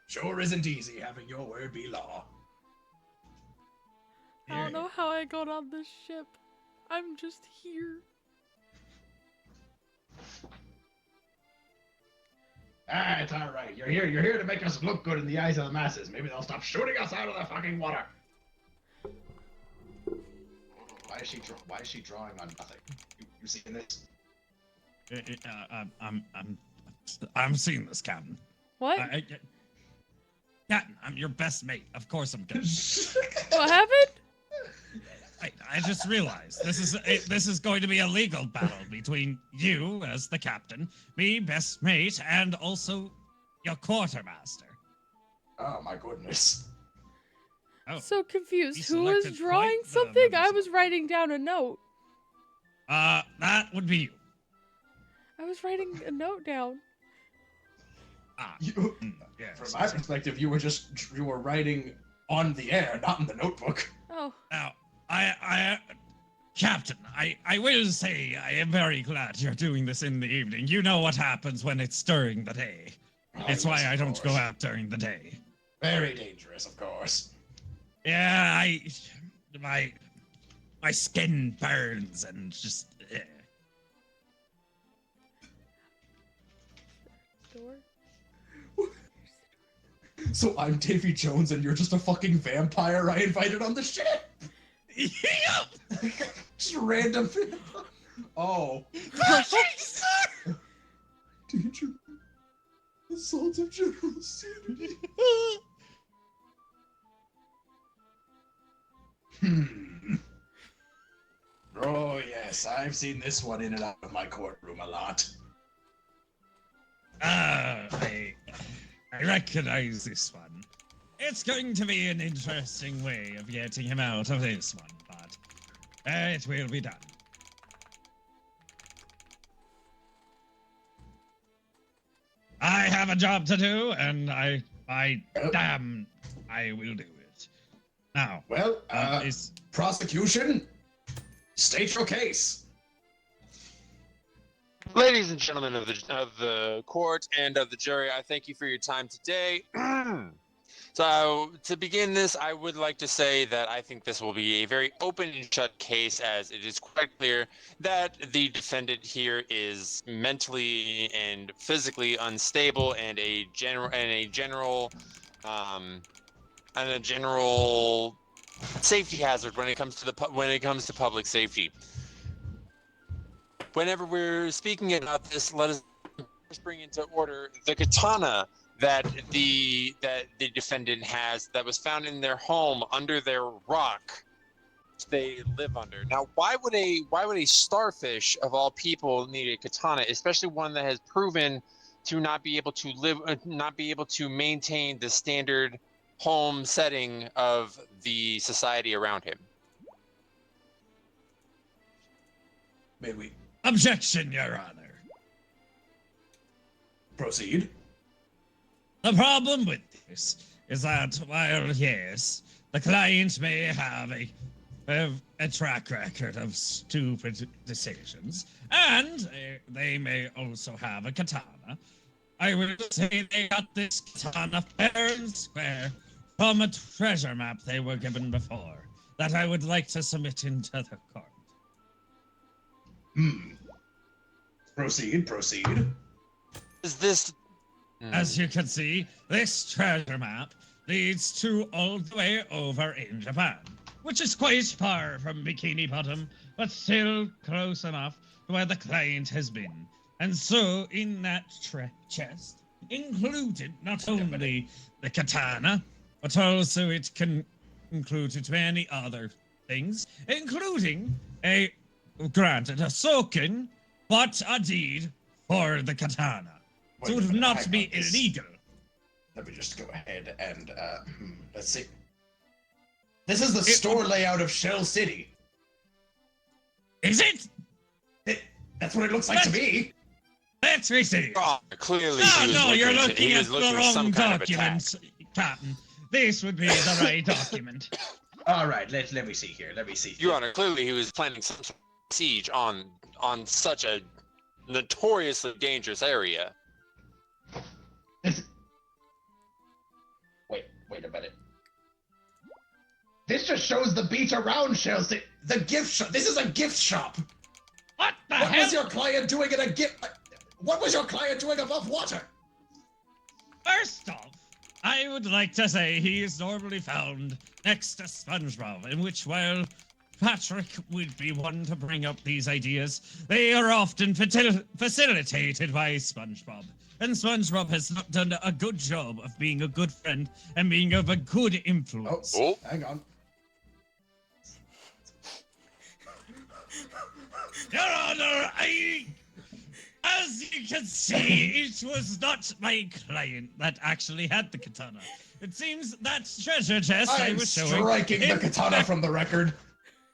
Sure isn't easy having your word be law. I don't know how I got on this ship. I'm just here. Ah, it's all right. You're here to make us look good in the eyes of the masses. Maybe they'll stop shooting us out of the fucking water. Why is she drawing on nothing? You seeing this? I'm seeing this, Captain. What? Captain, I'm your best mate. Of course I'm good. What happened? I just realized this is going to be a legal battle between you as the captain, me best mate, and also your quartermaster. Oh my goodness. Oh, So confused. you Who was selected drawing quite the something? I members was of- writing down a note. that would be you. I was writing a note down. Yes. From my perspective, you were writing on the air, not in the notebook. Oh. Now, Captain, I will say I am very glad you're doing this in the evening. You know what happens when it's during the day. It's why I don't go out during the day. Very dangerous, of course. Yeah, my skin burns and just. Door? So I'm Davy Jones and you're just a fucking vampire I invited on the ship? Yep! Just random. Oh. Danger. Assault of general sanity. Oh yes, I've seen this one in and out of my courtroom a lot. I recognize this one. It's going to be an interesting way of getting him out of this one, but it will be done. I have a job to do, and I will do it. Now, Well, is prosecution, state your case. Ladies and gentlemen of the court and of the jury, I thank you for your time today. So, to begin this, I would like to say that I think this will be a very open and shut case, as it is quite clear that the defendant here is mentally and physically unstable and a general safety hazard when it comes to public safety. Whenever we're speaking about this, let us first bring into order the katana that the defendant has, that was found in their home under their rock they live under. Now, why would a starfish of all people need a katana, especially one that has proven to not be able to maintain the standard home setting of the society around him? May we objection, Your Honor. proceed? The problem with this is that while, yes, the client may have a track record of stupid decisions, and they may also have a katana, I would say they got this katana fair and square from a treasure map they were given before, that I would like to submit into the court. Proceed. Is this... As you can see, this treasure map leads to all the way over in Japan, which is quite far from Bikini Bottom, but still close enough to where the client has been. And so, in that chest, included not only the katana, but also it can include many other things, including granted, a soken, but a deed for the katana. So it would not be illegal. Let me just go ahead and, let's see. This is the store layout of Shell City. Is it? That's what it looks like to me. Let's see. Oh, clearly, you're looking at the wrong document, Captain. This would be the right document. All right, let me see here. Your Honor, clearly he was planning some sort of siege on such a notoriously dangerous area. Wait a minute. This just shows the beach around Shell City. The gift shop. This is a gift shop. What the What hell? was your client doing in a gift? What was your client doing above water? First off, I would like to say he is normally found next to SpongeBob, in which, while Patrick would be one to bring up these ideas, they are often facilitated by SpongeBob. And SpongeBob has not done a good job of being a good friend and being of a good influence. Oh. Hang on. Your Honor, as you can see, it was not my client that actually had the katana. It seems that treasure chest I I'm was showing... striking the katana from the record.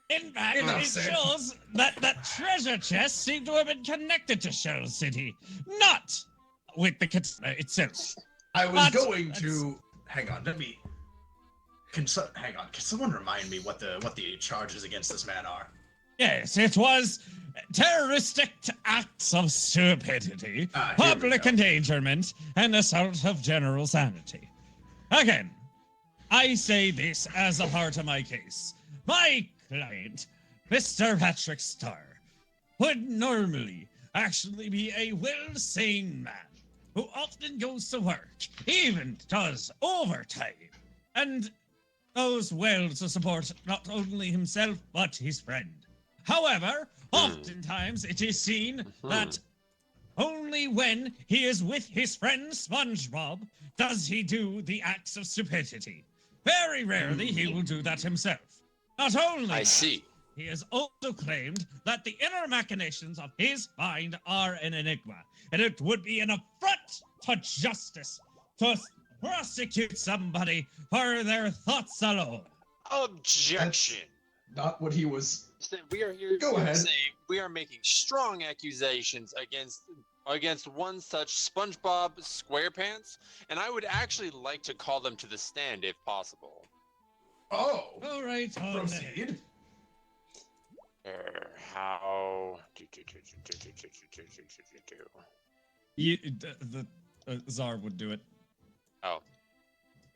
In fact, Enough it said. shows that treasure chest seemed to have been connected to Shell City, not with the katana itself. I was But going that's- to. Hang on. Let me. Hang on. Can someone remind me what the charges against this man are? Yes, it was terroristic acts of stupidity, Here we public go. endangerment, and assault of general sanity. Again, I say this as a part of my case. My client, Mr. Patrick Starr, would normally actually be a well-sane man who often goes to work, even does overtime, and knows well to support not only himself but his friend. However, oftentimes it is seen that only when he is with his friend SpongeBob does he do the acts of stupidity. Very rarely he will do that himself. Not only I that, see. he has also claimed that the inner machinations of his mind are an enigma, and it would be an affront to justice to prosecute somebody for their thoughts alone. Objection. Not what he was. We are here Go to ahead. say we are making strong accusations against one such SpongeBob SquarePants, and I would actually like to call them to the stand if possible. Oh, All right, proceed. How? The Czar would do it. Oh,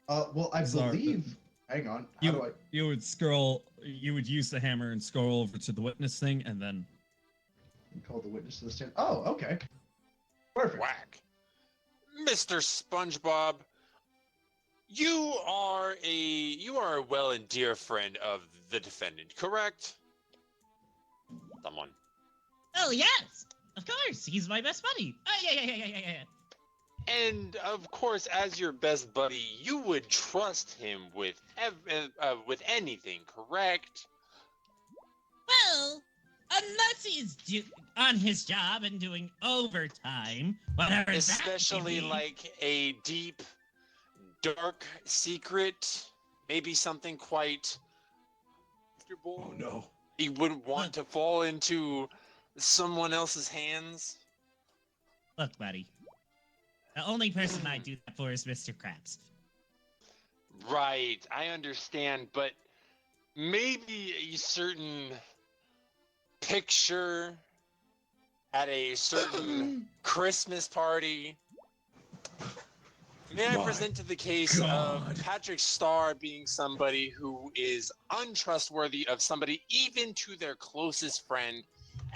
Well, I Sorry. believe. Hang on. How You do I? you would scroll. You would use the hammer and scroll over to the witness thing, and then Call the witness to the stand. Oh, okay. Perfect. whack. Mr. SpongeBob, you are a well and dear friend of the defendant, correct? Someone. Oh, yes! Of course, he's my best buddy. Oh, yeah. And of course, as your best buddy, you would trust him with anything, correct? Well, unless he's on his job and doing overtime, whatever that Especially may be. like a deep, dark secret, maybe something quite comfortable. Oh no. He wouldn't want to fall into someone else's hands. Look, buddy. The only person I do that for is Mr. Krabs. Right, I understand, but maybe a certain picture at a certain Christmas party. May I My present to the case God. of Patrick Starr being somebody who is untrustworthy of somebody, even to their closest friend,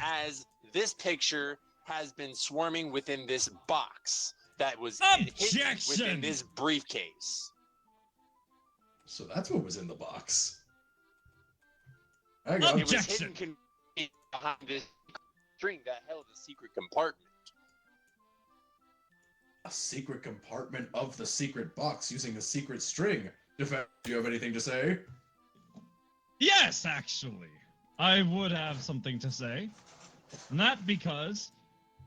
as this picture has been swarming within this box that was hidden within Objection! this briefcase. So that's what was in the box. Hang on. It was Objection. hidden behind this string that held a secret compartment. A secret compartment of the secret box using a secret string. Defense, do you have anything to say? yes, actually, I would have something to say. Not because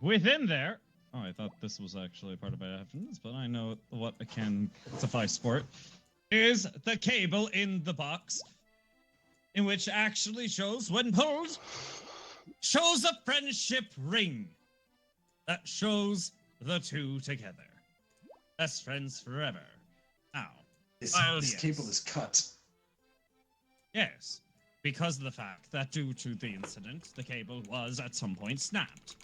within there. Oh, I thought this was actually part of my evidence, but I know what I can suffice for it. Is the cable in the box, in which actually shows, when pulled, shows a friendship ring that shows the two together. Best friends forever. Now, This, Well, this yes. cable is cut. yes, because of the fact that due to the incident, the cable was at some point snapped.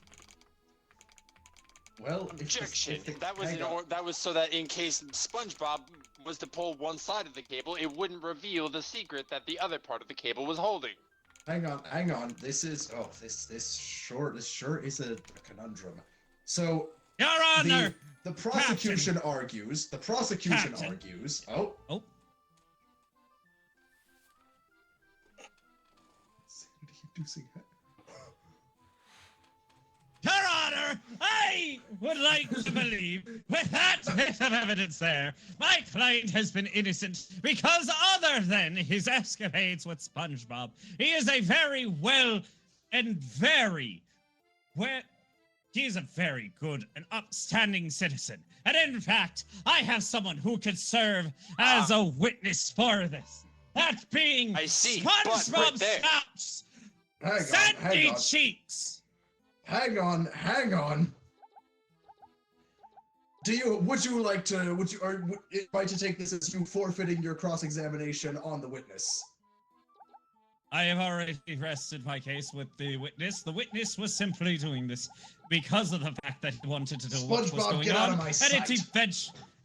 Well, Objection. That was so that in case SpongeBob was to pull one side of the cable, it wouldn't reveal the secret that the other part of the cable was holding. Hang on. This is this sure is a conundrum. So Your Honor! the prosecution argues. Captain. Oh. Oh. Sanity-inducing Your Honor, I would like to believe, with that bit of evidence there, my client has been innocent because other than his escapades with SpongeBob, he is a very well and very well. He is a very good and upstanding citizen. And in fact, I have someone who could serve as a witness for this. That being I see, but right SpongeBob there. Scout's Hang Sandy on. Cheeks. Hang on. Would you like to take this as you forfeiting your cross-examination on the witness? I have already rested my case with the witness. The witness was simply doing this because of the fact that he wanted to know what was SpongeBob, going get out on. of my sight.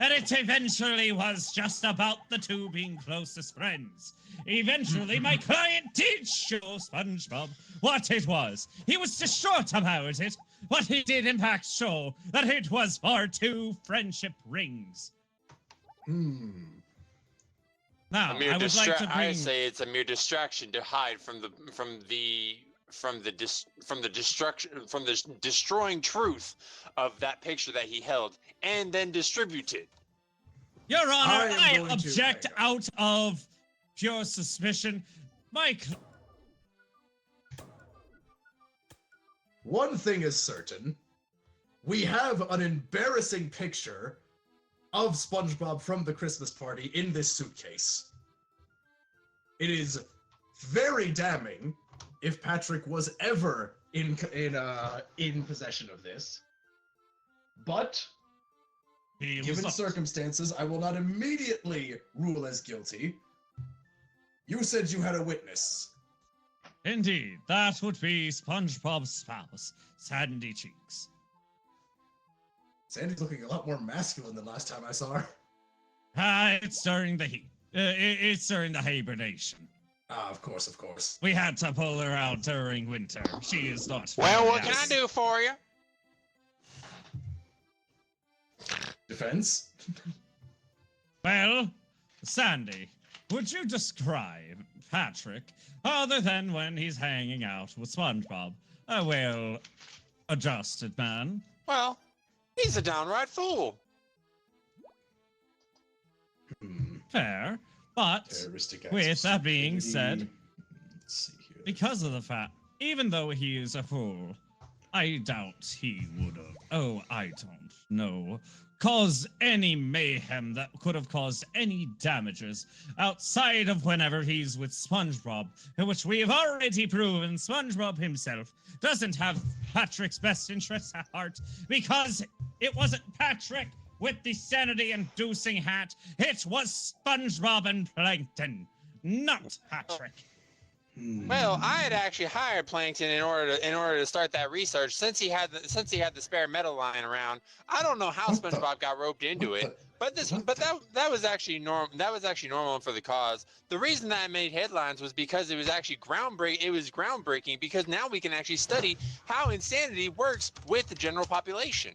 And it eventually was just about the two being closest friends. Eventually, my client did show SpongeBob what it was. He was distraught about it, but he did in fact show that it was for two friendship rings. Now, I would like to bring... I say it's a mere distraction to hide from the destroying truth of that picture that he held, and then distribute it. Your Honor, I going to- object out of pure suspicion. One thing is certain. We have an embarrassing picture of SpongeBob from the Christmas party in this suitcase. It is very damning if Patrick was ever in possession of this. But given circumstances, I will not immediately rule as guilty. You said you had a witness. Indeed, that would be SpongeBob's spouse, Sandy Cheeks. Sandy's looking a lot more masculine than last time I saw her. It's during the heat. It's during the hibernation. Of course, of course. We had to pull her out during winter. She is not. Well, what can I do for you? Defense? Well, Sandy, would you describe Patrick other than when he's hanging out with SpongeBob? A well-adjusted man. Well, he's a downright fool. Fair, but with that being said, let's see here. because of the fact, even though he is a fool, I doubt he would have, I don't know, caused any mayhem that could have caused any damages outside of whenever he's with SpongeBob, in which we have already proven SpongeBob himself doesn't have Patrick's best interests at heart, because it wasn't Patrick with the sanity-inducing hat, it was SpongeBob and Plankton, not Patrick. Well, I had actually hired Plankton in order to start that research. Since he had the spare metal lying around, I don't know how SpongeBob got roped into it. But that was actually normal. That was actually normal for the cause. The reason that it made headlines was because it was actually groundbreaking. It was groundbreaking because now we can actually study how insanity works with the general population.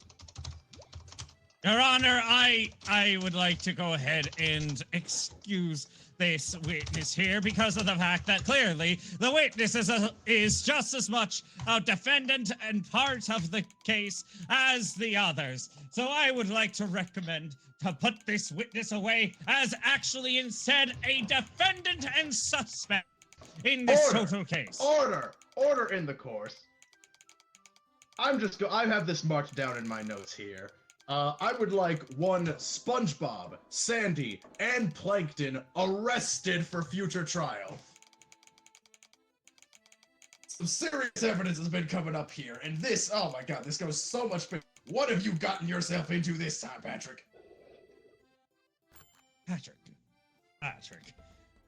Your Honor, I would like to go ahead and excuse this witness here because of the fact that clearly the witness is just as much a defendant and part of the case as the others. So I would like to recommend to put this witness away as actually instead a defendant and suspect in this total case. Order in the course. I have this marked down in my notes here. I would like one SpongeBob, Sandy, and Plankton arrested for future trial. Some serious evidence has been coming up here, and this, oh my god, this goes so much better. What have you gotten yourself into this time, Patrick? Patrick,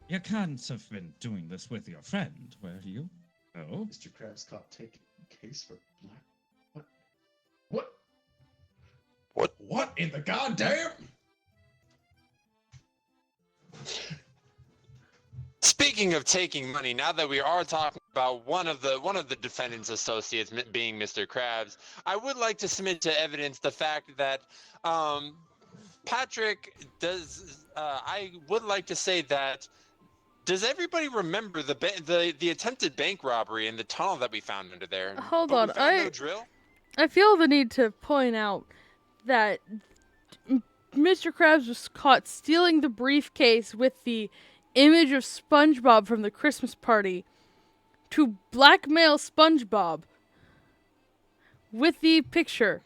you can't have been doing this with your friend, were you? Oh? Mr. Krabs caught taking case for black... What in the goddamn? Speaking of taking money, now that we are talking about one of the defendant's associates being Mr. Krabs, I would like to submit to evidence the fact that Patrick does. I would like to say that. Does everybody remember the attempted bank robbery in the tunnel that we found under there? Hold But on, no drill? I feel the need to point out that Mr. Krabs was caught stealing the briefcase with the image of SpongeBob from the Christmas party to blackmail SpongeBob with the picture.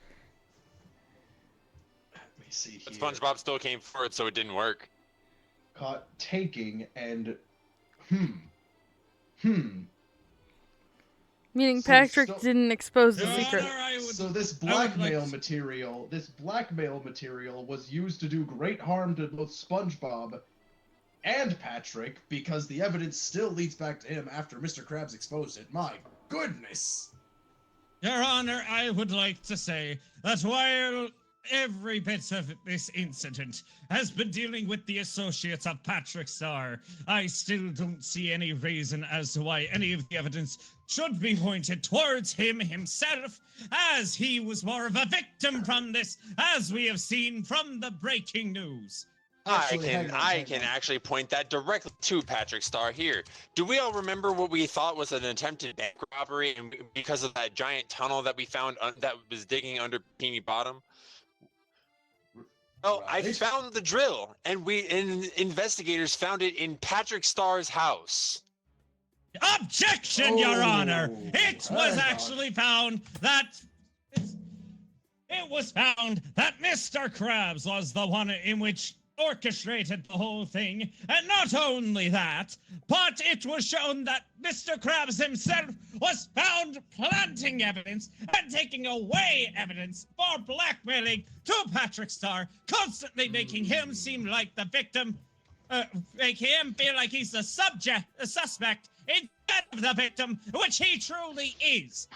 Let me see here. But SpongeBob still came for it, so it didn't work. Caught taking and... Meaning Patrick didn't expose the Your secret. Honor, So this blackmail material was used to do great harm to both SpongeBob and Patrick, because the evidence still leads back to him after Mr. Krabs exposed it. My goodness! Your Honor, I would like to say that while every bit of this incident has been dealing with the associates of Patrick Star, I still don't see any reason as to why any of the evidence should be pointed towards him himself, as he was more of a victim from this, as we have seen from the breaking news. I can actually point that directly to Patrick Star here. Do we all remember what we thought was an attempted bank robbery, and because of that giant tunnel that we found that was digging under Bikini Bottom? Well, I found the drill, and investigators found it in Patrick Starr's house. Objection, Your Honor! It was actually found that Mr. Krabs was the one in which orchestrated the whole thing, and not only that, but it was shown that Mr. Krabs himself was found planting evidence and taking away evidence for blackmailing to Patrick Star, constantly making him seem like the victim, making him feel like he's the suspect instead of the victim, which he truly is.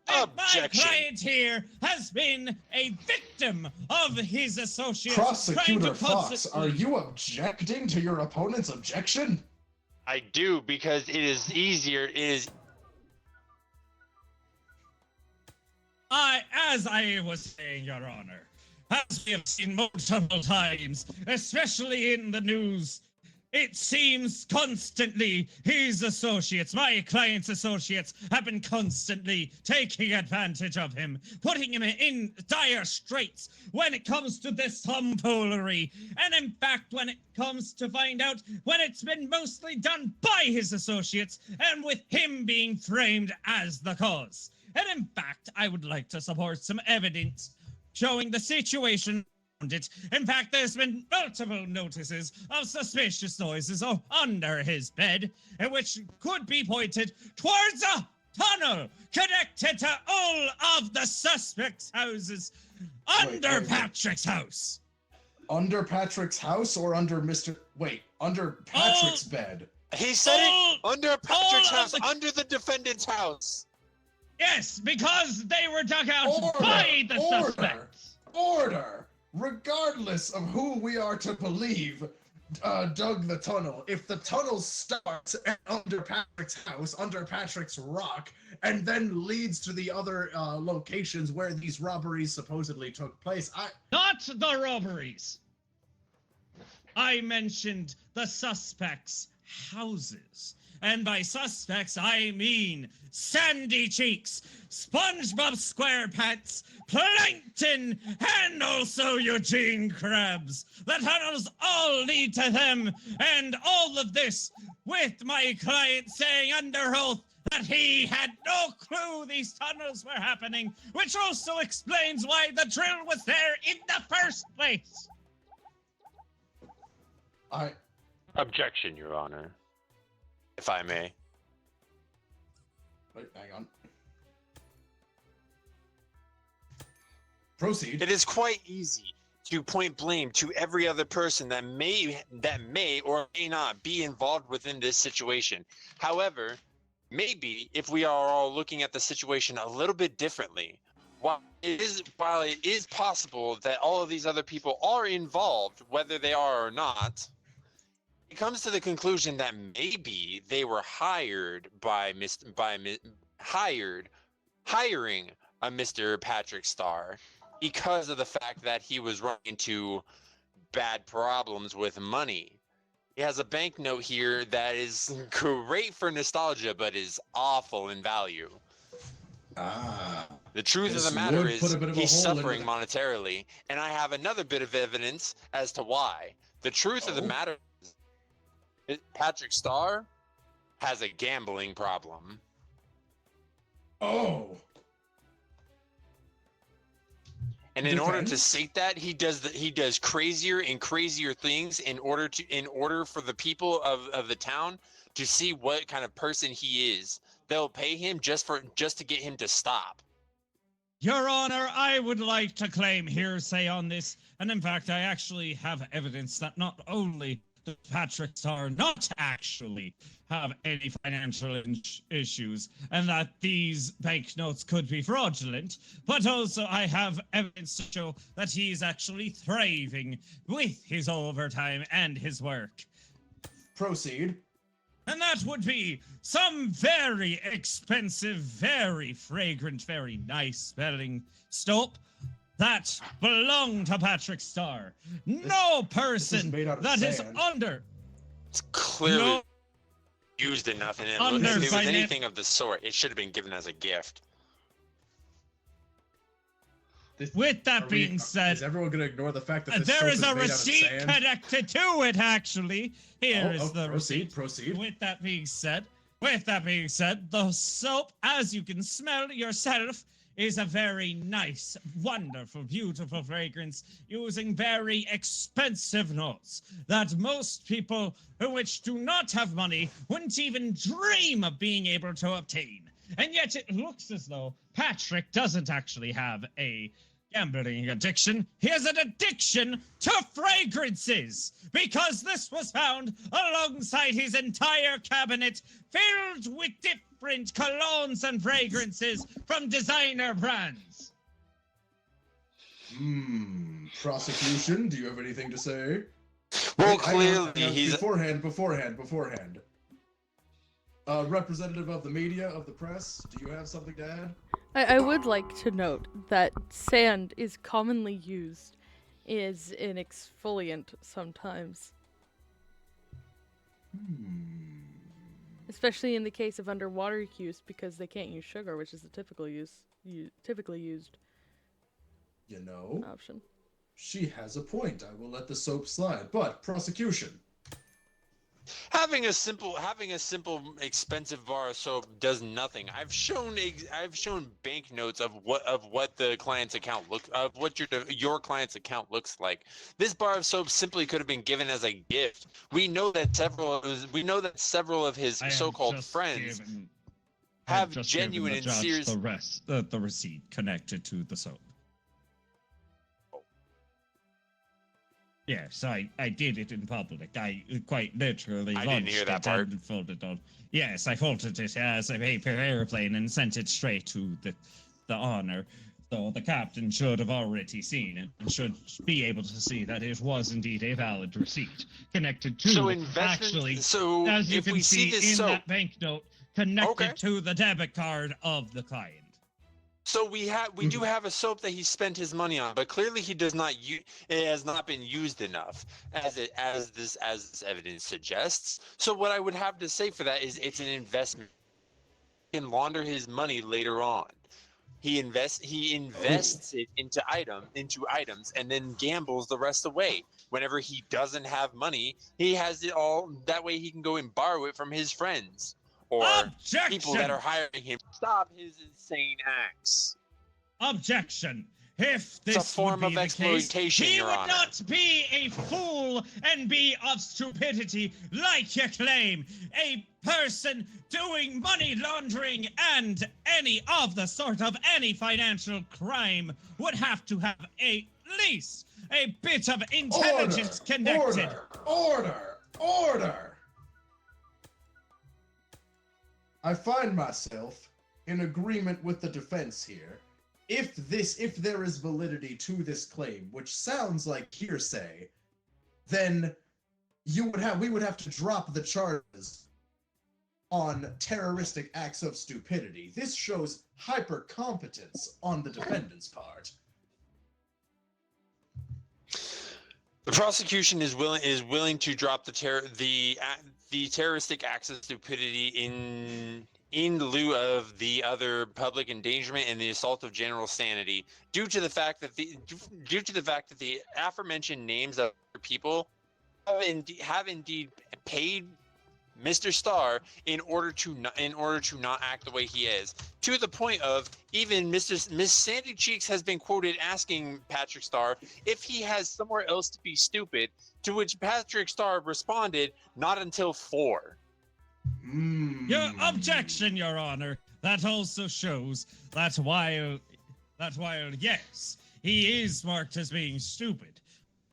My client here has been a victim of his associates. Prosecutor Fox, are you objecting to your opponent's objection? I do, because it is easier. As I was saying, Your Honor, as we have seen multiple times, especially in the news, it seems constantly his associates, my client's associates, have been constantly taking advantage of him, putting him in dire straits when it comes to this tomfoolery. And in fact, when it comes to find out, when it's been mostly done by his associates, and with him being framed as the cause. And in fact, I would like to support some evidence showing the situation. It. In fact, there's been multiple notices of suspicious noises under his bed, which could be pointed towards a tunnel connected to all of the suspects' houses under Patrick's house. Under Patrick's house or under under Patrick's bed? He said it under Patrick's house, under the defendant's house. Yes, because they were dug out by the suspects. Order! Regardless of who we are to believe dug the tunnel, if the tunnel starts under Patrick's house, under Patrick's rock, and then leads to the other locations where these robberies supposedly took place, Not the robberies! I mentioned the suspects' houses. And by suspects, I mean Sandy Cheeks, SpongeBob SquarePants, Plankton, and also Eugene Krabs. The tunnels all lead to them, and all of this with my client saying under oath that he had no clue these tunnels were happening, which also explains why the drill was there in the first place. Objection, Your Honor. If I may. Wait, hang on. Proceed. It is quite easy to point blame to every other person that may or may not be involved within this situation. However, maybe if we are all looking at the situation a little bit differently, while it is possible that all of these other people are involved, whether they are or not, it comes to the conclusion that maybe they were hired hiring a Mr. Patrick Star because of the fact that he was running into bad problems with money. He has a banknote here that is great for nostalgia, but is awful in value. The truth of the matter is he's suffering monetarily, and I have another bit of evidence as to why. The truth of the matter is Patrick Star has a gambling problem. Oh. And in order to sate that, he does crazier and crazier things in order for the people of the town to see what kind of person he is. They'll pay him just to get him to stop. Your Honor, I would like to claim hearsay on this, and in fact, I actually have evidence that not only does Patrick Star not actually have any financial issues, and that these banknotes could be fraudulent, but also I have evidence to show that he's actually thriving with his overtime and his work. Proceed. And that would be some very expensive, very fragrant, very nice smelling soap that belonged to Patrick Star. No person made out of that is sand. under. It's clearly No. used enough, and Under if it was finan- anything of the sort, it should have been given as a gift. With that Are being we, said, is everyone going to ignore the fact that this there soap is a made out of receipt sand? connected to it, actually. Here is the receipt. Proceed. With that being said, the soap, as you can smell yourself, is a very nice, wonderful, beautiful fragrance using very expensive notes that most people which do not have money wouldn't even dream of being able to obtain. And yet it looks as though Patrick doesn't actually have a gambling addiction. He has an addiction to fragrances, because this was found alongside his entire cabinet filled with different colognes and fragrances from designer brands. Prosecution, do you have anything to say? Well, Hang on, clearly he's beforehand. Representative of the media, of the press, do you have something to add? I would like to note that sand is commonly used as an exfoliant sometimes. Especially in the case of underwater use, because they can't use sugar, which is the typically used You know, option. she has a point. I will let the soap slide. But prosecution. having a simple expensive bar of soap does nothing. I've shown banknotes of what the client's account what your client's account looks like. This bar of soap simply could have been given as a gift. We know that several of his so-called friends have genuine and serious. The receipt connected to the soap. Yes, I did it in public. I quite literally I didn't hear that part. and folded on. Yes, I folded it as a paper airplane and sent it straight to the honor. So the captain should have already seen it and should be able to see that it was indeed a valid receipt connected to. So investment. Actually, So as you if can we see this in soap, that banknote connected to the debit card of the client. so we do have a soap that he spent his money on, but clearly he does not it has not been used enough, as this evidence suggests. So what I would have to say for that is it's an investment. He can launder his money later on. He invests it into items and then gambles the rest away. Whenever he doesn't have money, he has it all. That way he can go and borrow it from his friends or people that are hiring him to stop his insane acts. Objection. If this It's a form would be of the case, exploitation, he Your would Honor. not be a fool and be of stupidity like you claim. A person doing money laundering and any financial crime would have to have at least a bit of intelligence connected. Order! I find myself in agreement with the defense here. If there is validity to this claim, which sounds like hearsay, then we would have to drop the charges on terroristic acts of stupidity. This shows hypercompetence on the defendant's part. The prosecution is willing to drop the terroristic acts of stupidity in lieu of the other public endangerment and the assault of general sanity, due to the fact that the aforementioned names of people have indeed paid Mr. Starr in order to not act the way he is, to the point of even Miss Sandy Cheeks has been quoted asking Patrick Starr if he has somewhere else to be stupid, to which Patrick Starr responded, "Not until 4." Your objection, Your Honor. That also shows that while yes, he is marked as being stupid,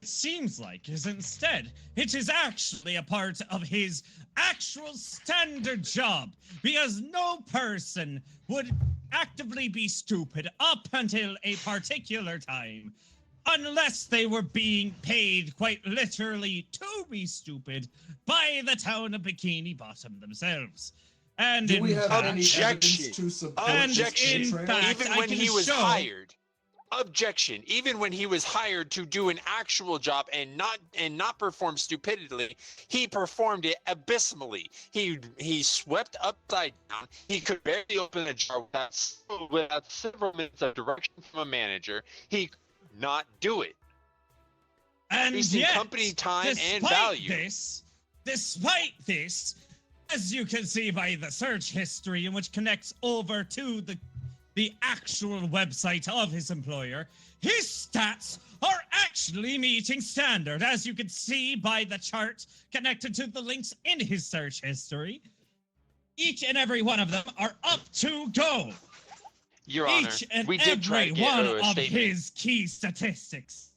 it seems like is instead, it is actually a part of his actual standard job, because no person would actively be stupid up until a particular time, unless they were being paid quite literally to be stupid by the town of Bikini Bottom themselves. And Do in we have fact, any evidence to support Objection. this in betrayal? fact, Even I when can he was show- hired. Objection. Even when he was hired to do an actual job and not perform stupidly, he performed it abysmally. He swept upside down. He could barely open a jar without several minutes of direction from a manager. He could not do it. And Wasting yet, company time and despite value. Despite this, as you can see by the search history, in which connects over to the actual website of his employer, his stats are actually meeting standard, as you can see by the chart connected to the links in his search history. Each and every one of them are up to go. Your Honor, Each and we did try every to get one a of statement. his key statistics.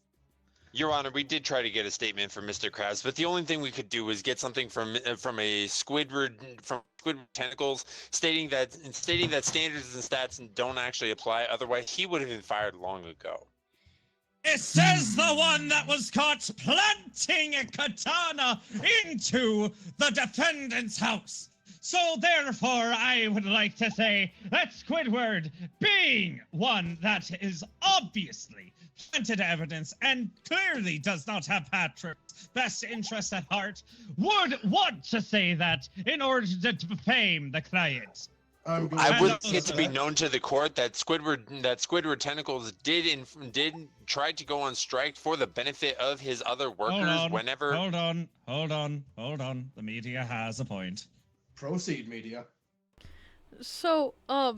Your Honor, we did try to get a statement from Mr. Krabs, but the only thing we could do was get something from Squidward Tentacles stating that standards and stats don't actually apply. Otherwise, he would have been fired long ago. It says the one that was caught planting a katana into the defendant's house. So therefore, I would like to say that Squidward, being one that is obviously planted evidence and clearly does not have Patrick's best interest at heart, would want to say that in order to defame the client. I would like it to be known to the court that Squidward Tentacles did try to go on strike for the benefit of his other workers whenever. Hold on. The media has a point. Proceed, media. So, I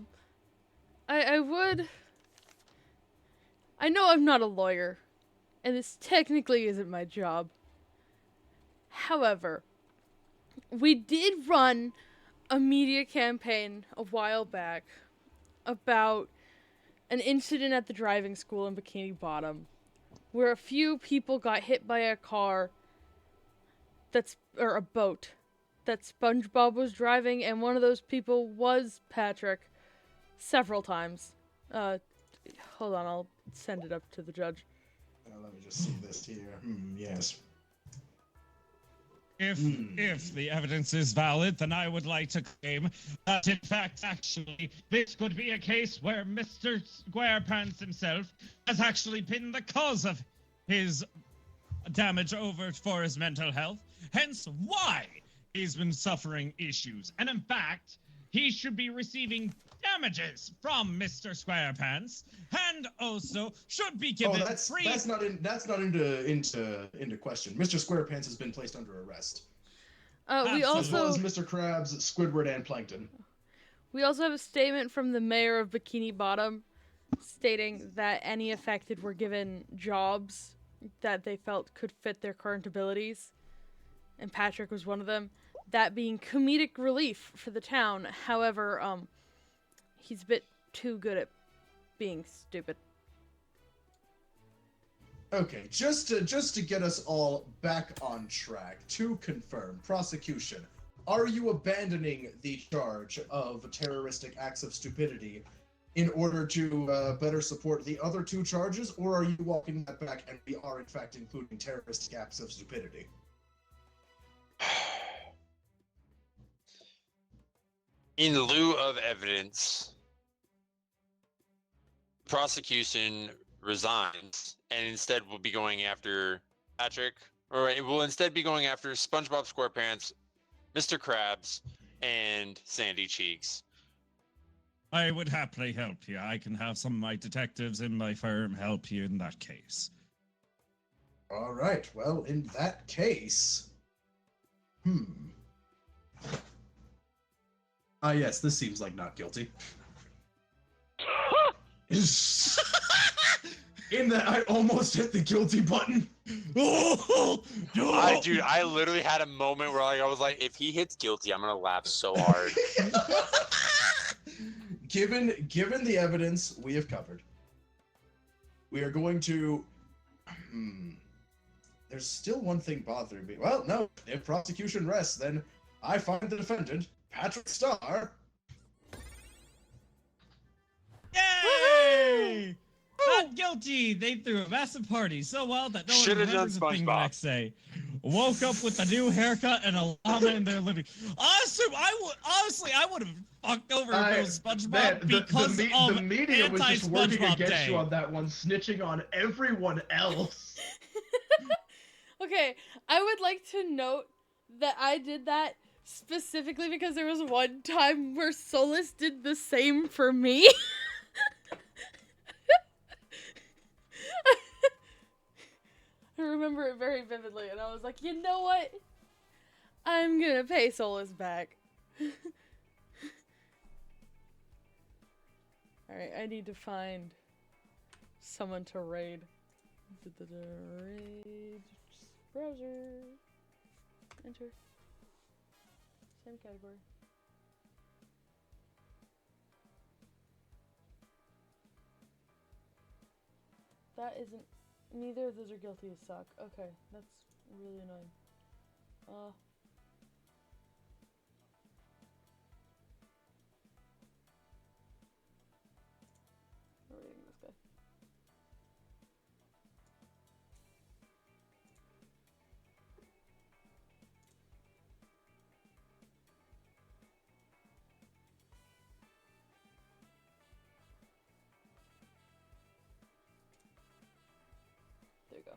know I'm not a lawyer, and this technically isn't my job. However, we did run a media campaign a while back about an incident at the driving school in Bikini Bottom, where a few people got hit by a car or a boat that SpongeBob was driving, and one of those people was Patrick several times. Hold on, I'll send it up to the judge. Let me just see this here. Yes. If the evidence is valid, then I would like to claim that, in fact, actually, this could be a case where Mr. SquarePants himself has actually been the cause of his damage over for his mental health, hence why he's been suffering issues. And in fact, he should be receiving damages from Mr. SquarePants, and also should be given free. That's not into question. Mr. SquarePants has been placed under arrest. We as well also as Mr. Krabs, Squidward, and Plankton. we also have a statement from the mayor of Bikini Bottom stating that any affected were given jobs that they felt could fit their current abilities, and Patrick was one of them. That being comedic relief for the town. However, he's a bit too good at being stupid. Okay, just to get us all back on track, to confirm, prosecution, are you abandoning the charge of terroristic acts of stupidity in order to better support the other two charges, or are you walking that back and we are in fact including terroristic acts of stupidity? In lieu of evidence, prosecution resigns and instead will be going after Patrick, or it will instead be going after SpongeBob SquarePants, Mr. Krabs, and Sandy Cheeks. I would happily help you. I can have some of my detectives in my firm help you in that case. All right, well, in that case... yes, this seems like not guilty. In that I almost hit the guilty button. I literally had a moment where I was like, if he hits guilty, I'm gonna laugh so hard. Given the evidence we have covered, we are going to there's still one thing bothering me. Well, no, if prosecution rests, then I find the defendant, Patrick Starr. Yay! Not guilty! They threw a massive party so wild that no one Should've done remembers a thing the SpongeBob. next day. Woke up with a new haircut and a llama in their living. Honestly, I would have fucked over if it was SpongeBob Man, because of the media was just working anti-SpongeBob against Day. you on that one, snitching on everyone else. Okay, I would like to note that I did that specifically because there was one time where Solus did the same for me. I remember it very vividly, and I was like, you know what? I'm gonna pay Solus back. Alright, I need to find someone to raid. Raid browser. Enter. Same category. That isn't. Neither of those are guilty as suck. Okay, that's really annoying. We're reading this guy. There you go.